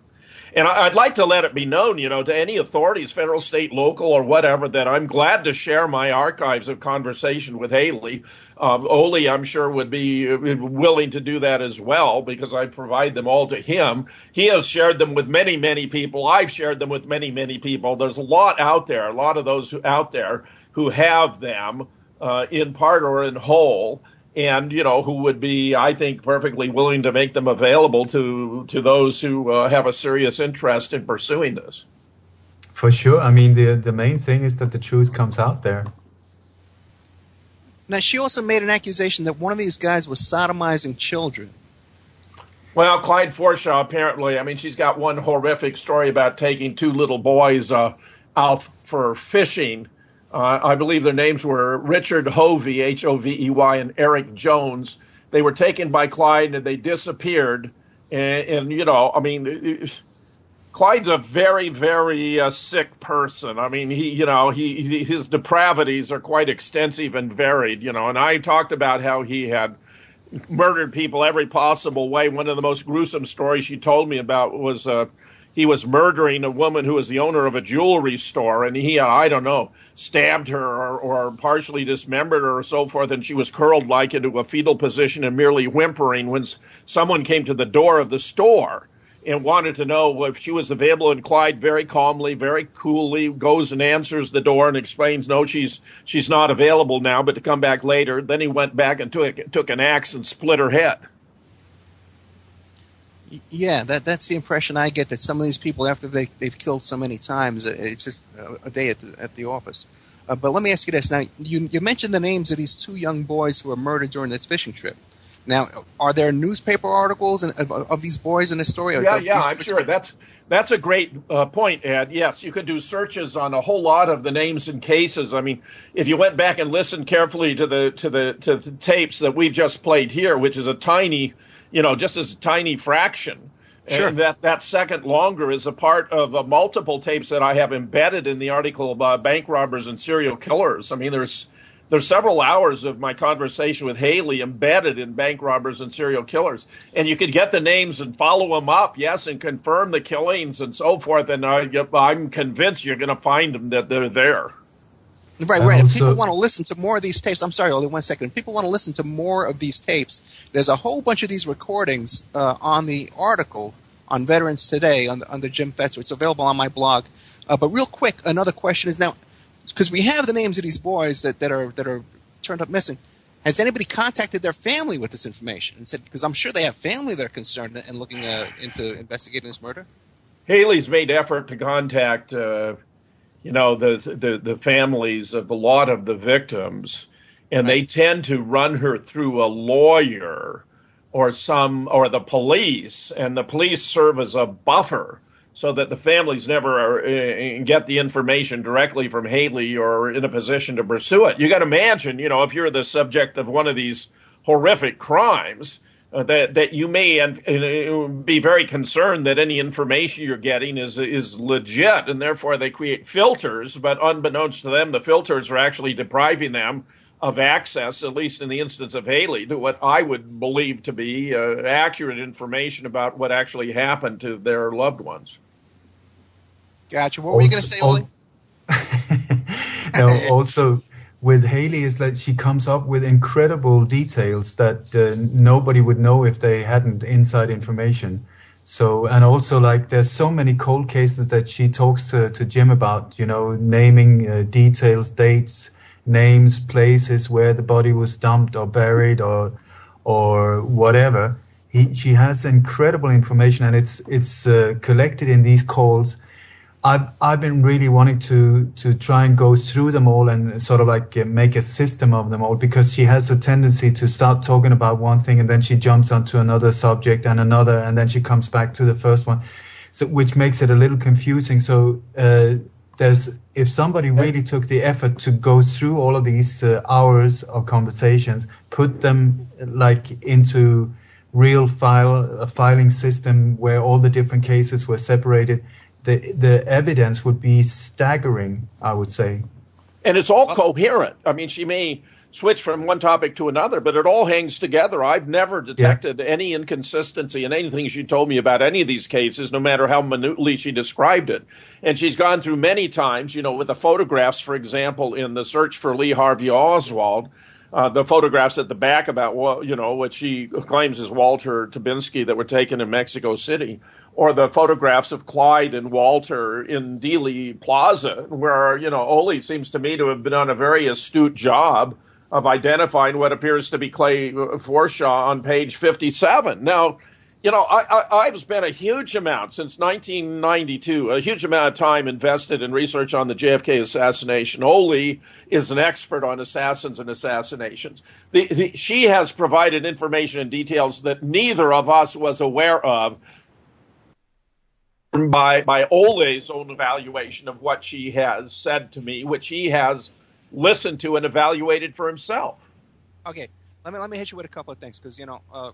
And I'd like to let it be known, to any authorities, federal, state, local, or whatever, that I'm glad to share my archives of conversation with Haley. Ole, I'm sure, would be willing to do that as well, because I provide them all to him. He has shared them with many, many people. I've shared them with many, many people. There's a lot out there, a lot of those out there who have them. In part or in whole, and who would be, I think, perfectly willing to make them available to those who have a serious interest in pursuing this. For sure. I mean, the main thing is that the truth comes out there. Now, she also made an accusation that one of these guys was sodomizing children. Well, Clyde Forshaw, apparently, she's got one horrific story about taking two little boys out for fishing. I believe their names were Richard Hovey, H-O-V-E-Y, and Eric Jones. They were taken by Clyde and they disappeared. And Clyde's a very, very sick person. His depravities are quite extensive and varied, and I talked about how he had murdered people every possible way. One of the most gruesome stories she told me about was he was murdering a woman who was the owner of a jewelry store, and he, stabbed her or partially dismembered her or so forth, and she was curled into a fetal position and merely whimpering when someone came to the door of the store and wanted to know if she was available. And Clyde very calmly, very coolly goes and answers the door and explains, no, she's not available now, but to come back later. Then he went back and took an axe and split her head. Yeah, that's the impression I get, that some of these people, after they've killed so many times, it's just a day at the office. But let me ask you this. Now, you mentioned the names of these two young boys who were murdered during this fishing trip. Now, are there newspaper articles of these boys in this story? Yeah, I'm sure. That's a great point, Ed. Yes, you could do searches on a whole lot of the names and cases. I mean, if you went back and listened carefully to the tapes that we've just played here, which is a tiny, just as a tiny fraction. Sure. And that second longer is a part of multiple tapes that I have embedded in the article about bank robbers and serial killers. I mean, there's several hours of my conversation with Haley embedded in bank robbers and serial killers. And you could get the names and follow them up, yes, and confirm the killings and so forth. And I'm convinced you're going to find them, that they're there. Right. If people want to listen to more of these tapes, I'm sorry, only 1 second. If people want to listen to more of these tapes, there's a whole bunch of these recordings on the article on Veterans Today under Jim Fetzer. It's available on my blog. But real quick, another question is now, because we have the names of these boys that are turned up missing. Has anybody contacted their family with this information and said, because I'm sure they have family that are concerned and looking into investigating this murder? Haley's made effort to contact the families of a lot of the victims, and they tend to run her through a lawyer or the police, and the police serve as a buffer so that the families never get the information directly from Haley or in a position to pursue it. You got to imagine, if you're the subject of one of these horrific crimes, that you may be very concerned that any information you're getting is legit, and therefore they create filters, but unbeknownst to them, the filters are actually depriving them of access, at least in the instance of Haley, to what I would believe to be accurate information about what actually happened to their loved ones. Gotcha. What were you going to say, Oli? No, also with Haley is that she comes up with incredible details that nobody would know if they hadn't inside information. So, and also there's so many cold cases that she talks to Jim about, naming details, dates, names, places where the body was dumped or buried or whatever. She has incredible information, and it's collected in these calls. I've been really wanting to try and go through them all and sort of make a system of them all, because she has a tendency to start talking about one thing and then she jumps onto another subject and another, and then she comes back to the first one, so which makes it a little confusing. So if somebody really took the effort to go through all of these hours of conversations, put them into real filing system where all the different cases were separated, the evidence would be staggering, I would say. And it's all coherent. I mean, she may switch from one topic to another, but it all hangs together. I've never detected any inconsistency in anything she told me about any of these cases, no matter how minutely she described it. And she's gone through many times, with the photographs, for example, in the search for Lee Harvey Oswald, the photographs at the back about, what she claims is Walter Tabinski that were taken in Mexico City, or the photographs of Clyde and Walter in Dealey Plaza, where, Oli seems to me to have done a very astute job of identifying what appears to be Clay Forshaw on page 57. Now, I've spent a huge amount since 1992, a huge amount of time invested in research on the JFK assassination. Oli is an expert on assassins and assassinations. She has provided information and details that neither of us was aware of by Ole's own evaluation of what she has said to me, which he has listened to and evaluated for himself. Okay. Let me hit you with a couple of things, because,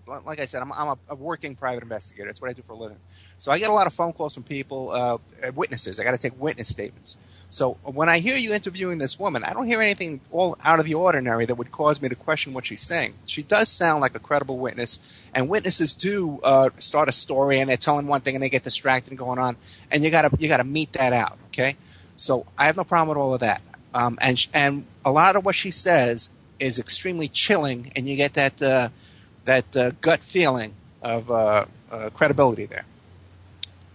like I said, I'm a working private investigator. That's what I do for a living. So I get a lot of phone calls from people, witnesses. I got to take witness statements. So when I hear you interviewing this woman, I don't hear anything all out of the ordinary that would cause me to question what she's saying. She does sound like a credible witness, and witnesses do start a story, and they're telling one thing, and they get distracted and going on, and you gotta meet that out, okay? So I have no problem with all of that. And a lot of what she says is extremely chilling, and you get that gut feeling of credibility there.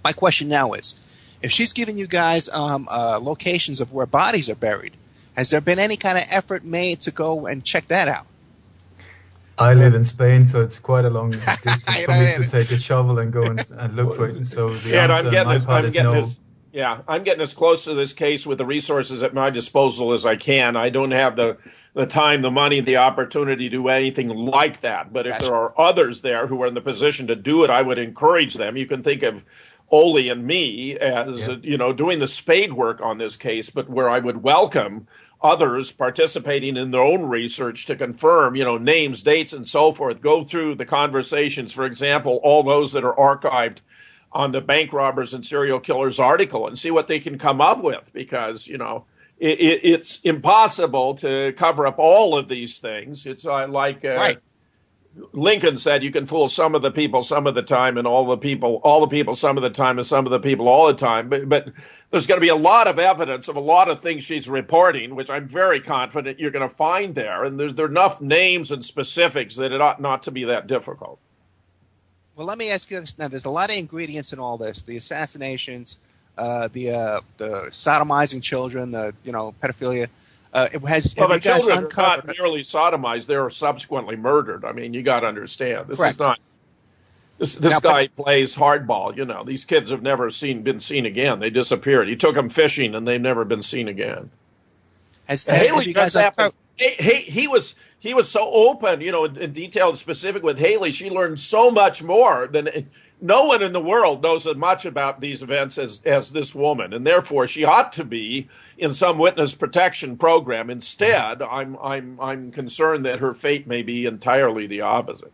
My question now is, if she's giving you guys locations of where bodies are buried, has there been any kind of effort made to go and check that out? I live in Spain, so it's quite a long distance for me to take a shovel and go and look for it. So the answer on my part is no. Yeah, I'm getting as close to this case with the resources at my disposal as I can. I don't have the time, the money, the opportunity to do anything like that. But if there are others there who are in the position to do it, I would encourage them. You can think of Ole and me as, doing the spade work on this case, but where I would welcome others participating in their own research to confirm, names, dates, and so forth, go through the conversations, for example, all those that are archived on the bank robbers and serial killers article, and see what they can come up with, because, it's impossible to cover up all of these things. It's right. Lincoln said, you can fool some of the people some of the time, and all the people some of the time, and some of the people all the time. But there's going to be a lot of evidence of a lot of things she's reporting, which I'm very confident you're going to find there. And there are enough names and specifics that it ought not to be that difficult. Well, let me ask you this now. There's a lot of ingredients in all this: the assassinations, the sodomizing children, pedophilia. The children are not merely sodomized; they are subsequently murdered. I mean, you got to understand. This is not. This guy plays hardball. These kids have never been seen again. They disappeared. He took them fishing, and they've never been seen again. Haley just happened. He was so open, and detailed and specific with Haley. She learned so much more than no one in the world knows as much about these events as this woman, and therefore she ought to be in some witness protection program. Instead, I'm concerned that her fate may be entirely the opposite.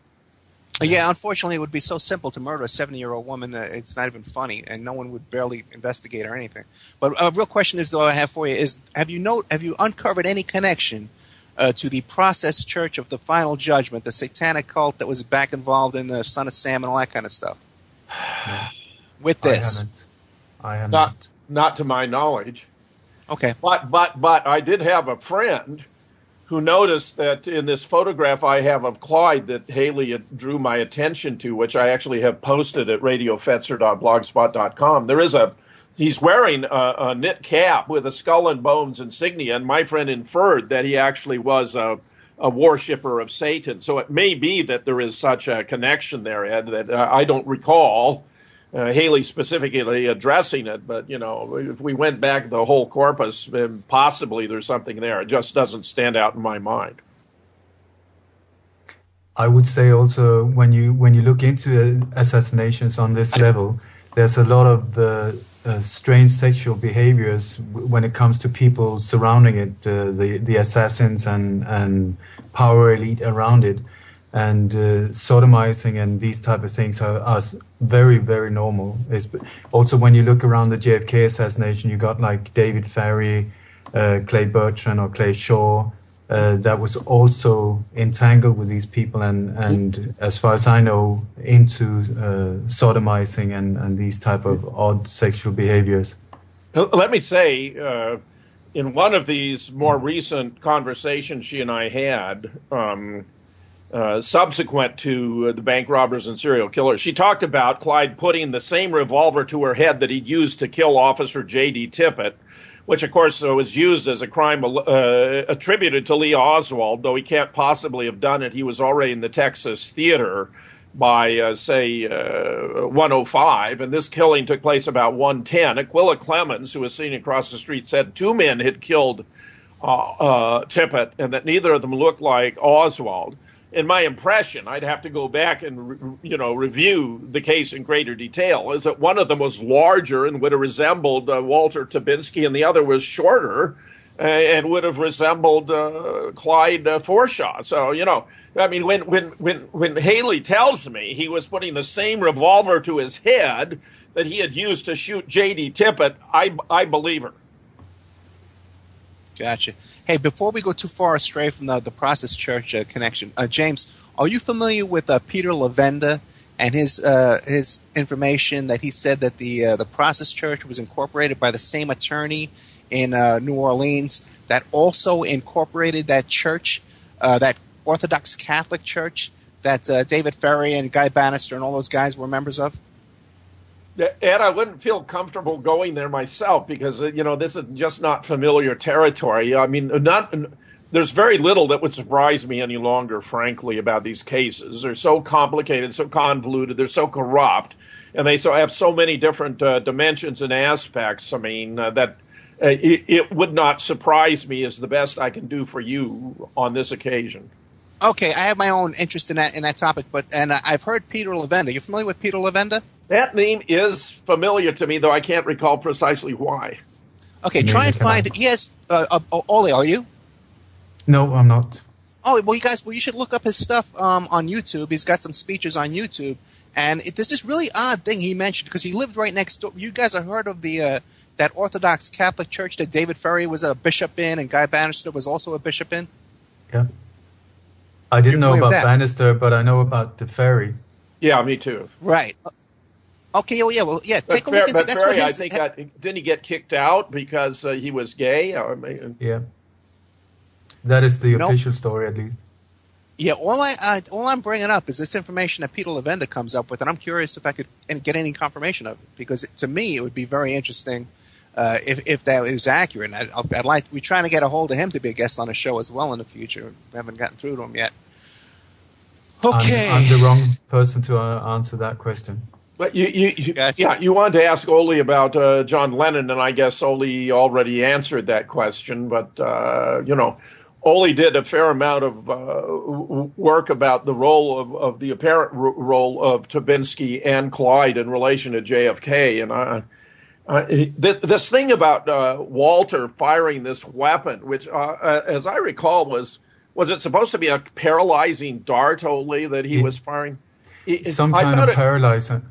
Yeah, unfortunately, it would be so simple to murder a 70-year-old woman that it's not even funny, and no one would barely investigate or anything. But a real question is, though, I have for you is: have you uncovered any connection to the Process Church of the Final Judgment, the satanic cult that was back involved in the Son of Sam and all that kind of stuff? No. With this, I haven't. Not to my knowledge. Okay, but I did have a friend who noticed that in this photograph I have of Clyde that Haley drew my attention to, which I actually have posted at radiofetzer.blogspot.com. He's wearing a knit cap with a skull and bones insignia, and my friend inferred that he actually was a worshipper of Satan. So it may be that there is such a connection there, Ed, that I don't recall Haley specifically addressing it. But, if we went back the whole corpus, possibly there's something there. It just doesn't stand out in my mind. I would say also when you look into assassinations on this level, there's a lot of strange sexual behaviors when it comes to people surrounding it, the assassins and power elite around it, and sodomizing and these type of things are very, very normal. Also, when you look around the JFK assassination, you got like David Ferrie, Clay Bertrand or Clay Shaw, that was also entangled with these people and as far as I know, into sodomizing and these type of odd sexual behaviors. Let me say, in one of these more recent conversations she and I had, subsequent to the bank robbers and serial killers, she talked about Clyde putting the same revolver to her head that he'd used to kill Officer J.D. Tippit, which, of course, was used as a crime attributed to Lee Oswald, though he can't possibly have done it. He was already in the Texas theater by, 105, and this killing took place about 110. Aquila Clemens, who was seen across the street, said 2 men had killed Tippit and that neither of them looked like Oswald. In my impression, I'd have to go back and review the case in greater detail, is that one of them was larger and would have resembled Walter Tabinski, and the other was shorter and would have resembled Clyde Forshaw. So, I mean, when Haley tells me he was putting the same revolver to his head that he had used to shoot J.D. Tippit, I believe her. Gotcha. Hey, before we go too far astray from the Process Church connection, James, are you familiar with Peter Lavenda and his information that he said that the Process Church was incorporated by the same attorney in New Orleans that also incorporated that church, that Orthodox Catholic Church that David Ferrie and Guy Bannister and all those guys were members of? Ed, I wouldn't feel comfortable going there myself because, this is just not familiar territory. I mean, there's very little that would surprise me any longer, frankly, about these cases. They're so complicated, so convoluted, they're so corrupt, and they have so many different dimensions and aspects. I mean, that it would not surprise me is the best I can do for you on this occasion. Okay, I have my own interest in that topic, and I've heard Peter Levenda. You familiar with Peter Levenda? That name is familiar to me, though I can't recall precisely why. Okay, try and find it. He has Ole, are you? No, I'm not. Oh, well, you should look up his stuff on YouTube. He's got some speeches on YouTube, and there's this really odd thing he mentioned because he lived right next door. You guys have heard of that Orthodox Catholic church that David Ferry was a bishop in, and Guy Bannister was also a bishop in? Yeah. I didn't know about Bannister, but I know about the Ferry. Yeah, me too. Right. Okay. Oh, yeah. Take a look at that's Ferry, what I think didn't he get kicked out because he was gay? Yeah. That is the official story, at least. Yeah. All I'm bringing up is this information that Peter Levenda comes up with, and I'm curious if I could get any confirmation of it, because to me it would be very interesting if that is accurate. And we're trying to get a hold of him to be a guest on the show as well in the future. We haven't gotten through to him yet. Okay. I'm the wrong person to answer that question. But you wanted to ask Ole about John Lennon, and I guess Ole already answered that question. But Ole did a fair amount of work about the role of the apparent role of Tabinsky and Clyde in relation to JFK, and this thing about Walter firing this weapon, which, as I recall, was it supposed to be a paralyzing dart, Ole, that he was firing? Some kind of paralyzer.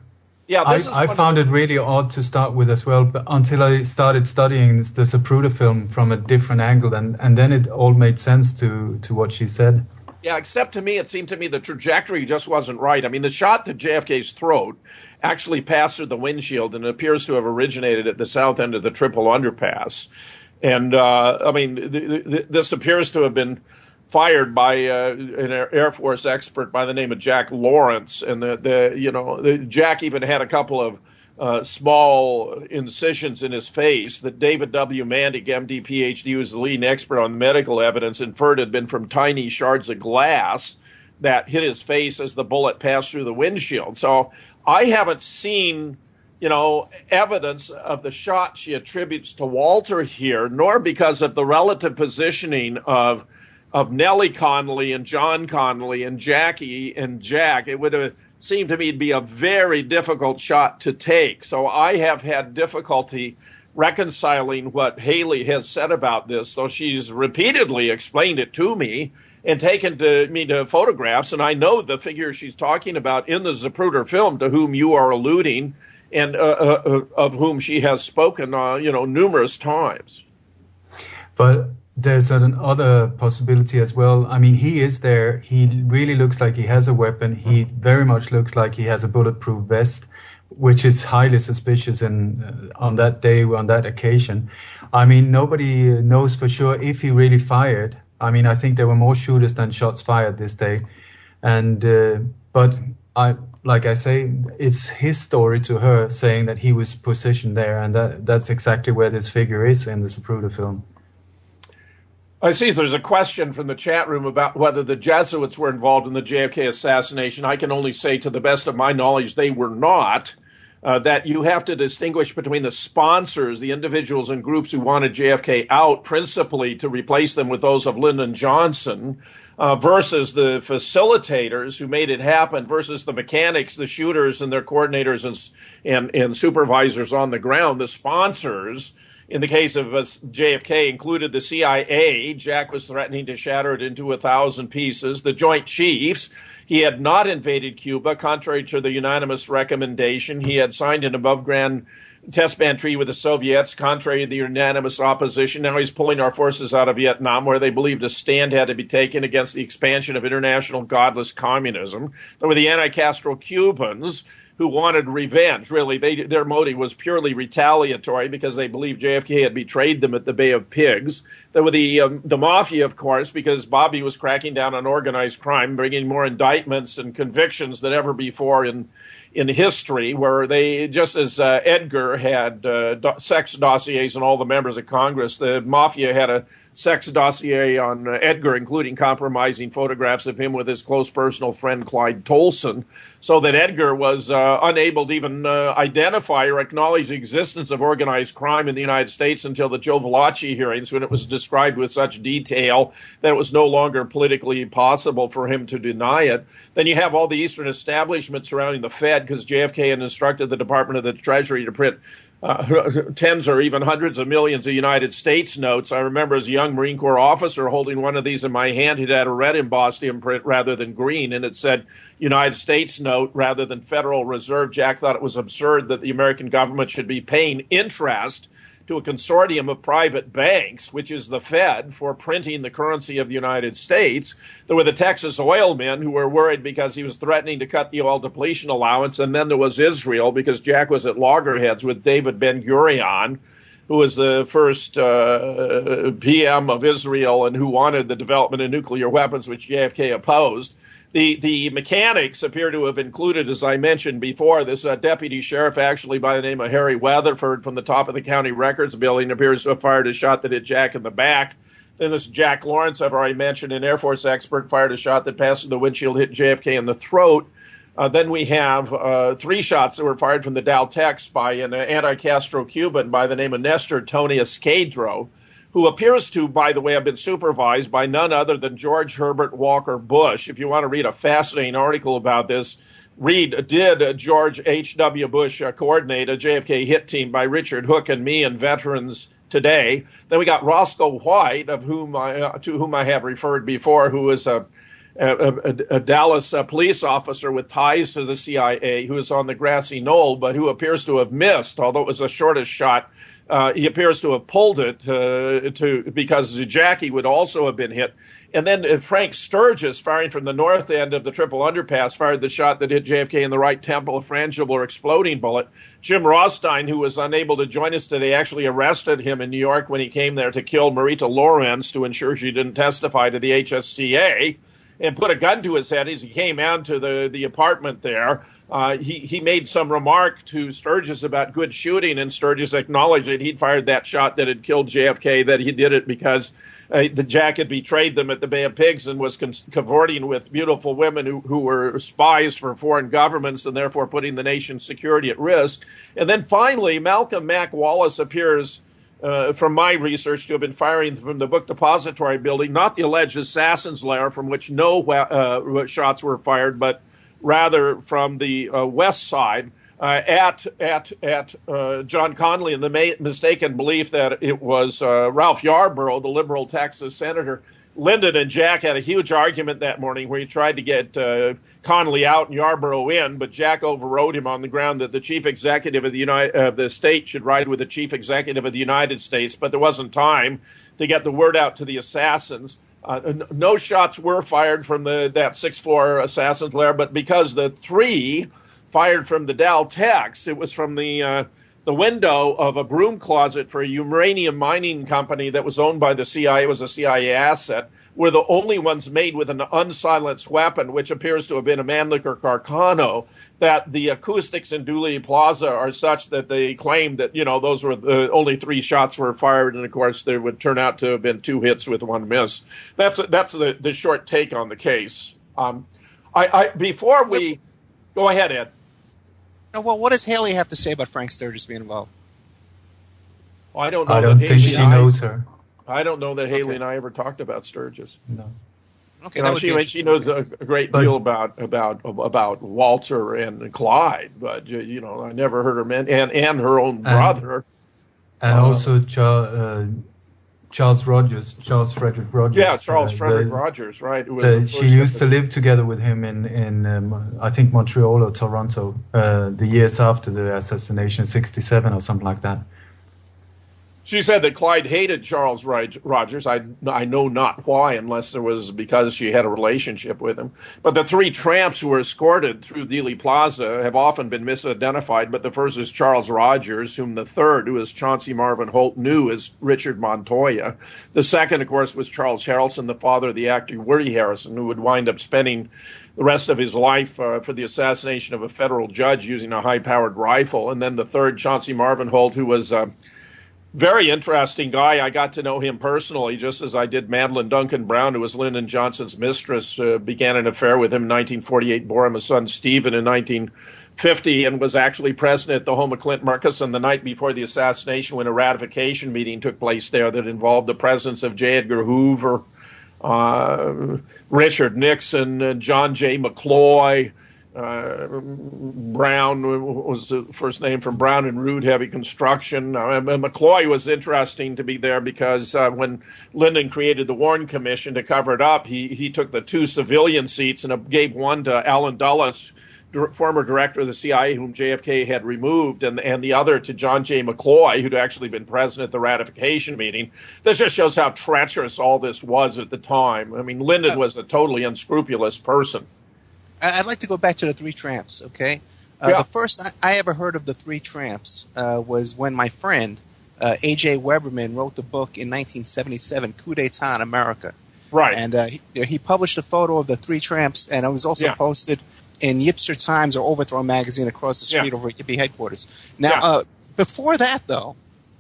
Yeah, I found it really odd to start with as well, but until I started studying the Zapruder film from a different angle, and then it all made sense to what she said. Yeah, except to me, it seemed to me the trajectory just wasn't right. I mean, the shot to JFK's throat actually passed through the windshield and appears to have originated at the south end of the Triple Underpass. And, this appears to have been fired by an Air Force expert by the name of Jack Lawrence, and Jack even had a couple of small incisions in his face that David W. Mandick, MD, PhD, who was the leading expert on medical evidence, inferred had been from tiny shards of glass that hit his face as the bullet passed through the windshield. So I haven't seen evidence of the shot she attributes to Walter here, nor because of the relative positioning of Nellie Connolly and John Connolly and Jackie and Jack. It would have seemed to me to be a very difficult shot to take. So I have had difficulty reconciling what Haley has said about this. So she's repeatedly explained it to me and taken me to photographs. And I know the figure she's talking about in the Zapruder film, to whom you are alluding, and of whom she has spoken, numerous times. But there's another possibility as well. I mean, he is there. He really looks like he has a weapon. He very much looks like he has a bulletproof vest, which is highly suspicious on that day, on that occasion. I mean, nobody knows for sure if he really fired. I mean, I think there were more shooters than shots fired this day. And but like I say, it's his story to her saying that he was positioned there, and that's exactly where this figure is in the Zapruder film. I see there's a question from the chat room about whether the Jesuits were involved in the JFK assassination. I can only say, to the best of my knowledge, they were not. That you have to distinguish between the sponsors, the individuals and groups who wanted JFK out, principally to replace them with those of Lyndon Johnson, versus the facilitators who made it happen, versus the mechanics, the shooters, and their coordinators and supervisors on the ground. The sponsors, in the case of JFK, included the CIA. Jack was threatening to shatter it into 1,000 pieces. The Joint Chiefs. He had not invaded Cuba, contrary to the unanimous recommendation. He had signed an above-ground test ban treaty with the Soviets, contrary to the unanimous opposition. Now he's pulling our forces out of Vietnam, where they believed a stand had to be taken against the expansion of international godless communism. There were the anti-Castro Cubans, who wanted revenge. Really, their motive was purely retaliatory because they believed JFK had betrayed them at the Bay of Pigs. There were the mafia, of course, because Bobby was cracking down on organized crime, bringing more indictments and convictions than ever before in in history, where they, just as Edgar had sex dossiers on all the members of Congress, the mafia had a sex dossier on Edgar, including compromising photographs of him with his close personal friend Clyde Tolson, so that Edgar was unable to even identify or acknowledge the existence of organized crime in the United States until the Joe Valachi hearings, when it was described with such detail that it was no longer politically possible for him to deny it. Then you have all the Eastern establishment surrounding the Fed, because JFK had instructed the Department of the Treasury to print tens or even hundreds of millions of United States notes. I remember as a young Marine Corps officer holding one of these in my hand. It had a red embossed imprint rather than green, and it said United States note rather than Federal Reserve. Jack thought it was absurd that the American government should be paying interest to a consortium of private banks, which is the Fed, for printing the currency of the United States. There were the Texas oil men who were worried because he was threatening to cut the oil depletion allowance. And then there was Israel, because Jack was at loggerheads with David Ben-Gurion, who was the first PM of Israel and who wanted the development of nuclear weapons, which JFK opposed. The mechanics appear to have included, as I mentioned before, this deputy sheriff, actually by the name of Harry Weatherford, from the top of the county records building, appears to have fired a shot that hit Jack in the back. Then this Jack Lawrence, I've already mentioned, an Air Force expert, fired a shot that passed through the windshield, hit JFK in the throat. Then we have 3 shots that were fired from the Dow Tex by an anti-Castro Cuban by the name of Nestor Tony Escadro, who appears to, by the way, have been supervised by none other than George Herbert Walker Bush. If you want to read a fascinating article about this, read, did George H.W. Bush coordinate a JFK hit team by Richard Hook and me and Veterans Today? Then we got Roscoe White, to whom I have referred before, who is a Dallas police officer with ties to the CIA, who is on the grassy knoll, but who appears to have missed, although it was the shortest shot. He appears to have pulled it because Jackie would also have been hit. And then Frank Sturgis, firing from the north end of the triple underpass, fired the shot that hit JFK in the right temple, a frangible or exploding bullet. Jim Rothstein, who was unable to join us today, actually arrested him in New York when he came there to kill Marita Lorenz to ensure she didn't testify to the HSCA, and put a gun to his head as he came out to the apartment there. He made some remark to Sturgis about good shooting, and Sturgis acknowledged that he'd fired that shot that had killed JFK, that he did it because the Jack had betrayed them at the Bay of Pigs and was cavorting with beautiful women who were spies for foreign governments and therefore putting the nation's security at risk. And then finally, Malcolm Mack Wallace appears, from my research, to have been firing from the book depository building, not the alleged assassin's lair from which no shots were fired, but rather from the west side at John Connally, in the mistaken belief that it was Ralph Yarborough, the liberal Texas senator. Lyndon and Jack had a huge argument that morning where he tried to get Connally out and Yarborough in, but Jack overrode him on the ground that the chief executive of the state should ride with the chief executive of the United States, but there wasn't time to get the word out to the assassins. No shots were fired from that 6th floor assassin's lair, but because the 3 fired from the Dow Tex, it was from the window of a broom closet for a uranium mining company that was owned by the CIA. It was a CIA asset. Were the only ones made with an unsilenced weapon, which appears to have been a Mannlicher Carcano, that the acoustics in Dooley Plaza are such that they claim that, those were the only 3 shots were fired, and of course there would turn out to have been 2 hits with 1 miss. That's the short take on the case. Before we go ahead, Ed. Well, what does Haley have to say about Frank Sturgis being involved? Well, I don't know. I don't think she knows her. I don't know that Haley and I ever talked about Sturgis. No. Okay, she knows a great deal about Walter and Clyde, but I never heard her and her own brother, and also Charles Frederick Rogers. Yeah, Charles Frederick Rogers, right? She used to live together with him in I think Montreal or Toronto, the years after the assassination, 1967 or something like that. She said that Clyde hated Charles Rogers. I know not why, unless it was because she had a relationship with him. But the 3 tramps who were escorted through Dealey Plaza have often been misidentified. But the first is Charles Rogers, whom the third, who is Chauncey Marvin Holt, knew as Richard Montoya. The second, of course, was Charles Harrelson, the father of the actor Woody Harrelson, who would wind up spending the rest of his life for the assassination of a federal judge using a high-powered rifle. And then the third, Chauncey Marvin Holt, who was very interesting guy. I got to know him personally, just as I did Madeline Duncan Brown, who was Lyndon Johnson's mistress, began an affair with him in 1948, bore him a son, Stephen, in 1950, and was actually present at the home of Clint Murchison the night before the assassination when a ratification meeting took place there that involved the presence of J. Edgar Hoover, Richard Nixon, John J. McCloy, Brown was the first name from Brown and Root Heavy Construction. McCloy was interesting to be there because when Lyndon created the Warren Commission to cover it up, he took the 2 civilian seats and gave one to Allen Dulles, former director of the CIA, whom JFK had removed, and the other to John J. McCloy, who'd actually been present at the ratification meeting. This just shows how treacherous all this was at the time. I mean, Lyndon was a totally unscrupulous person. I'd like to go back to the 3 tramps, okay? The first I ever heard of the 3 tramps was when my friend, A.J. Weberman, wrote the book in 1977, Coup d'etat in America. Right. And he published a photo of the 3 tramps, and it was also posted in Yipster Times or Overthrow magazine across the street over at Yippie headquarters. Now, before that, though,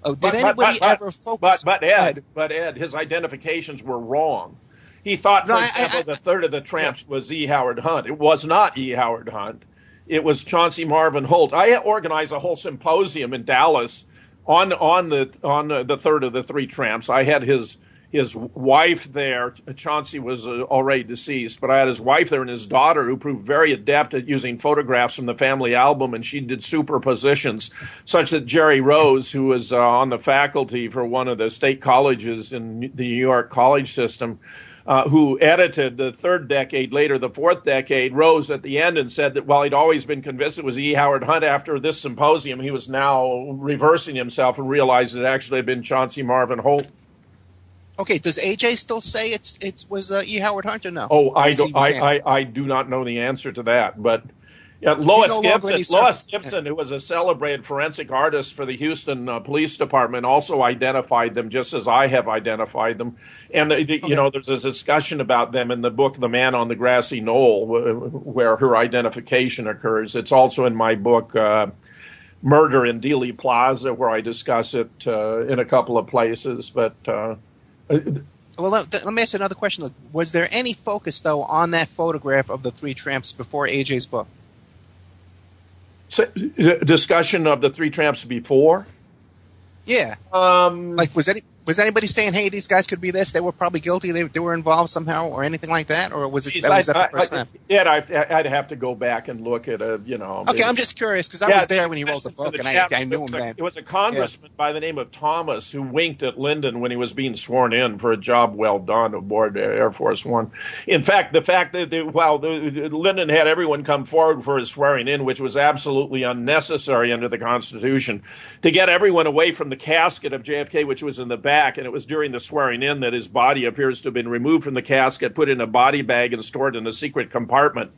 did anybody ever focus... But Ed, his identifications were wrong. He thought, for example, the third of the tramps was E. Howard Hunt. It was not E. Howard Hunt. It was Chauncey Marvin Holt. I organized a whole symposium in Dallas on the third of the 3 tramps. I had his wife there. Chauncey was already deceased, but I had his wife there and his daughter, who proved very adept at using photographs from the family album, and she did superpositions, such that Jerry Rose, who was on the faculty for one of the state colleges in the New York college system, who edited the 3rd decade, later the 4th decade, rose at the end and said that while he'd always been convinced it was E. Howard Hunt, after this symposium, he was now reversing himself and realized it actually had been Chauncey Marvin Holt. Okay, does AJ still say it was E. Howard Hunt or no? Oh, I do not know the answer to that, but Lois Gibson, who was a celebrated forensic artist for the Houston Police Department, also identified them just as I have identified them. And, there's a discussion about them in the book, The Man on the Grassy Knoll, where her identification occurs. It's also in my book, Murder in Dealey Plaza, where I discuss it in a couple of places. But well, let me ask you another question. Was there any focus, though, on that photograph of the 3 tramps before AJ's book? Discussion of the 3 tramps before? Yeah. Was anybody saying, hey, these guys could be this? They were probably guilty. They were involved somehow or anything like that? Or was it that the first time? Yeah, I'd have to go back and look at Okay, I'm just curious because I was there when he wrote the book and I knew him then. It was a congressman by the name of Thomas who winked at Lyndon when he was being sworn in for a job well done aboard Air Force One. In fact, the fact that Lyndon had everyone come forward for his swearing in, which was absolutely unnecessary under the Constitution, to get everyone away from the casket of JFK, which was in the back, and it was during the swearing in that his body appears to have been removed from the casket, put in a body bag, and stored in a secret compartment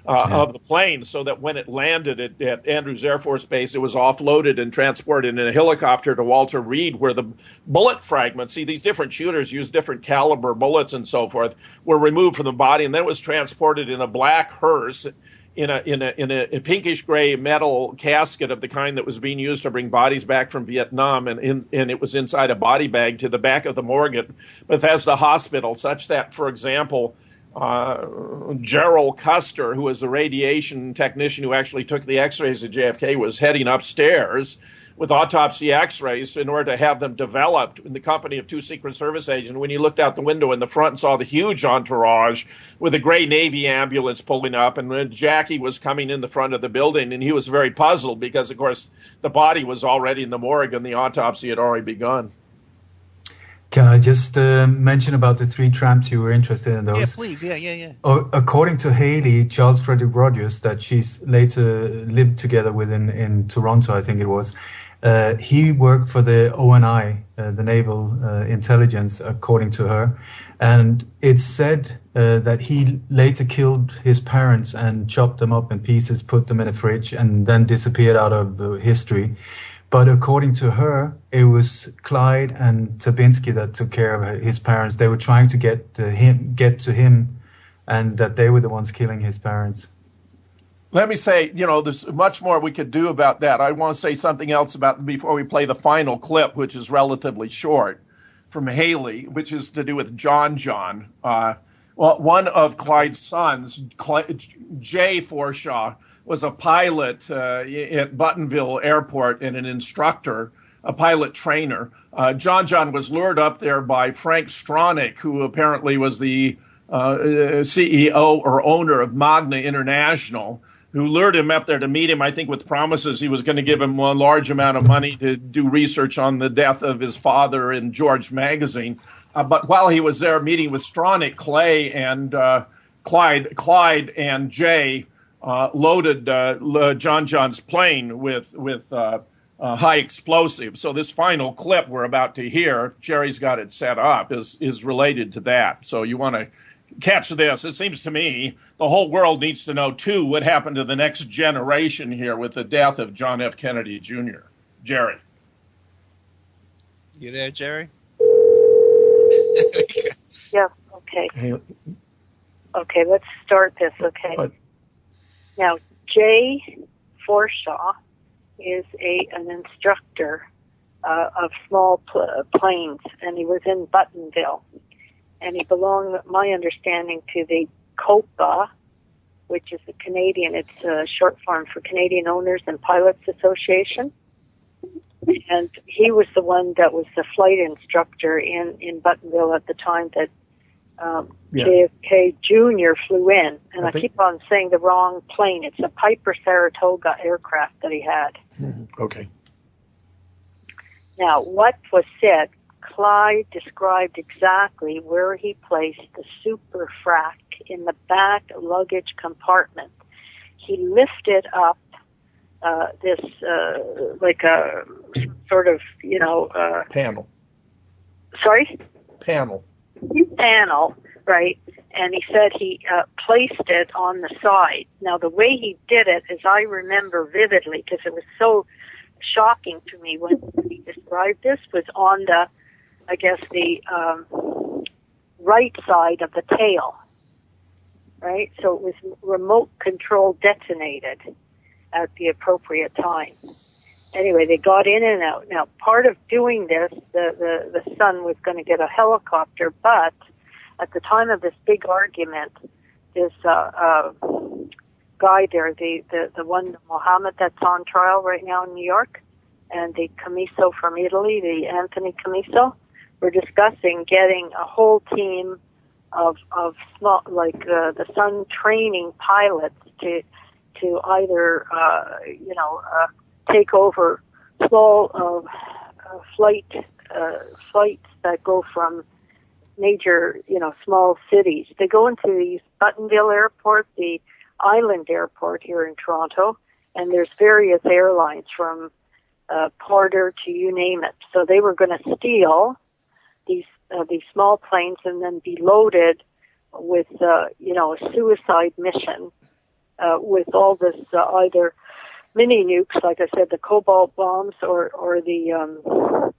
of the plane, so that when it landed at Andrews Air Force Base, it was offloaded and transported in a helicopter to Walter Reed, where the bullet fragments, these different shooters use different caliber bullets and so forth, were removed from the body, and then it was transported in a black hearse in a pinkish gray metal casket of the kind that was being used to bring bodies back from Vietnam, and it was inside a body bag to the back of the morgue at Bethesda Hospital, such that, for example, Gerald Custer, who was the radiation technician who actually took the x-rays at JFK, was heading upstairs with autopsy x-rays in order to have them developed in the company of 2 Secret Service agents. When he looked out the window in the front and saw the huge entourage with a gray Navy ambulance pulling up, and Jackie was coming in the front of the building, and he was very puzzled because, of course, the body was already in the morgue and the autopsy had already begun. Can I just mention about the 3 tramps you were interested in those? Yeah, please. Yeah. According to Haley, Charles Frederick Rogers, that she's later lived together with in Toronto, I think it was, he worked for the ONI, the Naval Intelligence, according to her. And it's said that he later killed his parents and chopped them up in pieces, put them in a fridge, and then disappeared out of history. But according to her, it was Clyde and Tabinski that took care of his parents. They were trying to get to him and that they were the ones killing his parents. Let me say, there's much more we could do about that. I want to say something else before we play the final clip, which is relatively short, from Haley, which is to do with John. Well, one of Clyde's sons, Jay Forshaw, was a pilot at Buttonville Airport and an instructor, a pilot trainer. John was lured up there by Frank Stronach, who apparently was the CEO or owner of Magna International, who lured him up there to meet him, I think, with promises he was going to give him a large amount of money to do research on the death of his father in George magazine. But while he was there meeting with Stronach, Clay and Clyde and Jay loaded John's plane with high explosives. So this final clip we're about to hear, Jerry's got it set up, is related to that. So you want to catch this. It seems to me the whole world needs to know, too, what happened to the next generation here with the death of John F. Kennedy Jr. Jerry. You there, Jerry? Yeah, okay. Okay, let's start this, okay? Now, Jay Forshaw is an instructor of small planes, and he was in Buttonville. And he belonged, my understanding, to the COPA, which is the Canadian, it's a short form for Canadian Owners and Pilots Association. And he was the one that was the flight instructor in Buttonville at the time that JFK Jr. flew in. And I keep on saying the wrong plane. It's a Piper Saratoga aircraft that he had. Okay. Now, what was said, Clyde described exactly where he placed the super frac in the back luggage compartment. He lifted up this, like a sort of, panel. Sorry? Panel, right? And he said he placed it on the side. Now, the way he did it, as I remember vividly, because it was so shocking to me when he described this, was on the, I guess, the right side of the tail, right? So it was remote control detonated at the appropriate time. Anyway, they got in and out. Now, part of doing this, the son was going to get a helicopter, but at the time of this big argument, this guy there, the one, Mohammed, that's on trial right now in New York, and the Camiso from Italy, the Anthony Camiso, we're discussing getting a whole team of small, like the Sun training pilots to either take over small flights that go from major small cities. They go into the Buttonville Airport, the Island Airport here in Toronto, and there's various airlines from Porter to you name it. So they were going to steal these small planes and then be loaded with a suicide mission with all this either mini nukes, like I said, the cobalt bombs, or the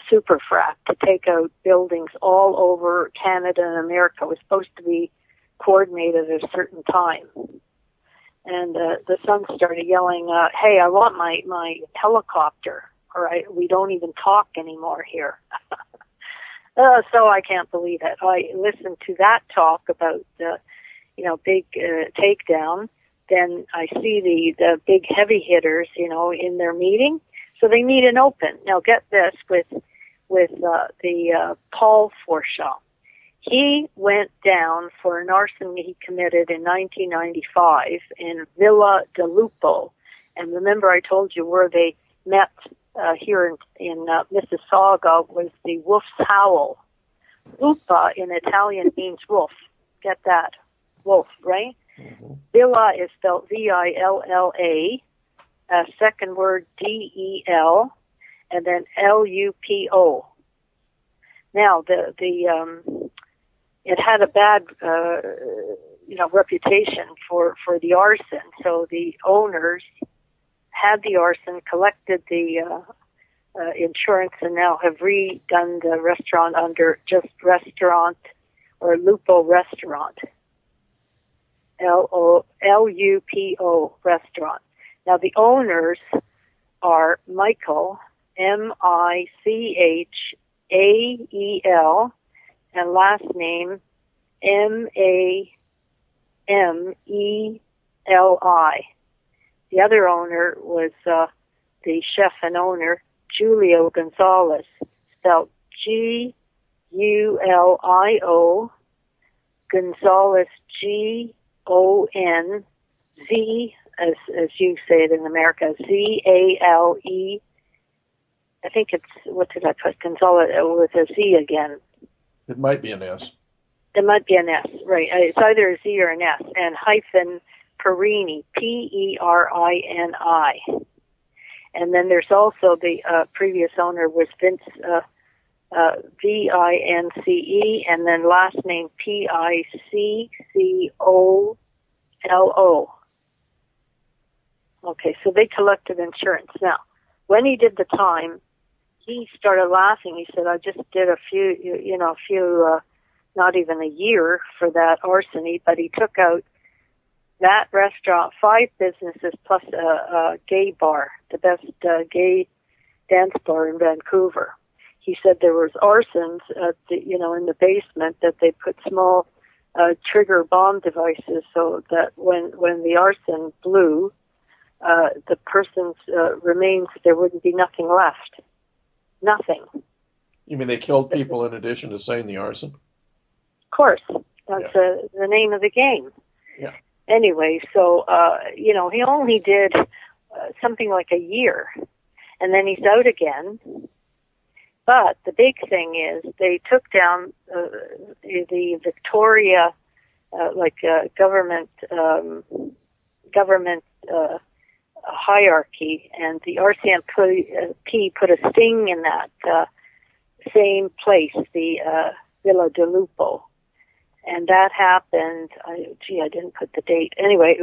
super frac to take out buildings all over Canada and America. It was supposed to be coordinated at a certain time. And the son started yelling, hey, I want my helicopter, or we don't even talk anymore here. So I can't believe it. I listened to that talk about big takedown. Then I see the big heavy hitters, in their meeting. So they meet in open. Now get this with the Paul Forshaw. He went down for an arson he committed in 1995 in Villa de Lupo. And remember I told you where they met here in Mississauga was the Wolf's Howl. Lupa in Italian means wolf. Get that? Wolf, right? Mm-hmm. Villa is spelled V-I-L-L-A, second word D-E-L, and then L-U-P-O. Now, it had a bad, reputation for the arson. So the owners had the arson, collected the insurance, and now have redone the restaurant under just restaurant or Lupo Restaurant. Lupo restaurant. Now the owners are Michael, Michael, and last name Mameli. The other owner was the chef and owner, Julio Gonzalez, spelled Gulio, Gonzalez, Gonz, as you say it in America, Zale. I think it's, what did I put, Gonzalez with a Z again. It might be an S. It might be an S, right. It's either a Z or an S, and hyphen Perini, Perini. And then there's also the previous owner was Vince, Vince, and then last name Piccolo. Okay, so they collected insurance. Now, when he did the time, he started laughing. He said, I just did a few, not even a year for that larceny, but he took out that restaurant, 5 businesses plus a gay bar, the best gay dance bar in Vancouver. He said there was arsons at the, in the basement, that they put small trigger bomb devices so that when the arson blew, the person's remains, there wouldn't be nothing left. Nothing. You mean they killed people in addition to saying the arson? Of course. That's the name of the game. Yeah. Anyway, so, he only did something like a year, and then he's out again. But the big thing is they took down the Victoria, government hierarchy, and the RCMP put a sting in that same place, the Villa de Lupo. And that happened, I didn't put the date. Anyway,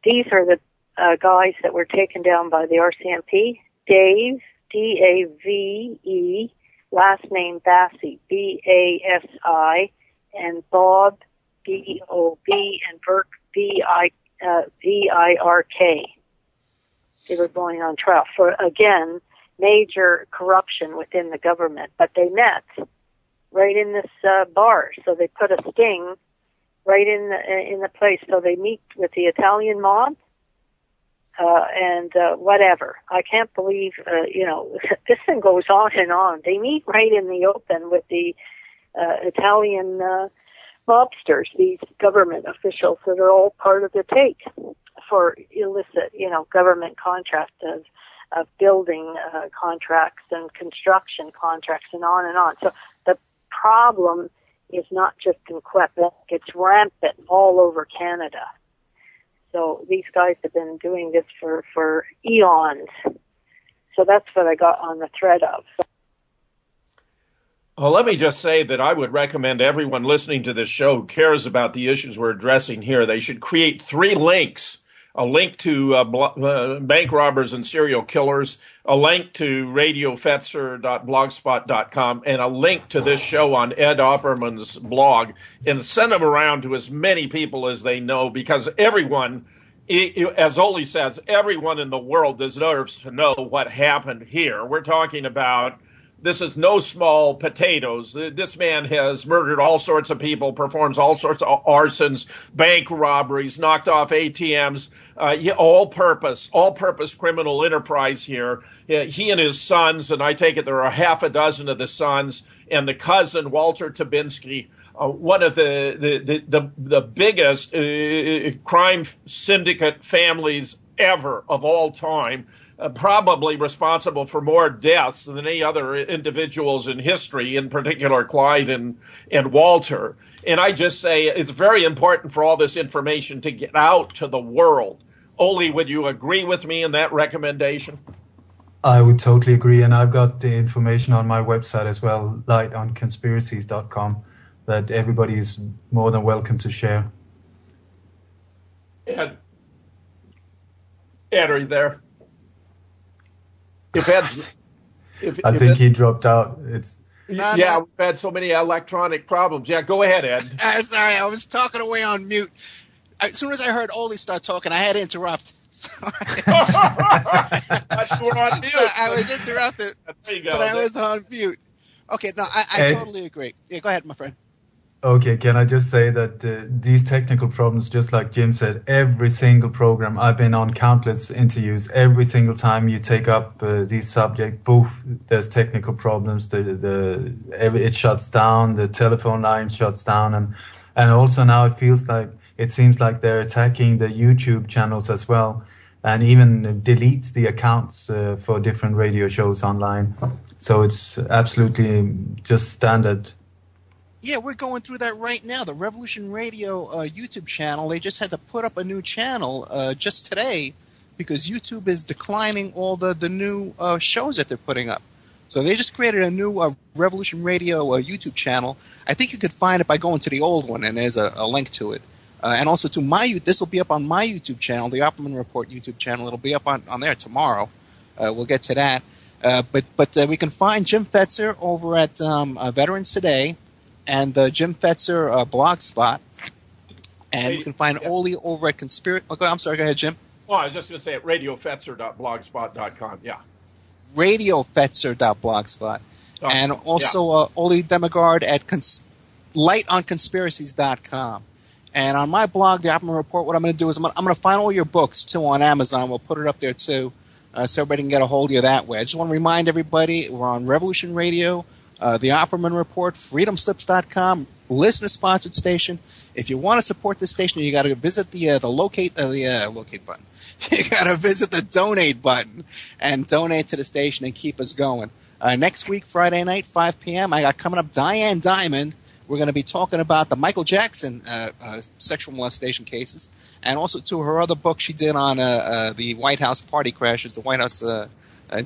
these are the guys that were taken down by the RCMP. Dave, D-A-V-E, last name Bassi, B-A-S-I, and Bob, B-O-B, and Burke, V-I-R-K. They were going on trial for, again, major corruption within the government. But they met right in this bar, so they put a sting right in the place. So they meet with the Italian mob, and whatever. I can't believe, this thing goes on and on. They meet right in the open with the Italian mobsters, these government officials that are all part of the take for illicit, government contracts of building contracts and construction contracts and on and on. So the problem is not just in Quebec, it's rampant all over Canada. So these guys have been doing this for eons. So that's what I got on the thread of. Well, let me just say that I would recommend everyone listening to this show who cares about the issues we're addressing here, they should create 3 links. A link to bank robbers and serial killers, a link to radiofetzer.blogspot.com, and a link to this show on Ed Opperman's blog, and send them around to as many people as they know, because everyone, as Oli says, everyone in the world deserves to know what happened here. We're talking about, this is no small potatoes. This man has murdered all sorts of people, performs all sorts of arsons, bank robberies, knocked off ATMs, all-purpose criminal enterprise here. He and his sons, and I take it there are half a dozen of the sons, and the cousin, Walter Tabinski, one of the biggest crime syndicate families ever of all time, probably responsible for more deaths than any other individuals in history, in particular Clyde and Walter. And I just say it's very important for all this information to get out to the world. Oli, would you agree with me in that recommendation? I would totally agree, and I've got the information on my website as well, lightonconspiracies.com, that everybody is more than welcome to share. Ed, are you there? I think he dropped out. We've had so many electronic problems. Yeah, go ahead, Ed. Sorry, I was talking away on mute. as soon as I heard Ole start talking, I had to interrupt. So you were on mute. I was interrupted, there you go. but I was on mute. Okay, no, I totally agree. Yeah, go ahead, my friend. Okay, can I just say that these technical problems, just like Jim said, every single program, I've been on countless interviews, every single time you take up these subjects, poof, there's technical problems, it shuts down, the telephone line shuts down, and also now it seems like they're attacking the YouTube channels as well, and even deletes the accounts for different radio shows online. So it's absolutely just standard. Yeah, we're going through that right now. The Revolution Radio YouTube channel, they just had to put up a new channel just today because YouTube is declining all the new shows that they're putting up. So they just created a new Revolution Radio YouTube channel. I think you could find it by going to the old one, and there's a link to it. And also to this will be up on my YouTube channel, the Opperman Report YouTube channel. It'll be up on there tomorrow. We'll get to that. But we can find Jim Fetzer over at Veterans Today and the Jim Fetzer Blogspot. And you can find Ole over at Conspiracy. Okay, I'm sorry, go ahead, Jim. Well, I was just going to say at radiofetzer.blogspot.com, yeah. Radiofetzer.blogspot. And also Ole Dammegard at lightonconspiracies.com. And on my blog, the Opperman Report, what I'm going to do is I'm going to find all your books, too, on Amazon. We'll put it up there, too, so everybody can get a hold of you that way. I just want to remind everybody, we're on Revolution Radio, the Opperman Report, freedomslips.com, listener-sponsored station. If you want to support this station, you got to visit the locate button. You got to visit the donate button and donate to the station and keep us going. Next week, Friday night, 5 p.m., I got coming up Diane Diamond. We're going to be talking about the Michael Jackson sexual molestation cases, and also to her other book she did on the White House party crashes, the White House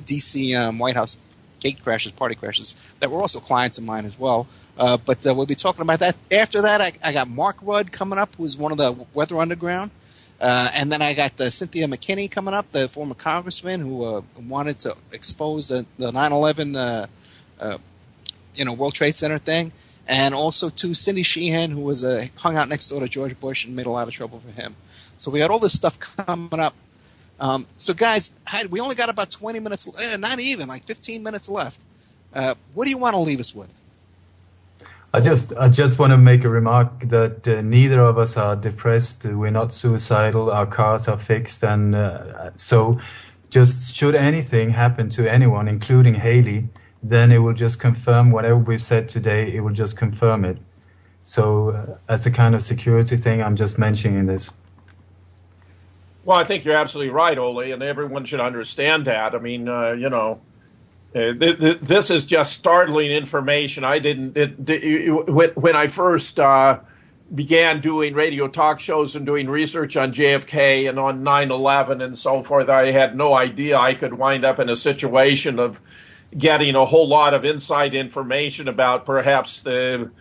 D.C. White House gate crashes, party crashes, that were also clients of mine as well. But we'll be talking about that. After that, I got Mark Rudd coming up, who's one of the Weather Underground. And then I got Cynthia McKinney coming up, the former congressman who wanted to expose the 9/11 World Trade Center thing. And also to Cindy Sheehan, who was hung out next door to George Bush and made a lot of trouble for him. So we got all this stuff coming up. So guys, we only got about 20 minutes, not even, like 15 minutes left. What do you want to leave us with? I just want to make a remark that neither of us are depressed. We're not suicidal. Our cars are fixed. And so just should anything happen to anyone, including Haley, then it will just confirm whatever we've said today. It will just confirm it. So as a kind of security thing, I'm just mentioning this. Well, I think you're absolutely right, Ole, and everyone should understand that. I mean, this is just startling information. When I first began doing radio talk shows and doing research on JFK and on 9/11 and so forth, I had no idea I could wind up in a situation of getting a whole lot of inside information about perhaps the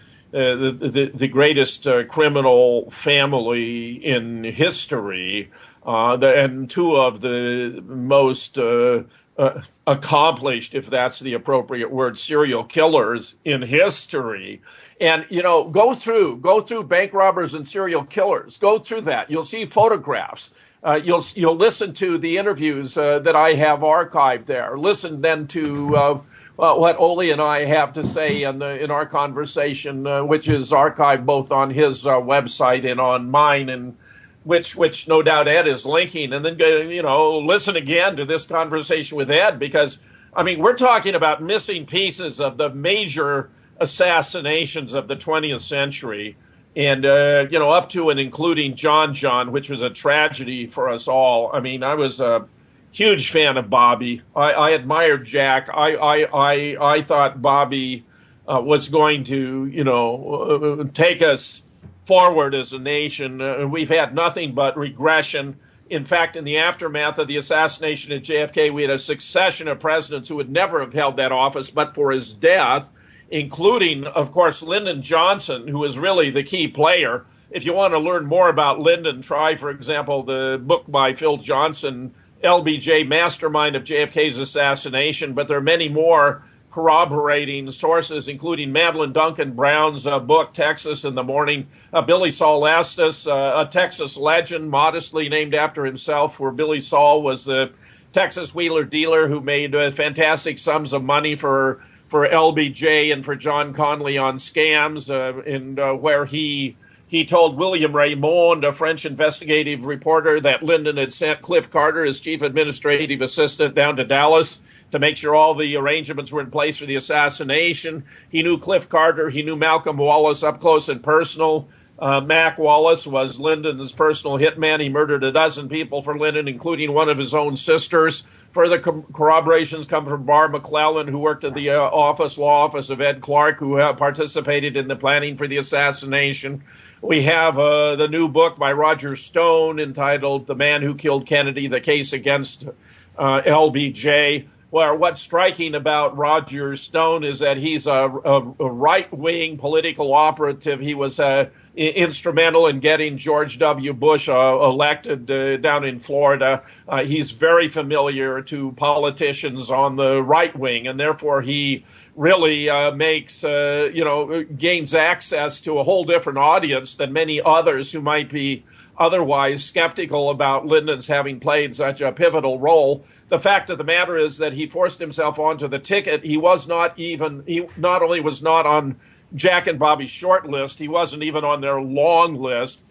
greatest criminal family in history, and two of the most accomplished, if that's the appropriate word, serial killers in history. And, go through bank robbers and serial killers. Go through that. You'll see photographs. You'll listen to the interviews that I have archived there. Listen then to what Ole and I have to say in our conversation, which is archived both on his website and on mine, and which no doubt Ed is linking. And then listen again to this conversation with Ed, because we're talking about missing pieces of the major assassinations of the 20th century. And, up to and including John, which was a tragedy for us all. I was a huge fan of Bobby. I admired Jack. I thought Bobby was going to, take us forward as a nation. We've had nothing but regression. In fact, in the aftermath of the assassination of JFK, we had a succession of presidents who would never have held that office but for his death, including, of course, Lyndon Johnson, who is really the key player. If you want to learn more about Lyndon, try, for example, the book by Phil Johnson, LBJ, Mastermind of JFK's Assassination. But there are many more corroborating sources, including Madeline Duncan Brown's book, Texas in the Morning, Billy Saul Estes, a Texas legend modestly named after himself, where Billy Saul was the Texas wheeler dealer who made fantastic sums of money for LBJ and for John Connally on scams, and where he told William Raymond, a French investigative reporter, that Lyndon had sent Cliff Carter, his chief administrative assistant, down to Dallas to make sure all the arrangements were in place for the assassination. He knew Cliff Carter. He knew Malcolm Wallace up close and personal. Mac Wallace was Lyndon's personal hitman. He murdered a dozen people for Lyndon, including one of his own sisters. Further corroborations come from Barr McClellan, who worked at the law office of Ed Clark, who participated in the planning for the assassination. We have the new book by Roger Stone entitled The Man Who Killed Kennedy, The Case Against LBJ, where what's striking about Roger Stone is that he's a right-wing political operative. He was instrumental in getting George W. Bush elected down in Florida. He's very familiar to politicians on the right wing, and therefore he really gains access to a whole different audience than many others who might be otherwise skeptical about Lyndon's having played such a pivotal role. The fact of the matter is that he forced himself onto the ticket. He not only was not on Jack and Bobby's short list, he wasn't even on their long list.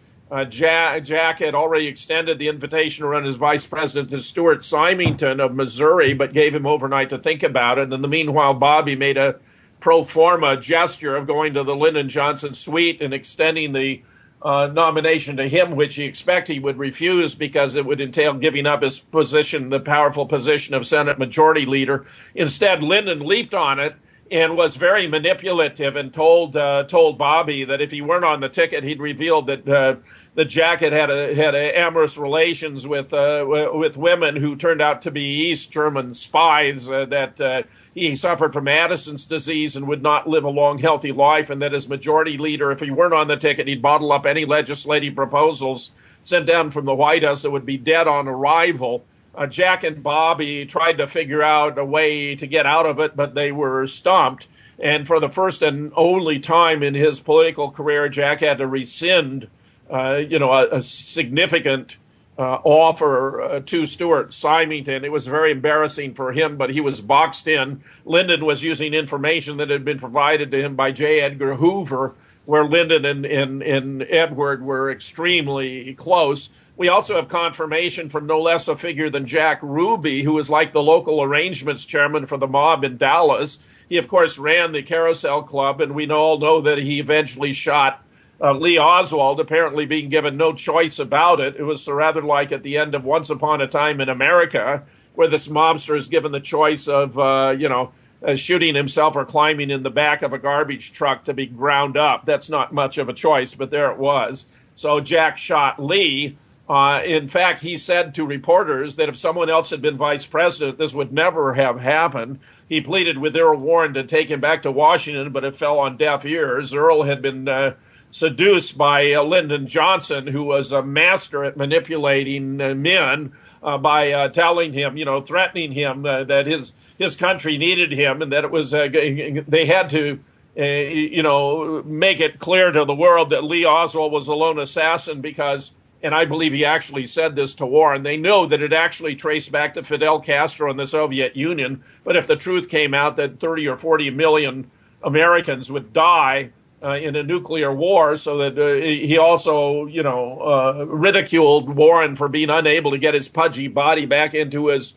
Jack had already extended the invitation to run as vice president to Stuart Symington of Missouri, but gave him overnight to think about it. And in the meanwhile, Bobby made a pro forma gesture of going to the Lyndon Johnson suite and extending the nomination to him, which he expected he would refuse because it would entail giving up his position, the powerful position of Senate Majority Leader. Instead, Lyndon leaped on it and was very manipulative and told Bobby that if he weren't on the ticket, he'd revealed that Jack had amorous relations with women who turned out to be East German spies, that he suffered from Addison's disease and would not live a long, healthy life, and that as majority leader, if he weren't on the ticket, he'd bottle up any legislative proposals sent down from the White House that would be dead on arrival. Jack and Bobby tried to figure out a way to get out of it, but they were stumped. And for the first and only time in his political career, Jack had to rescind, a significant offer to Stuart Symington. It was very embarrassing for him, but he was boxed in. Lyndon was using information that had been provided to him by J. Edgar Hoover, where Lyndon and Edward were extremely close. We also have confirmation from no less a figure than Jack Ruby, who was like the local arrangements chairman for the mob in Dallas. He, of course, ran the Carousel Club, and we all know that he eventually shot Lee Oswald, apparently being given no choice about it. It was rather like at the end of Once Upon a Time in America, where this mobster is given the choice of, shooting himself or climbing in the back of a garbage truck to be ground up. That's not much of a choice, but there it was. So Jack shot Lee. In fact, he said to reporters that if someone else had been vice president, this would never have happened. He pleaded with Earl Warren to take him back to Washington, but it fell on deaf ears. Earl had been seduced by Lyndon Johnson, who was a master at manipulating men by telling him, threatening him that his country needed him, and that it was they had to make it clear to the world that Lee Oswald was a lone assassin because, and I believe he actually said this to Warren, they know that it actually traced back to Fidel Castro and the Soviet Union, but if the truth came out that 30 or 40 million Americans would die in a nuclear war, so that he also, ridiculed Warren for being unable to get his pudgy body back into his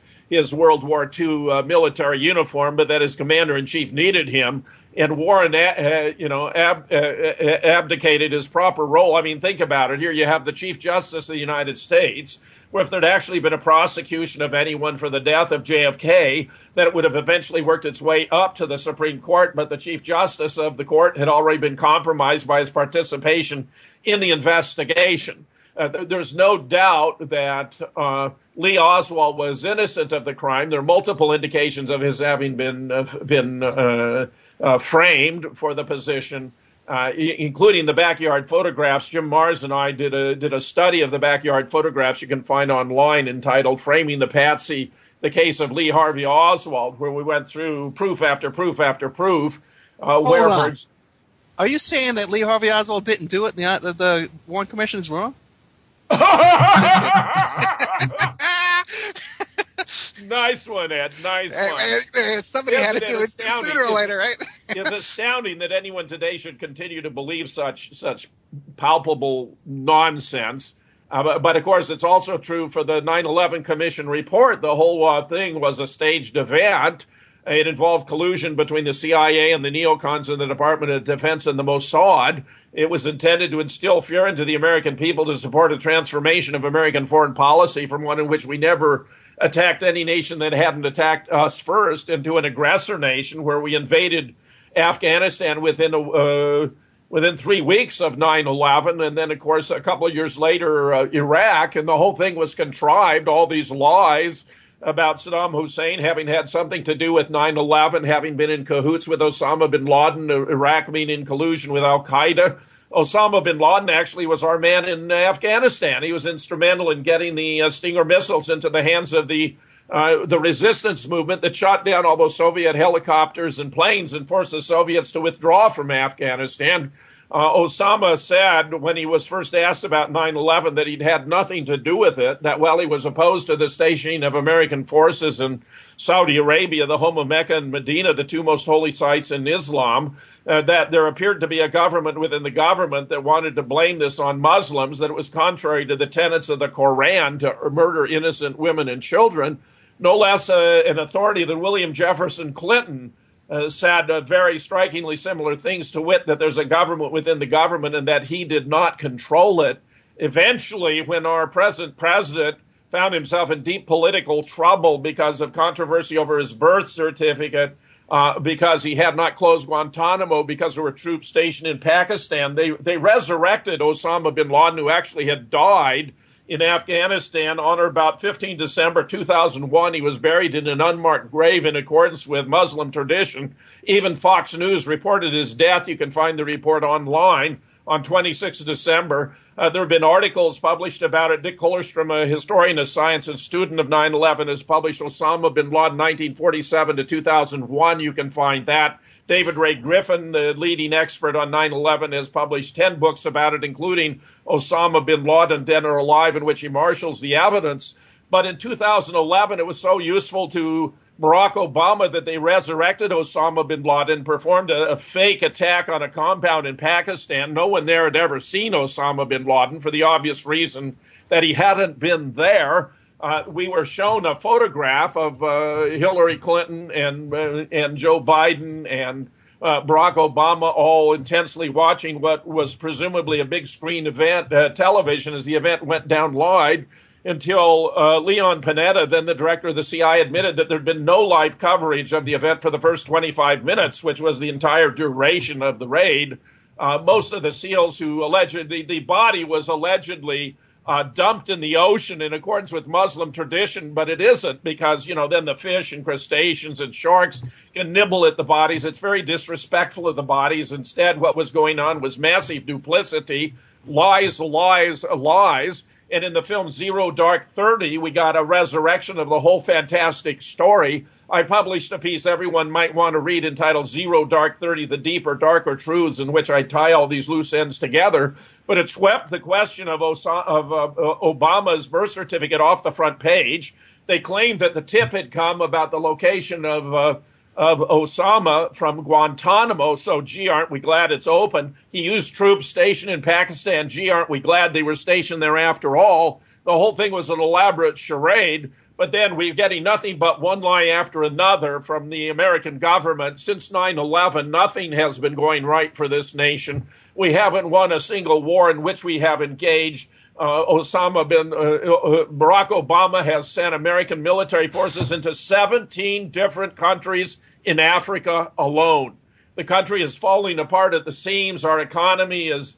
World War II military uniform, but that his commander-in-chief needed him. And Warren, abdicated his proper role. I mean, think about it. Here you have the Chief Justice of the United States, where if there'd actually been a prosecution of anyone for the death of JFK, then it would have eventually worked its way up to the Supreme Court. But the Chief Justice of the court had already been compromised by his participation in the investigation. There's no doubt that Lee Oswald was innocent of the crime. There are multiple indications of his having been framed for the position, including the backyard photographs. Jim Mars and I did a study of the backyard photographs you can find online entitled "Framing the Patsy the case of Lee Harvey Oswald, where we went through proof after proof after proof. Are you saying that Lee Harvey Oswald didn't do it? The Warren Commission is wrong? Nice one, Ed. Nice one. Somebody had to do it sooner or later, right? It's astounding that anyone today should continue to believe such palpable nonsense. But of course, it's also true for the 9/11 Commission report. The whole thing was a staged event. It involved collusion between the CIA and the neocons in the Department of Defense and the Mossad. It was intended to instill fear into the American people to support a transformation of American foreign policy from one in which we never attacked any nation that hadn't attacked us first into an aggressor nation where we invaded Afghanistan within 3 weeks of 9/11. And then, of course, a couple of years later, Iraq. And the whole thing was contrived, all these lies about Saddam Hussein having had something to do with 9/11, having been in cahoots with Osama bin Laden, Iraq being in collusion with al-Qaeda. Osama bin Laden actually was our man in Afghanistan. He was instrumental in getting the Stinger missiles into the hands of the resistance movement that shot down all those Soviet helicopters and planes and forced the Soviets to withdraw from Afghanistan. Osama said when he was first asked about 9/11 that he'd had nothing to do with it, that while he was opposed to the stationing of American forces in Saudi Arabia, the home of Mecca and Medina, the two most holy sites in Islam, that there appeared to be a government within the government that wanted to blame this on Muslims, that it was contrary to the tenets of the Koran to murder innocent women and children. No less an authority than William Jefferson Clinton said very strikingly similar things, to wit that there's a government within the government and that he did not control it. Eventually, when our present president found himself in deep political trouble because of controversy over his birth certificate, because he had not closed Guantanamo because there were troops stationed in Pakistan, they resurrected Osama bin Laden, who actually had died in Afghanistan on or about 15 December 2001. He was buried in an unmarked grave in accordance with Muslim tradition. Even Fox News reported his death. You can find the report online on 26 December. There have been articles published about it. Dick Kollerstrom, a historian of science and student of 9/11, has published Osama bin Laden 1947 to 2001. You can find that. David Ray Griffin, the leading expert on 9/11, has published 10 books about it, including Osama bin Laden, Dead or Alive, in which he marshals the evidence. But in 2011, it was so useful to Barack Obama that they resurrected Osama bin Laden, performed a fake attack on a compound in Pakistan. No one there had ever seen Osama bin Laden for the obvious reason that he hadn't been there. We were shown a photograph of Hillary Clinton and Joe Biden and Barack Obama all intensely watching what was presumably a big screen event, television, as the event went down live, until Leon Panetta, then the director of the CIA, admitted that there had been no live coverage of the event for the first 25 minutes, which was the entire duration of the raid. Most of the SEALs who the body was allegedly dumped in the ocean in accordance with Muslim tradition, but it isn't, because, then the fish and crustaceans and sharks can nibble at the bodies. It's very disrespectful of the bodies. Instead, what was going on was massive duplicity, lies, lies, lies. And in the film Zero Dark 30, we got a resurrection of the whole fantastic story. I published a piece everyone might want to read entitled Zero Dark 30, The Deeper, Darker Truths, in which I tie all these loose ends together. But it swept the question of Obama's birth certificate off the front page. They claimed that the tip had come about the location of Osama from Guantanamo. So, gee, aren't we glad it's open? He used troops stationed in Pakistan. Gee, aren't we glad they were stationed there after all? The whole thing was an elaborate charade. But then we're getting nothing but one lie after another from the American government. Since 9/11, nothing has been going right for this nation. We haven't won a single war in which we have engaged. Barack Obama has sent American military forces into 17 different countries in Africa alone. The country is falling apart at the seams. Our economy is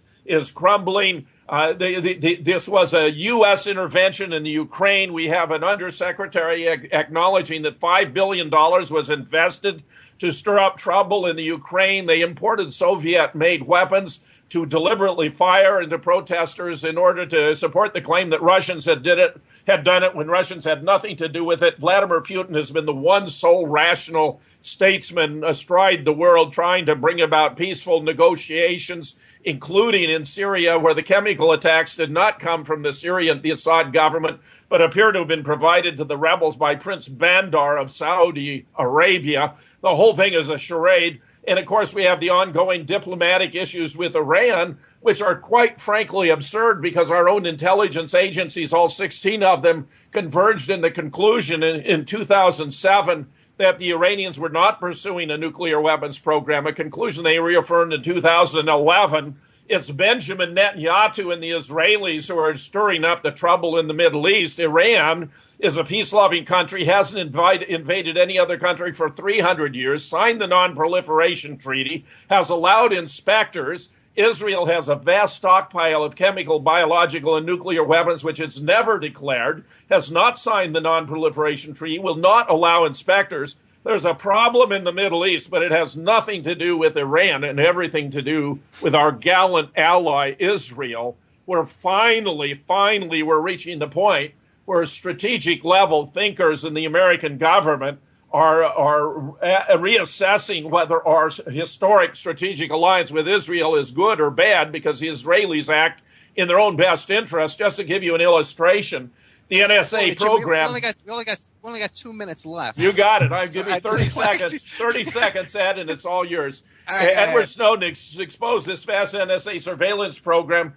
crumbling. This was a U.S. intervention in the Ukraine. We have an undersecretary acknowledging that $5 billion was invested to stir up trouble in the Ukraine. They imported Soviet-made weapons. to deliberately fire into protesters in order to support the claim that Russians had done it when Russians had nothing to do with it. Vladimir Putin has been the one sole rational statesman astride the world trying to bring about peaceful negotiations, including in Syria, where the chemical attacks did not come from the Assad government, but appear to have been provided to the rebels by Prince Bandar of Saudi Arabia. The whole thing is a charade. And, of course, we have the ongoing diplomatic issues with Iran, which are quite frankly absurd because our own intelligence agencies, all 16 of them, converged in the conclusion in 2007 that the Iranians were not pursuing a nuclear weapons program, a conclusion they reaffirmed in 2011. It's Benjamin Netanyahu and the Israelis who are stirring up the trouble in the Middle East. Iran is a peace-loving country, hasn't invaded any other country for 300 years, signed the Non-Proliferation Treaty, has allowed inspectors. Israel has a vast stockpile of chemical, biological, and nuclear weapons, which it's never declared, has not signed the Non-Proliferation Treaty, will not allow inspectors. There's a problem in the Middle East, but it has nothing to do with Iran and everything to do with our gallant ally, Israel, where finally we're reaching the point where strategic level thinkers in the American government are reassessing whether our historic strategic alliance with Israel is good or bad, because the Israelis act in their own best interest. Just to give you an illustration, the NSA program. We only got 2 minutes left. You got it. I'll give you 30 seconds. 30 seconds, Ed, and it's all yours. Edward Snowden exposed this vast NSA surveillance program,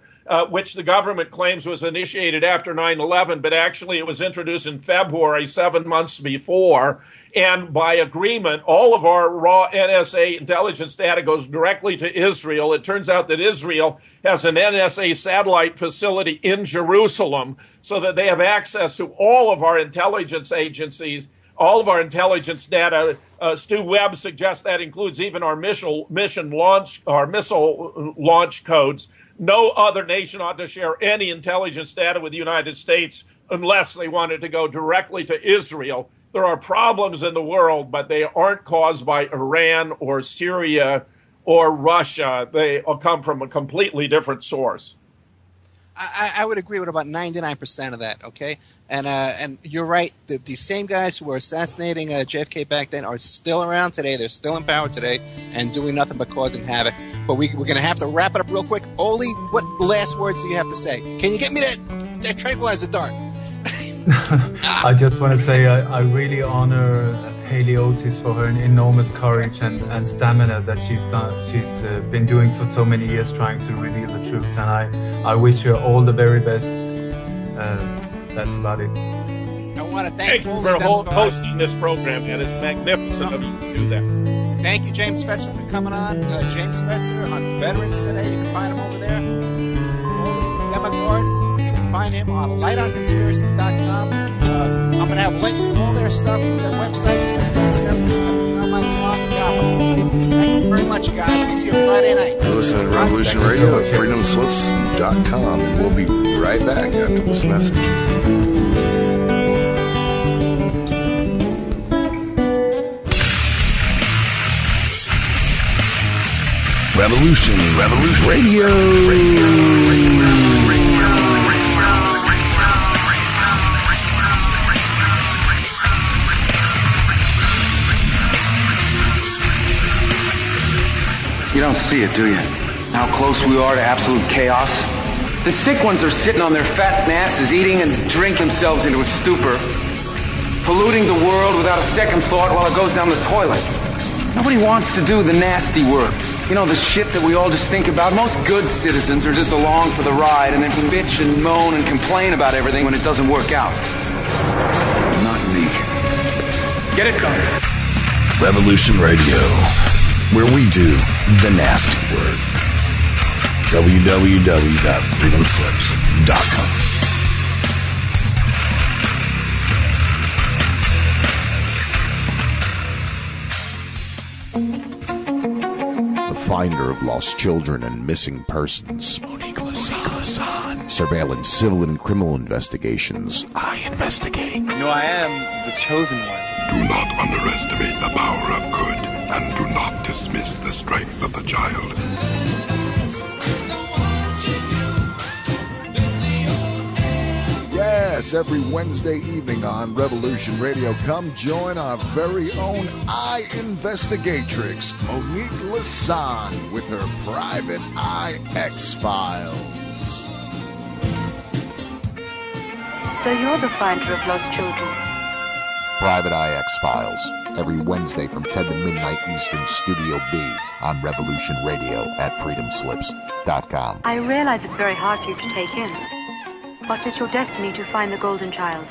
which the government claims was initiated after 9/11, but actually it was introduced in February, 7 months before. And by agreement, all of our raw NSA intelligence data goes directly to Israel. It turns out that Israel has an NSA satellite facility in Jerusalem, so that they have access to all of our intelligence agencies, all of our intelligence data. Stu Webb suggests that includes even our missile launch codes. No other nation ought to share any intelligence data with the United States unless they want it to go directly to Israel. There are problems in the world, but they aren't caused by Iran or Syria or Russia. They come from a completely different source. I would agree with about 99% of that, okay? And you're right. The same guys who were assassinating JFK back then are still around today. They're still in power today and doing nothing but causing havoc. But we're going to have to wrap it up real quick. Oli, what last words do you have to say? Can you get me that tranquilizer dart? I just want to say I really honor Haley Otis for her enormous courage and stamina that she's been doing for so many years, trying to reveal the truth. And I wish her all the very best. That's about it. I want to thank you for hosting this program, and it's magnificent of you to do that. Thank you, James Fetzer, for coming on. James Fetzer on Veterans Today. You can find him over there. Dammegard. Find him on lightonconspiracies.com. I'm going to have links to all their stuff, their websites, everything on my blog. Thank you very much, guys. We'll see you Friday night. You're listening to Revolution Radio at freedomslips.com. We'll be right back after this message. Revolution Radio. You don't see it, do you? How close we are to absolute chaos? The sick ones are sitting on their fat asses, eating and drink themselves into a stupor, polluting the world without a second thought while it goes down the toilet. Nobody wants to do the nasty work. You know, the shit that we all just think about. Most good citizens are just along for the ride and then bitch and moan and complain about everything when it doesn't work out. Not me. Get it done. Revolution Radio, where we do the nasty work. www.freedomslips.com. The finder of lost children and missing persons, Monique Lassan. Surveillance, civil and criminal investigations. I investigate. No, I am the chosen one. Do not underestimate the power of good, and do not dismiss the strength of the child. 6 every Wednesday evening on Revolution Radio. Come join our very own Eye Investigatrix, Monique Lasan, with her Private Eye X-Files. So you're the finder of lost children. Private Eye X-Files, every Wednesday from 10 to midnight Eastern, Studio B, on Revolution Radio at freedomslips.com. I realize it's very hard for you to take in, but it's your destiny to find the golden child.